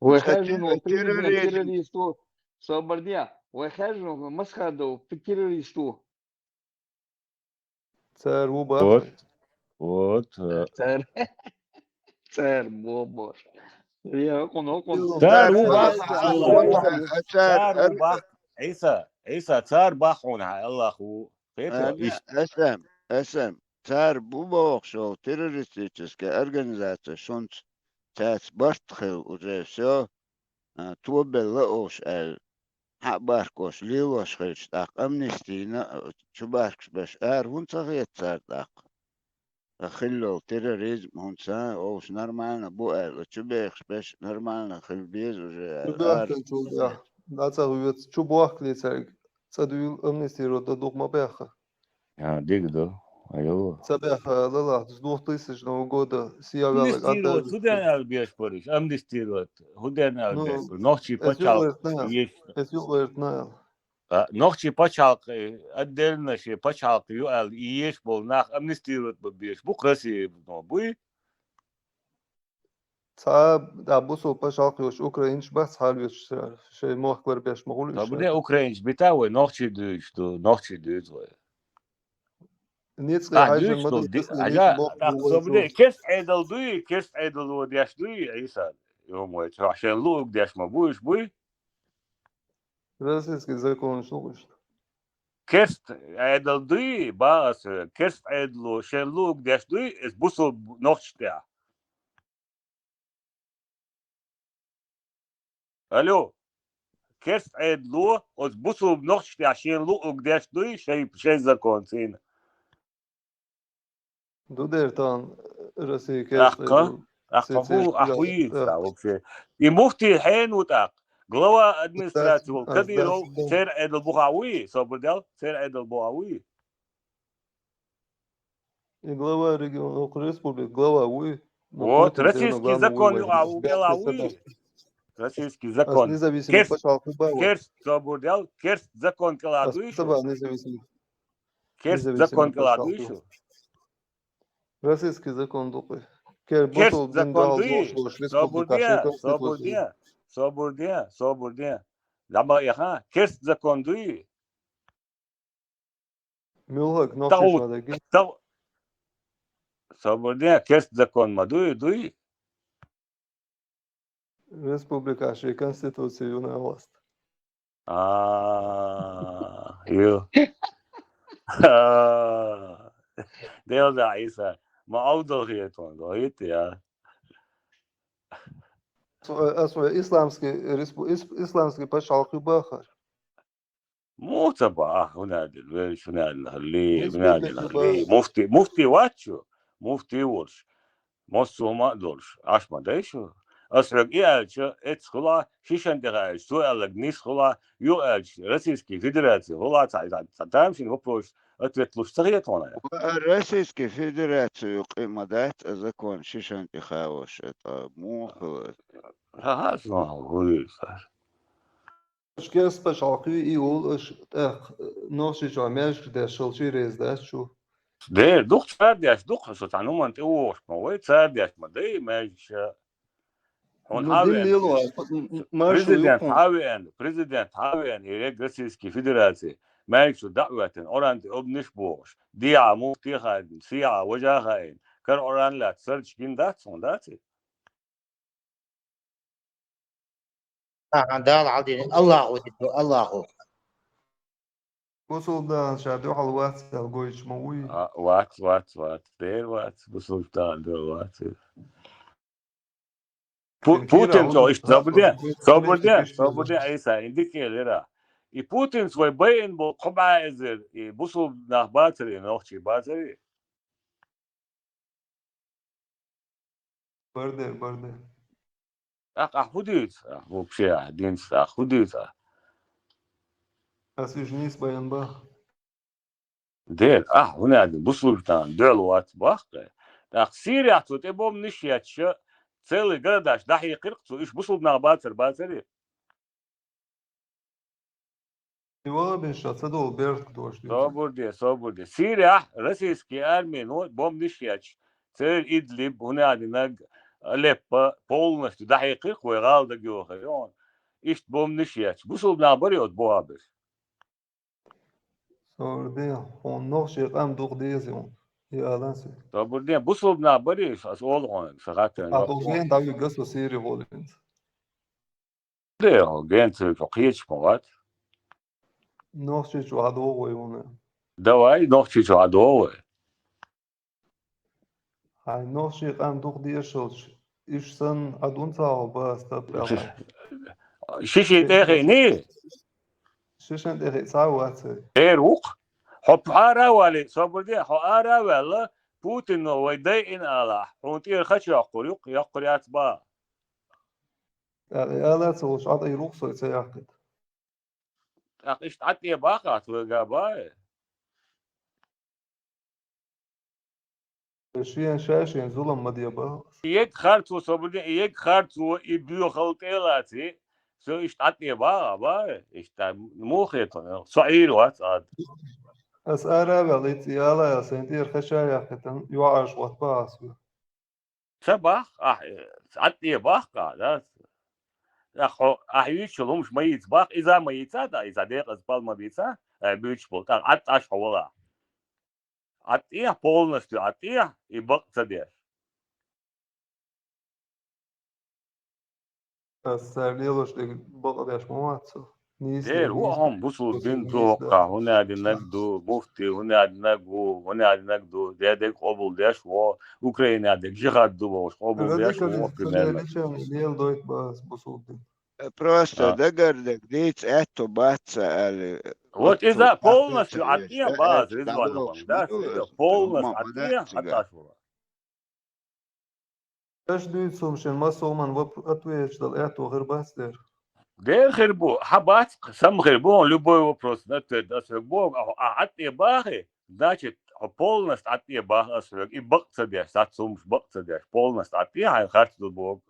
ويخرجوا террористу صبرديا ويخرجوا مسخدوا في террористу. Ser bu bak. Вот. Ser bu boş. Ya konu. Ser bu bak. İsa ser bak ona Allah hu. اسم تار بو بوخشو террористическая организация шунт تاس бартхил уже все тубелла ош эл хабаркош лилош хич так амнистина чубаркш баш хунцагет так خلو терроризм хунца ош нормально бу эл чубекш баш нормально хил без уже Dața uyut çubuak liser. Saduyul amnestiyo da dokma beha. Ya digdo. Ayo. Sabah lala 2000 года сиявялык анда. Худен албеш пориш. Амнестиро. Худен албеш. Нохчи пачал. Нохчи пачал. Отдельно ши пачал юал иеш бол нах амнестиро беш. Бу краси но буй. Да бусол пачал кыш украинч бас халвеш şey muhaklar beş mağul. Tabi de ukrainç bitawe nохчи düçtü. Nохчи düçtü. Нецкая хажин модель. Собственно, кест эдл ودяш дуй, Иса. Йому, عشان лук дяш ма буш буй. Российский закон слушает. Kerst edildui bazı kerst edlu şerluk deşdui es busul noçta. Alo. Kerst edlu os busul noçta şerluk deşdui şey zakon sin. Дудертан Россия керст Акка hu ahuisa вообще. И муфти хенутак. Глава администрации Кадиров сер эдл Бугауи, собрал сер эдл Бугауи. И глава региона республики, глава УИ. Вот, российский закон Белауи. Российский закон. Керст собрал, керст закон Каладу еще. Керст закон Каладу еще. Российский закон дупы. Керст закон Собордия. Лама яха, керст закон дуи. Милхак, нохшишадаги. Собордия, керст закон дуи. Республика și Constituție una власть. Eu. Deel da isa. Ma avdol geton, do hit ja. إسلامский пошалки бахар. Муцаба, هنادل هنادل مفتي واتشو مفتي ورش مصو ما دولش عش ما دايشو أسرق إيالش إتخلا شيشان دغايش سؤال جنيس خلا يوالش روسيسكي فيدراتي خلا تعتامشين وبروش أتلتلوش تغيطونا Российской Федерации يقيم دات закон شيشان تخاوش مو ها هو Шкес пошалки и ул ноши жамеш де шолчи рездас чу. ده دوخ تفرديش دوخ سو تانو من تقوش ما وي تفرديش ما دي ماش هون بريزيدنت هاوين يريد روسيسكي فيدراتي مايشو دعوة أورانت أبنش بوش ديعة مفتي خاين سيعة وجه خاين كان أوران لا تسرج كين دات سون داتي دال عدي الله وصل ده شادو على الواتس الجويش موي. وات دير وات وصل ده وات. Putin zo is صبر أيسا عندك لرا. I Putin svoj bain bo kobaizer I busul nach bateri nochchi bateri. Barder. Худит, вообще один худит. Освежнись bain бах. دير هنا بوصلتان دلوقتي باقي داخ سيريا تو تبوم نشياتش целый городаш дахи قرقتو ايش بوصلنا باتر Его беншат садол берт дош. صبر سيريا روسيسكي армии бом نشياتش цель идлиб هنا наг Алеппо полностью дахи قرق ويغالدا جوخيون ايش بوم نشياتش بوصلنا بريود بوابر Sordi, on nog zich aan door deze on. Ja, dan zie. Sordi, busel na bari, als oorlog, vergaten. Geen dat je gas was serie volgens. Nee, geen te verkeerd gemaakt. Nog steeds wat door jongen. Daarbij nog steeds wat door. Hij nog zich aan door deze is zijn aduntaal basta. Shishi tegen nee. ششن دقيقة ساعات. روق حب عراولي صبر دي عراولة بوتين ويدين على حونتي خش يقول يتبع. لا تسويش عطي رخصة يتياقد. إيش تعطي باقات وجاباي. شاشين ظلم مديبا. يك خارتو صبر دي يك خارتو يبيو خلطيلاتي. So ich hatte ja aber ich da موخيط صعير وات اس وليت يلا سنتير خشايا ختن يعاش وطباس صباح عطي باقة ده اخو احيش لو مش ميت باق اذا ميتا ده اذا ديق اسبال ما بيتا بيتش بولت عطاش حولا عطيه полностью عطيه يبقى تدير السرليلوش بقداش مواتسو دير هو هم بوصل دين توقع هنا عندنا دو مفتي هنا عندنا جو هنا عندنا دو ده ديك قبل داش و أوكرانيا ديك جهاد دو مش قبل داش و примерно. Просто догордик дить эту баца Вот из-за полностью отне баз Резвановым, да, это полностью отне отошла. Дер хербу, хабат, сам хербу, любой вопрос, это бог, а отне бахи, значит, полностью отне бах, и бакца деш, сатсум бакца деш, полностью отне, а харц до бог,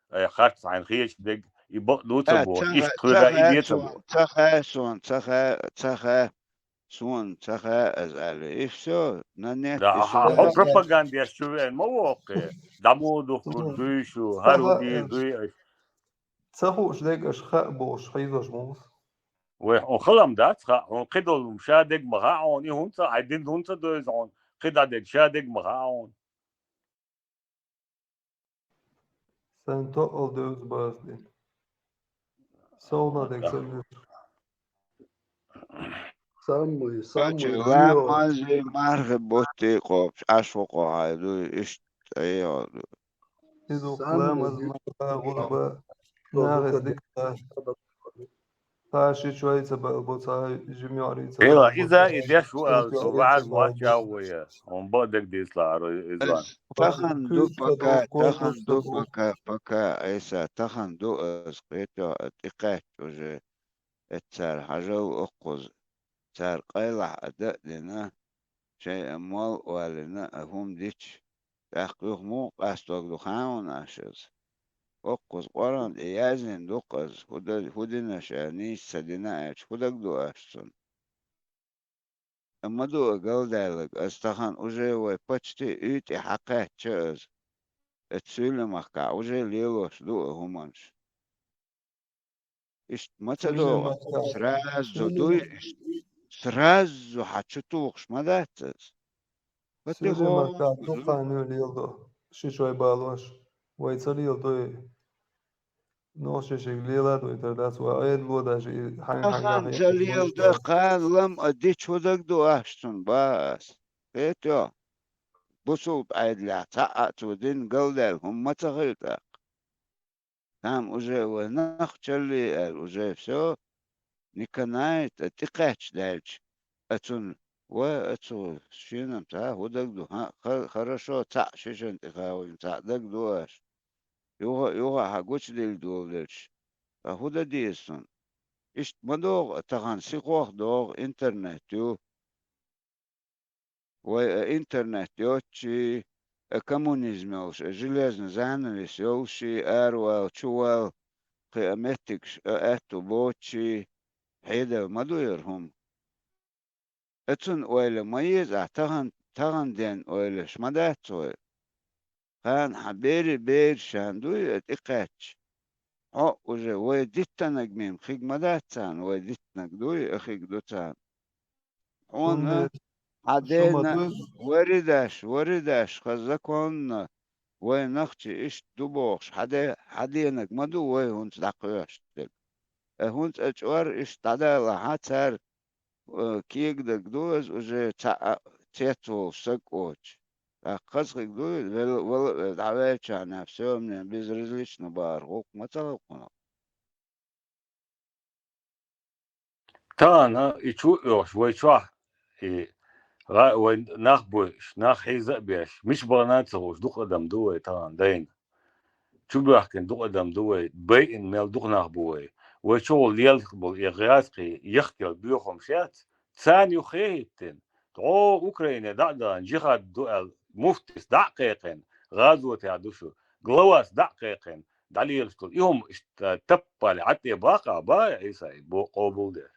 харц айн хеч дег, и бак дуца бог, и штруда и деца бог. Цаха азали, и все, на нет. Да, пропаганда шувен, мовоке, дамуду, душу, харуди, душ. Цахуш дегаш хабош, хайзаш мус. وخلم ده قدر مشادق مغاون يهونتا عدين هونتا دوزون قدر دق شادق مغاون Sen to al döz bazdin. Sauna dek sen. Самый لا ما زي مارغ بوتي قوبش أشوقه هايدو إيش أيوه إذا كلام أزمة غربة ناقص دك تاشي شوية بالبوتا جميعري إذا إذا سؤال سؤال ما جاوية هم بدك ديسلار إذا تخن دو بكا إيسا تخن دو أسقيتو أتقاش وجه اتسار حاجو أقوز تار قيلح أداء لنا شيء مال ولنا هم ديش تحقيق مو قاستوك دخان أشز أقوز قرن إيازن دوقز هدنا شاني سدنا أش هدك دو أشسن أما دو أقل دالك أستخان أجي ويبتشتي إيتي حقات شاز اتسولي مخكا أجي ليلوش دو همانش إشت متدو سرازو دوي سرازو حتشتوخش مداتز Söyle makta tufanı lildo. Şişoy balwaş. Vaytsali lildo. No şişik lila do iterdas ve ayed loda şey أخان زليل دقان لم أديش ودك دو أشتن باس إيتو بصوب عيد لا تعت ودين قلدل هم متغيطا تام أجي ونخ تشلي الأجي فسو نكنايت اتقاتش دالش أتون وأتو شينم تا ودك دو хорошо تا شيشن تخاوي تا دك دوش يوغا هاقوش ديل دولش هودا ديسون إشت مدوغ تغان سيقوخ دوغ إنترنت يو وإنترنت يوتشي كومونيزم يوش جلازن زانلس يوشي أروال تشوال قيامتكش أتو بوتشي حيدا مدو يرهم أتون ويلا ميز تغان دين ويلا شمدات ويلا خان حبيري بير شاندوي اتقاتش وجه ويديت نجميم خيج مداتان ويديت نجدوي أخيج دوتان هون عدينا ورداش خزكون وينخشي إيش دوبوش حدي نجمدو ويهون تدقياش هون أجوار إيش تعدل حتر كيك دقدوز وجه تيتو سكوش قصدك دوي ولا دعوات عن نفسهم من بيزرزلش نبار غوك ما تلقنا تانا يشو يوش ويشوح وناخ بوش ناخ حيزق بيش مش بنات سوش دوق قدم دوي تان دين شو بيحكي دوق قدم دوي بين مال دوق ناخ بوي وشو ليل بول يغاسقي يخكل بيوخم شات ثاني وخيتن تو أوكرانيا دا جهاد دوال مفتس دقيقين غازوة يعدوشو غلواس دقيقين دليل شكل يوم تبالي عتي باقى با عيسى بو قبول ده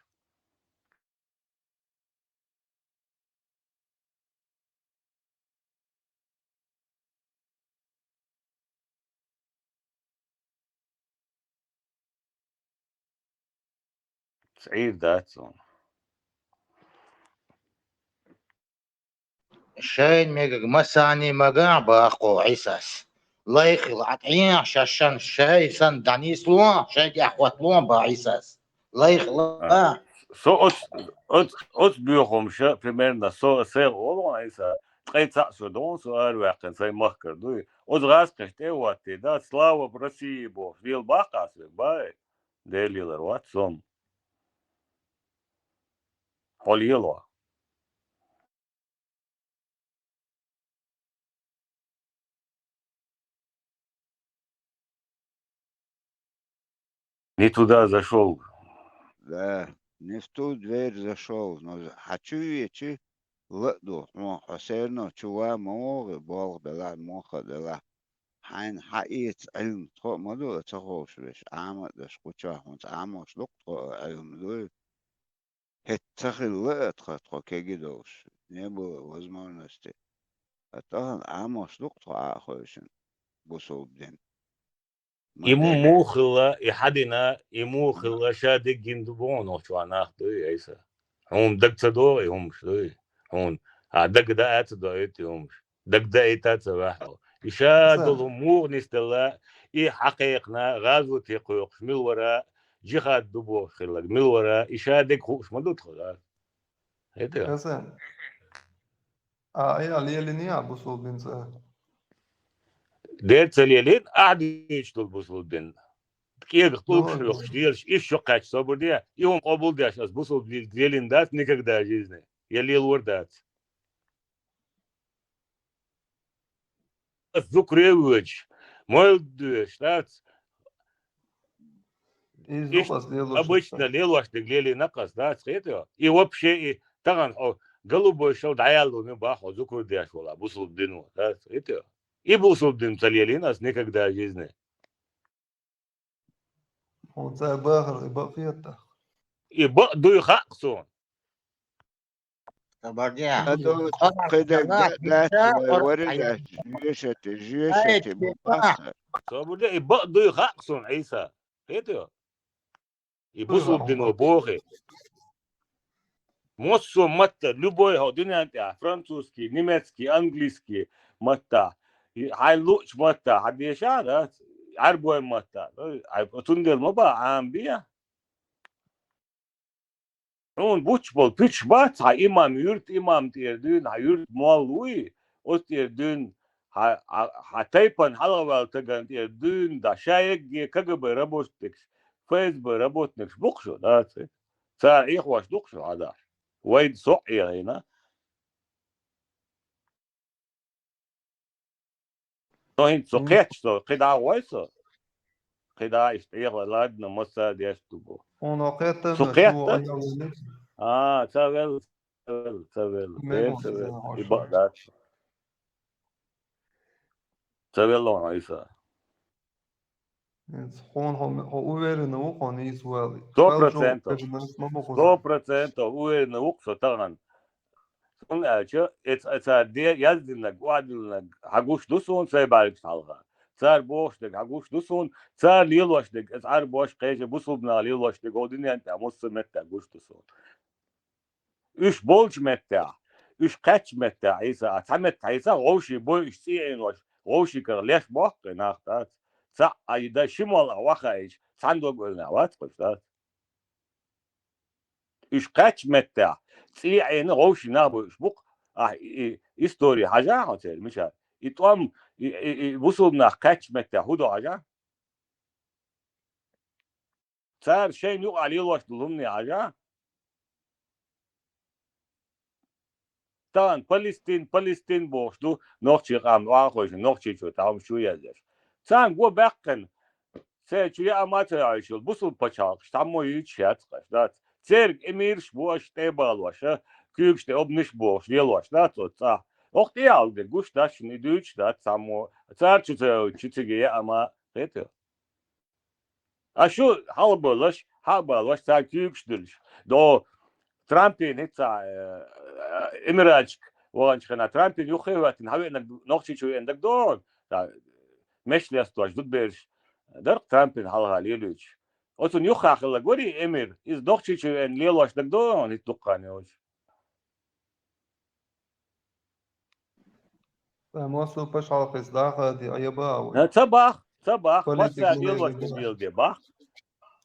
سعيد داتسون شاين ميجا مساني مجا باقو عيساس لايخ العطيان شاشان شاي سان دانيس لون شاي اخوات لون با عيساس لايخ لا So от биохомша примерно со сер олон иса тreiца судон со арвакен сай махкар дуй от раскахте ватти да слава России бог вил бахас бай делилер ват сом холило не туда зашел. Да, не в ту дверь зашел, но хочу идти лыду, но حسينه شوى موغ بوغ دلا موخ دلا حين حقيقة علم تخو مدو تخوش ليش عامة دش قوشا هونت عاموش لق تخو علم دو هتخل لقت خطخو كيجي دوش نبو وزمان نستي أتهن عاموش لق تخو عاخوشن بوصوب دين Ему мухла и хадина, ему хла шади гиндубон очванах дуй айса. Он дагцадо и он шдуй. Он дагда ацдо эти он. Дагда итаца вахо. Ишадул умур нистала и حقيقنا غازو تيقوق ملورا جهاد دبو خلق ملورا إشادك خوش مدود خلاص. هيدا. حسن أي علي لينيا بوصل بنسا دير تليلين قاعد يشتغل بوصل بين. كيف طول شو يخشيلش إيش شو قاعد صبر دي يوم قبول داش أس بوصل ديلين دات نكك دا جيزني يلي الوردات. الذكرى وجه مال دوش دات. إيش обычно лелош деглели наказ дат خيتها. И вообще таган голубой шел даялу не бахо зукру дяш вола бусул дину дат خيتها. И бусул дин тليلين أس никогда жизни. هو زي باخر يبقى فيها يبقى دوي خاقصون هذا قدك لا ورقة جيشة مباخة صابر ده يبقى دوي خاقصون عيسى هيدا يبصوا بدنو بوخي موسو متى لبوي هو دنيا انت فرنسوسكي نيمتسكي انجليسكي متى هاي لوش متى حد يشعر عربوي متى تندل مبا عام بيه Он бучбол пичбат ha imam yurt imam tierdün ha yurt malui o tierdün ha taypan halaval tagan tierdün da şayek KGB работник ФСБ работник букшу да цар их ваш дукшу ада вайн со'ина то ин со'кет что кида вайсо кида истега ладно моса дястубо Он وقتها со'кет تاول يبقى ده تاول عيسى Он уверен он Израиль 100% уверен وقصه طبعا он ача это де яздинак вадилнак хагуш дусон сайбалик салга цар боштек хагуш дусон цар лилоштек цар бош кайже бусубна лилоштек одинянт амоссмет хагуш дусон üç bolç mette, üç kaç mette ise atamet ise oşi boy isteyen oş oşi karleş bak nahtat sa ayda şimal vakayış sandog ölne vat koştat üç kaç mette isteyen oşi na bu buk istori haja hotel misal itom busulna kaç mette hudo haja sar şey nu aliloş dulumni haja Dann Palästin boştu nochçiğam ağoş nochçiço tam şu yazar. Sen go bakken seçiye amatör ayşıl busul paçak tamoyu çatqaş da serg emirş boş tebalvaşa küçte obniş boş veloş da tsa oqti aldı guştaş ni düç da samo sarçıtı çiçeğe ama eto aşu halbalaş sa küçtür do Trump'in hitsa Emiraçk وانشخنا ترامبين يخيواتن هاوينا نوخشي شو عندك دون مش ليستواش ضد بيرش در ترامبين حالها ليلوش اوتون يخا خلا غوري امير از نوخشي شو ان ليلوش دك دون يتوقانيوش موصل باش على قصداها دي ايبا صباح بس ليلوش دي باخ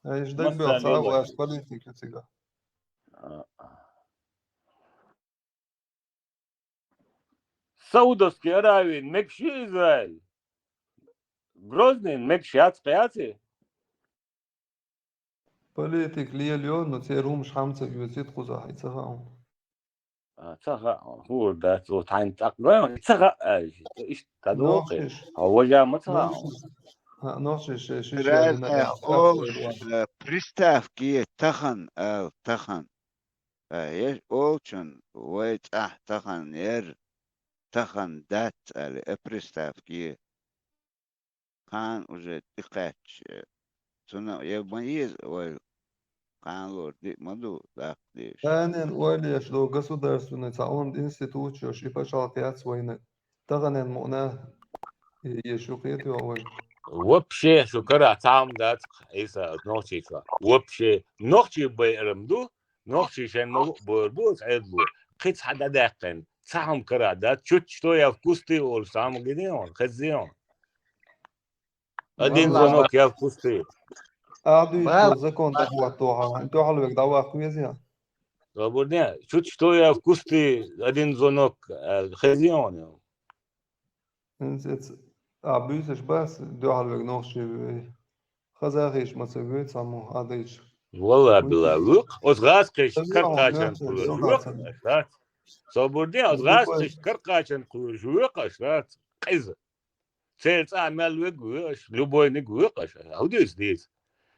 ايش دك بيعصا واش بوليتيك تيجا Saudovski Aravien, Mekşi İsrail. Groznin, Mekşiyat Kıyati. بوليتيك لي اليوم نتيروم مش حامسة يوزيد قزح يتسغاهم تغا هو ده وتعين تقرأ تغا إيش تدوقي هو جا متغا نوشش شيش راز يعني اوش بريستاف كي تخن يش اوشن ويت تخن ير تخن دات بريستاف كي كان وجد تقاتش سنة يميز كان لور دي مدو داك ديش أنا وليش لو государственный تعاون институт شي пошалкят свойны تغنن مؤناه يشوقيت وين Вообще шукара там дат иса нохчица. Вообще нохчи бейрмду нохчи шен борбу цедлу. Қит хада дақен. Сам кара дат чуть что я вкусный ол сам гидеон хазион. Один звонок я вкусный. قعدوا يشتوا زكون دعوة توها انتوا حلوك دعوة كويسة Свободня. Чуть что я вкусный один звонок хазион. انت عبيسش بس دو حلوك نوخشي خزاخيش ما تسويت سامو هاديش والله بالله وق озгасқиш карқачан қулur وق ашат. Свободня озгасқиш карқачан қулur وق ашат. Қиз. Цец амал вегуш любой не гуш. Аудис дис.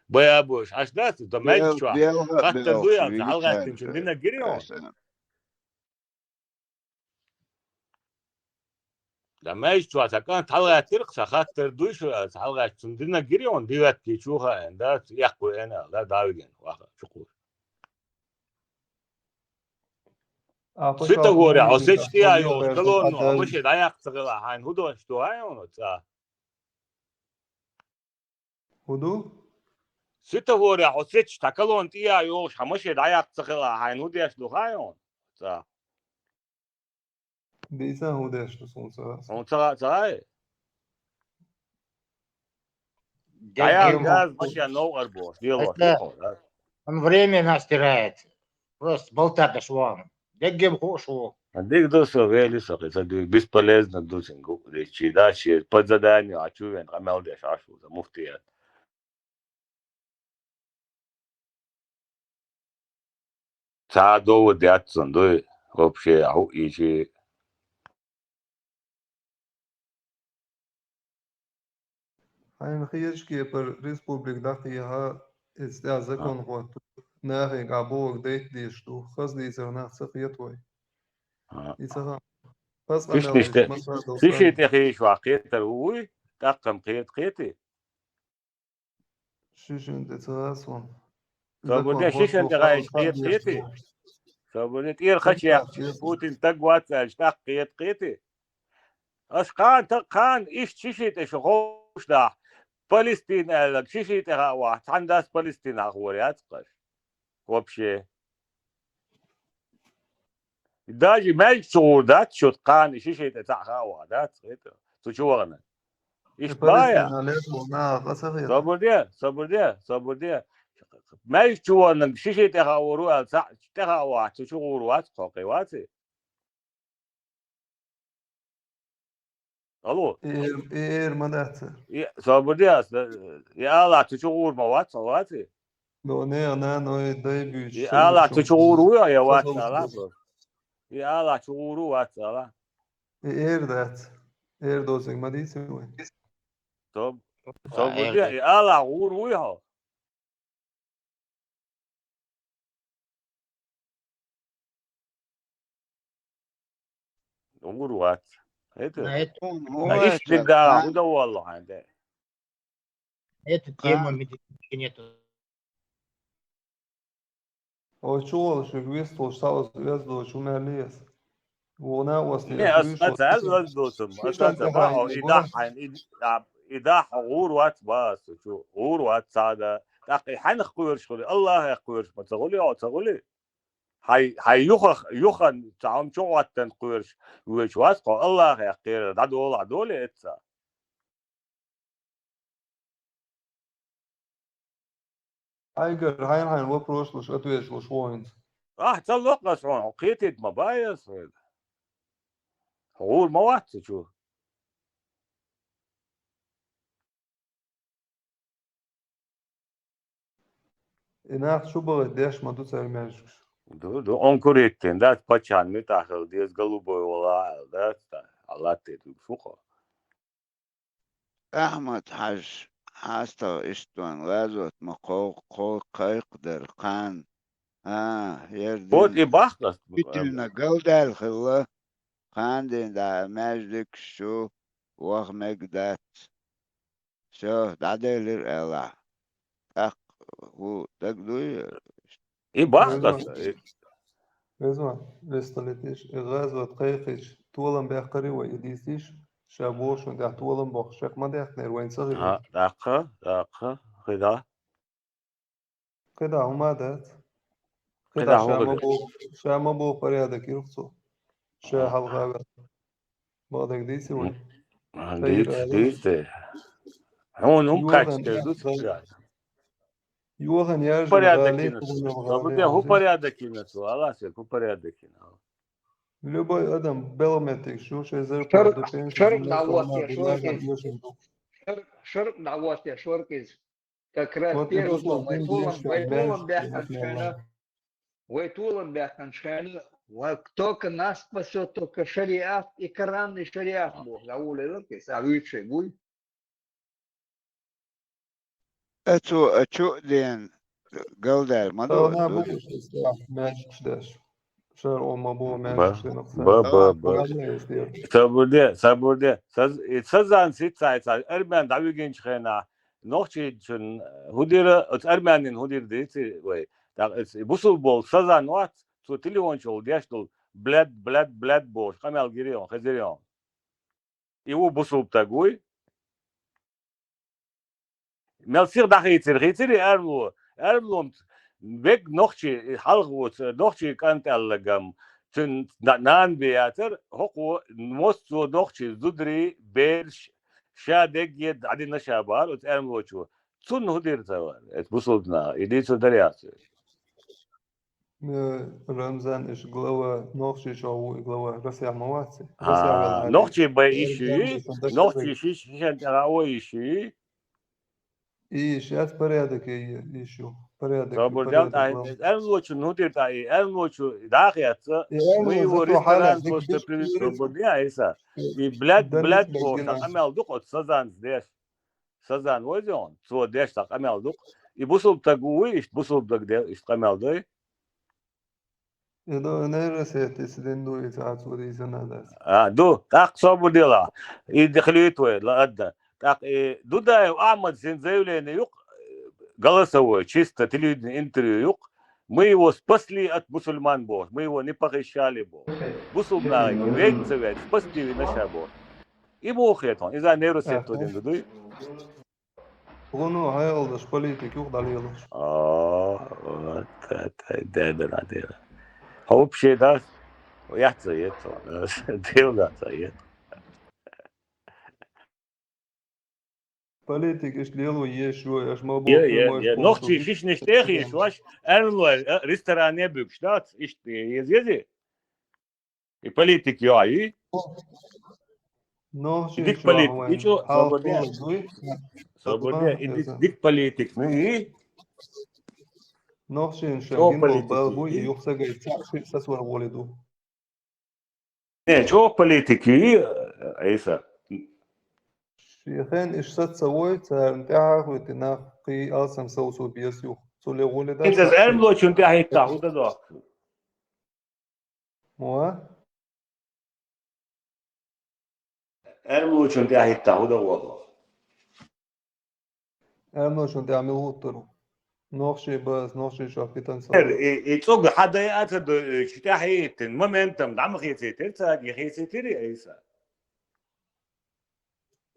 Боябуш ашдас да мальчва. Хатта дуя алгатин чундина гирион. Да мальчва такан талгатир хатта душ алгат чундина гирион диват ки чуха энда яқу эна да давиген ваха шукур. Сыта говоря, осечти айо, колонну, а мы ще даяк цыгыла хайн худо что айоно ца. هدو Сыта говоря, осеч такалон ти айо, а мы ще даяк цыгыла хайн худо что айон ца. بيسا هداش تصونسا Он ца. Даяк газ машия нов арбош, дело. Он время настирает. Просто болтать швам. Дегем хошу. Дик досо вели сок, это бесполезно дусингу. Речи дальше под задание, а чувен камел деш ашу, за муфтия. Ца доу дятсон, дой вообще ау ичи. هاي خيش كي بر ريسبوبليك داخلها استعزكون قوات ناهي قابوك ديت ديشتو خز دي سرنا سقيت وي يسها بس فيش قناوي نشته مسرا فيش دوسان يتخيش واقيت تروي تقم قيتي شيش انت تساسون فبودي زكون شيش انت غوشو غايش خال قيتي ديشتو فبودي تير خشيا بوتين تقوات اشتاق قيتي اشقان تقان ايش شيشيت ايش غوش دا فلسطين قالك شيشيت واحد عندها فلسطين اخوريات قش вообще даже мальчик شعورات شو تقان شيشيت تاعها وادات это تشوغنا ايش بايا صبر ما يشوفون شيء تغاوروا تغاوا تشوفوا قوقيواتي الو اير مدات صبر يا الله تشوفوا موات صواتي لو انا نو داي بيش يا الله تشوفوا يا وات الله يا الله تشوفوا وات الله اير ذات اير دوزنج ما دي سوي صبر يا الله غوروا غوروات На эту ايش تلقى وده والله عنده тему медицины нету. وشو ويستو شاوس ويزدو شو ماليس ونا وصلي не اسال دوسم اسال باو ايداح غوروات باس شو غوروات ساده دقي حنخ قويرش الله يقويرش ما تقولي هاي يخن تعم شو واتن قويرش ويش واسقو الله يقير دادول اتسا Aigar, Hein, wo prošloš, atviešloš vojns. تلقى شلون قيتت مبايس هو المواد شو Inacht šubolet deš man tu ceļ mēžus. Он курит, да, пачан, мы так, здесь голубой вала, да, Allah تدو شوخه. أحمد حاج حاستا إشتوان غازوت مقوق قوق قيق درقان بود إباخت بيتلنا قلدة الخلا قاندين دا ماجدك شو وغ مقدات شو دعدي للإله أق هو تقدوي إباخت Vezman, vestaletiš, غازوت قيقش طولن بيقري ويديسيش شابوش وندع طولن بوخ شيخ ما ديحنر وين صغير. دقة خدا قدا هما دات قدا قدا هو شاما بو قريادة كيرخصو شا حلقة بعدك ديسي وين ديت هون هم كاتش دوس Johan Jerzy هو порядокинец, Allah se هو порядокинец. Любой адам белометик شو شيء زي شرق دعوات يا شوركيز ككرات بيرو ويتولم بيحكن شخانة وتوك الناس спасет только шариат и коранный шариат Бог لأولي لكيس أعويت بوي أتو دين قلدة المدو أنا بوش ماشي كشداش شر أم أبوه ماشي Saburde. Sazan sitzt Erben da ügen schena noch schon hudira от Ermenin hudir deti way da busul bol sazan wat so telefon chol diashtul blad boş kamel giriyor haziriyor его busul taguy Melzir da hittir erlum weg noch halgut noch kant allagam Tün nan beyater hoku mostu nochchi zudri berş şadek yed adina şabar ot ermoçu tun hudir tavar et busulna iditsu daryası Ramzan iş glava nohçi şovu glava Rusya mavasi nohçi bay işi nohçi şişen o işi iyi şat порядок işi порядок Sabırdan ermoçu hudir tay ermoçu dağıyatsa мы его ресторан просто привез свободня esa блад бо амел дук от сазан здесь сазан возьон so деш так амел дук и бусул тагуй иш бусул дагде иш камел дой Edo neresi sidin do itaat suri sanada. دو تاق صوب ديلا يدخليتوي لا أدى تاق دودا أحمد سنزيولين يق голосовой чисто телевидение интервью юк мы его спасли от мусульман бог мы его не похищали бог мусульмане вейцевец спасли наша бог и бог это из-за нейросет один дудуй Bunu hayaldaş politik yok dalıyorlar. ده هو بشيء ده ويحصل دولة صحيح Politik işliyor yaşıyor yaşma bu. Noch şiş nicht ehi slash erlo restorane bükştat işte yezi и политик яи No dik politik hiç o свободня dik politik ne Noch şin şangin bu yoksa gayet ses var volidu. Ne çok politik Isa شيخين إيش تسوي تنتعه وتنقي أصلا سوسو بيسيو سولي غولي ده انت زعلان لو كنت هيتاخد ده مو لو كنت هيتاخد والله أنا شو تعمل وطرو نوخشي بس نوخشي شو كيتن سو يتصوغ حدا يأتد شتا هيتن مومنتم دعم خيتيتر تاجي خيتيتر إيسا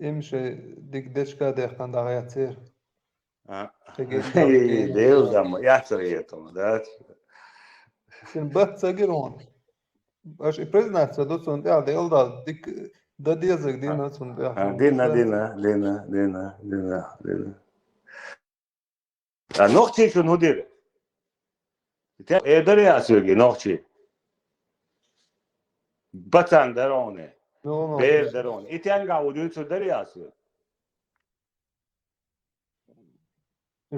امشي ديك دشكا ديخان دا غياتير Deus ama yatsayıyorum da. Sen bat sagiron. Baş prezident da son da yolda dik da diyecek dina son da. Dina. نوختي شو ندير ادري يا سوقي نوختي بطن درونه بير درون إتيانجا وديتو دري يا سوقي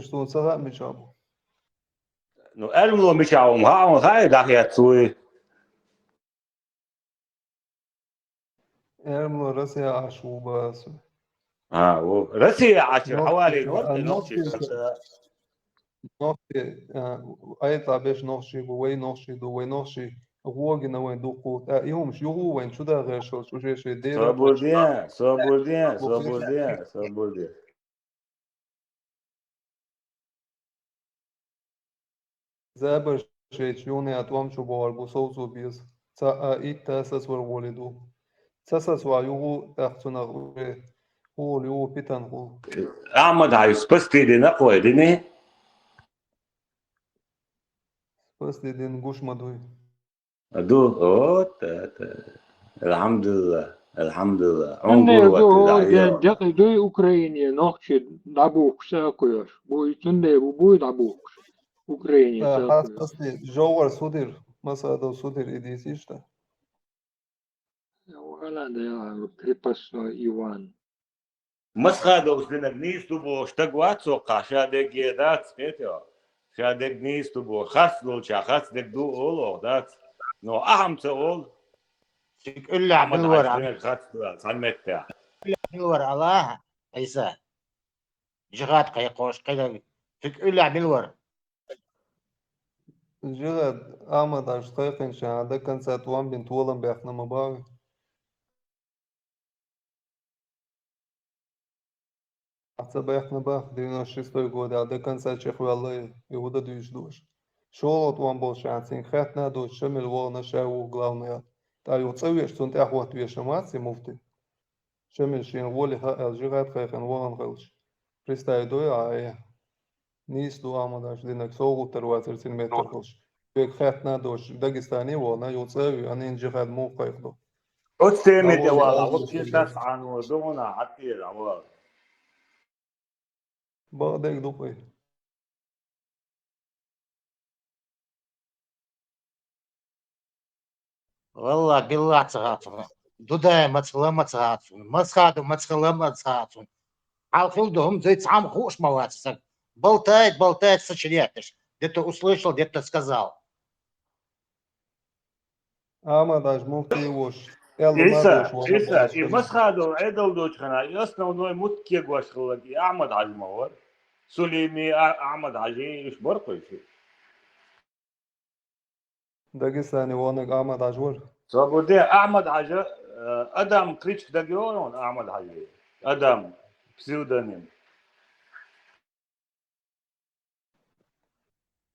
Что цагаат мечабу. نو أرملو مشاوم هاي داخل تسوي Эрмло Россия ашуба. رسي 10 حوالي ورقة نوختي أيطلع باش نوختي وين نوختي دو وين نوختي غوغنا وين دوقو يوم شو هو وين شو ده غير شو شي دير صبودين زابر شي تشوني أتوام شو بوار بوصوصو بيز تا إيت تاسس ورولدو تاسس وعيوغو تاختنا غوغي هو اليو بيتان هو أحمد عايز بس تيدي نقوى ديني بس دي نقوش مدوي أدو الحمد لله Tunde عنقر do وقت organ jaki do Ukrainie nochtje dabuk sakuyor. Bu tunde bu dabuk. Ukrainie حاس sakuyor. بس دي جوار سودير مسا دو سودير إديسي إشتا Wala da ya kripas Ivan. مسخادو سنك نيستو بو اشتقوات سوقا شادك يدات سكيتيو شادك نيستو بو خاصلو خاص دك دو أولو دات نو أهم تقول إلا أحمد بالور عايز خاص سميتها بالور الله عيسى جغات قيقوش قيل فيك إلا بالور جغد آمد أشتاقين شهادة كان ساتوان بنت ولن بيحنا مباوي حتى بيحنا باخ 96 год عدا كان سات شيخ والله يهودا دوش دوش شولот وان бол шансин хатна до шамил вона шау главная та юцевеш тун та хват вешамаси муфти шамил шин воли ха жигат хайхан вон галш пристай до ай нис до амадаш динак соғу тарватер син метр галш бек хатна дош дагестани вона юцеви анин жигат му qayqdo أتسمت والله وكي تسعى ودونا عتير والله بغدك دوبي والله بالله تغاطون دودا متخلا تغاطون مسخادو متخلا تغاطون عالخلدهم زي цам خوش моваться болтает сочетаешь где-то услышал где-то сказал амадаш муфти вош يلا إيسا مسخادو عدل دوش خنا يصنع نوع متكي قوش خلقي أحمد عجي مور سليمي أحمد عجي إيش برقي شيء داغستاني وانك أحمد عجور صابودي أحمد عجي أدم كريتش داغيون أحمد عجي أدم بسيودانيم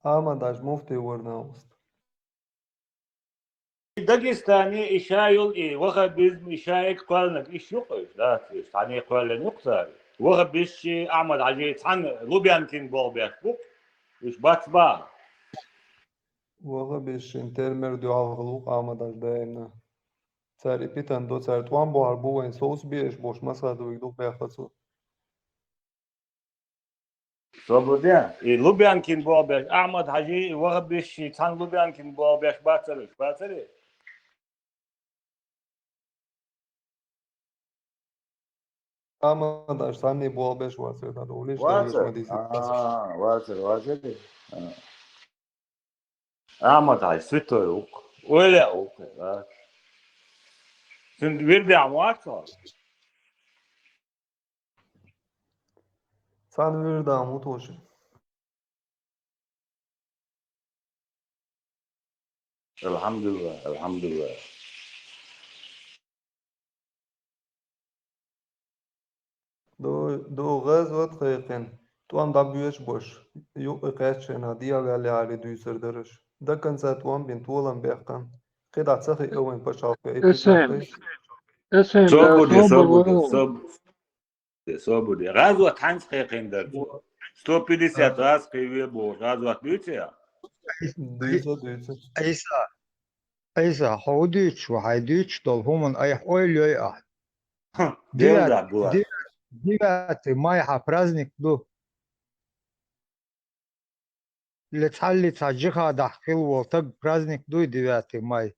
أحمد عج مفتي ورناوست داغستاني إشايل إيه وخد بيزم إشايك قالنك إيش يقش لا إيش تعني قالن يقصر وخد بيش أحمد عجي تعني لوبيان كين بوبيش بوك إيش باتبا وغا بيش انترمر دو عغلوق أحمد عج داينا ساري بيتان دو ساري توان بو هربو وين سوس بيش بوش مسا دو يدو بيخصو صابودي إيه لوبيان كين بوبيش أحمد عجي وخد بيش تعني لوبيان كين بوبيش باتري أحمد عج ثاني بو بيش واسر دادو ليش واسر أحمد عج سويتو يوك ولا يوك سند ويردي عمواتو سان ويردا موتوشي الحمد لله دو غزوة خيقين توان دابيوش بوش يو قاتشنا ديا غالي على دو سردرش دا كان ساتوان بنت ولن بيحقن قطع تسخي اوين بشاق اسم صابودي غزوة حنس خيقين درجو 150 раз кривебо غزوة بيوتيا أيسا حوديتش وحيديتش دول هم أي حوالي يا Девять девятый мая праздник до Летали таджиха дахил волтак праздник дуй 9 май.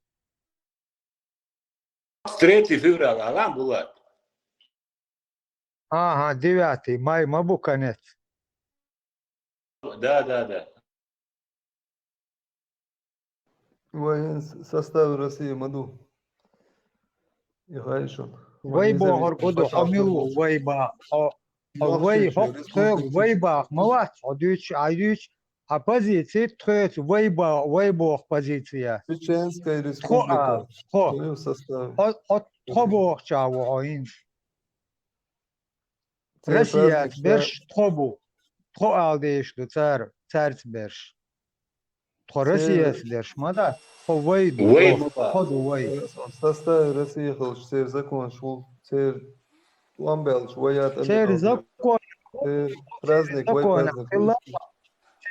3 февраля, да, Булат? Ага, 9 май, мабу конец. Да. Воен состав России Маду. И Хайшон. Вайбо горгоду хамилу вайба. Вай хоп тог вайба мават. Адюч а позиции тог вайбо позиция. Чеченская республика. В составе. От тробо чаво ин. Россия берш тробо. Тро алдеш до царц берш. Тро Россия берш мада. Вай В составе России холш цер закон шул цер ламбелш ваят цер закон праздник вай праздник.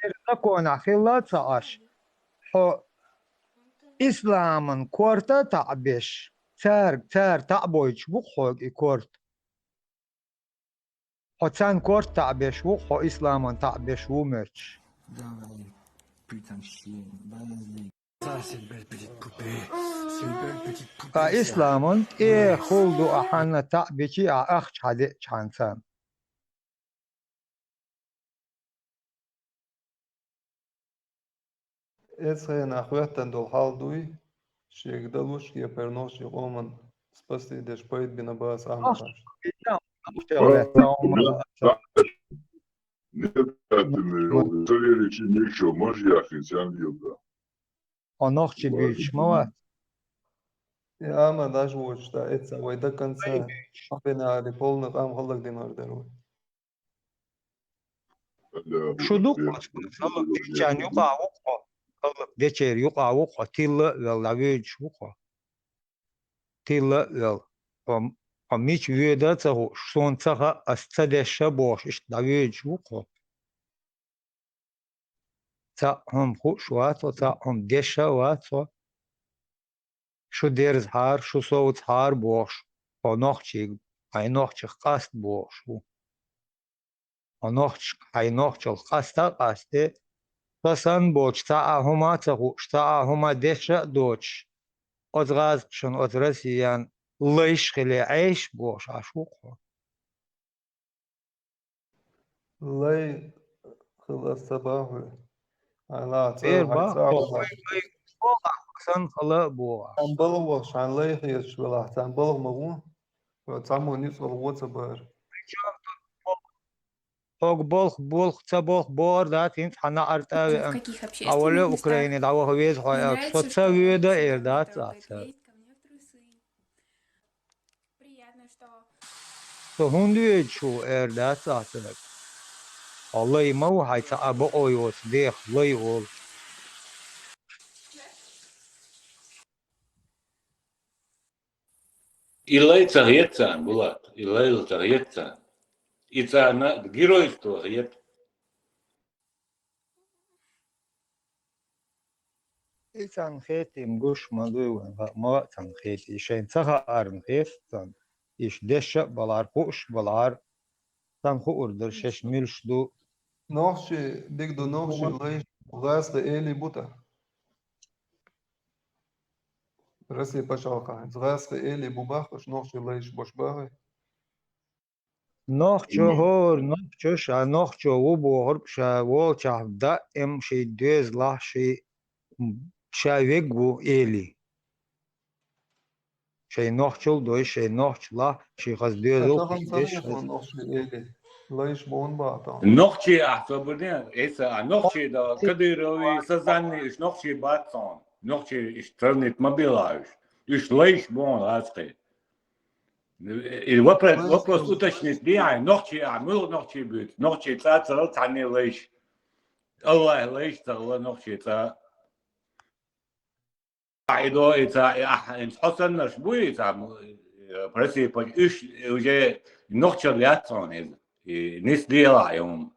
Цер закон ахиллаца аш. Хо İslam'ın korta ta'beş. Ter ta'boyç bu xog ikort. Ho sen kort ta'beş bu ho İslam'ın ta'beş bu meç. Ka İslam'ın xuldu ahanna ta'beçi ahç hadi çansan. Эцхай нахуятан дол халдуй шегдалуш я пернош йоман спасти деш поет бинабас амхаш. Анохчи büyük mava. Я ама даже вот что это вой до конца. Пенали полных амхалак динар деру. Şuduk can yok avuk o. Geçer yok avuk o. Tilla vel laviç o. Tilla vel. Amiç üyede çahu son çaha astadesha boş iş laviç o. Ta ham hoş var o ta ham desha var o. Şu derz har şu soğut har boş. O nohçi ay nohçi qast boş o. O nohçi ay nohçi qasta qaste. Pasan boç ta'ahuma tahuş ta'ahuma desha doç. Odgaz şun odrasiyan lış khili aish boş aşuq. Lay خلاص صباح على Erba san khala bo. Амбалова шан лай хияш вала амбалов магу. Вацаму ниц олгоца бар. Bolх цаболх бор дат инт хана арта авале Украине дава хвез хоя соца вида эрдат аса. То хундуе чу эрдат аса. Allah imavu hayta abo oyos deh lay ol. Илай цагетсан, Булат. Илай цагетсан. Это на геройство гет. İnsan xetim guş malı ma san xet işen saha arın xefsan. İş deşe balar kuş balar. San xurdur şeş milşdu. Нохши биг до нохши лай газ да эли бута. Россия пошалка. Газ да эли бубахаш нохши лайш бошбахай. Nohço hor nohço şa nohço u bohor şa wol çavda em şey düz lah şey şavek bu eli. Şey nohçol doy şey nohçla şey gaz düz ol beş. نохشي эли лайш бон бата. Нохчи ахсабуне, эса нохчи да кадырови сазанни иш нохчи батсон. Нохчи иш трнит мобилаж. Иш лайш бон ласки. И вопрос уточнить, не нохчи, мыл нохчи будет. Нохчи цацал тани лайш. Allah лайш цала нохчи ца. Айдо это حسن шбуй ца. Преси по иш уже нохчи лятсон из. Nis делаем.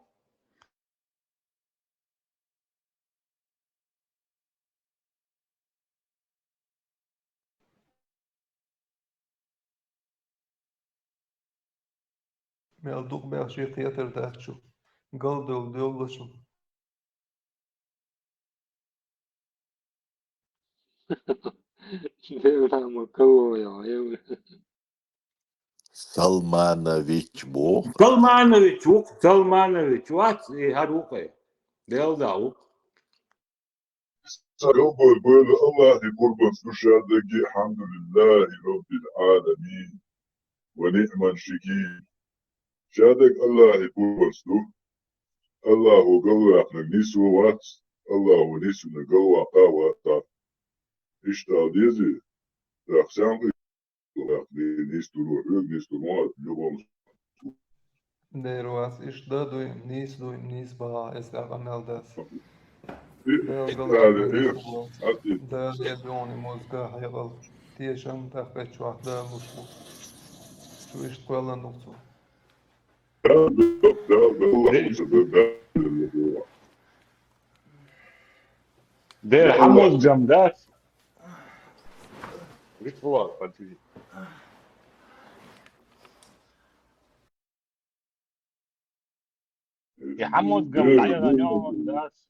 Мел дух бел ши тиатр датшу. Гал дол доллашун. نعم كله يا عيال. Salmanović bu. Salmanović, what? Haruke. Delda. يقول بقول الله قربان سوشادك الحمد لله رب العالمين ونعم الشكير شادك الله قربان سو الله قوى نسو وات الله نسو نقوى قوات اشتا ديزي رخصان نستو روح نستو موت يوم Dēros išdaduj, nīsduj, nīsbā, es ameldas. Dēl هذا galīgi ايه nīsbā. Dēl iedoni mūzgā hayal. Tiešām tā pēc šo dēlu šo. Šo ištkvēlā nuksu. Der Hamos Jamdat. Ritual, Patri. يا حمود قام العيال اليوم داس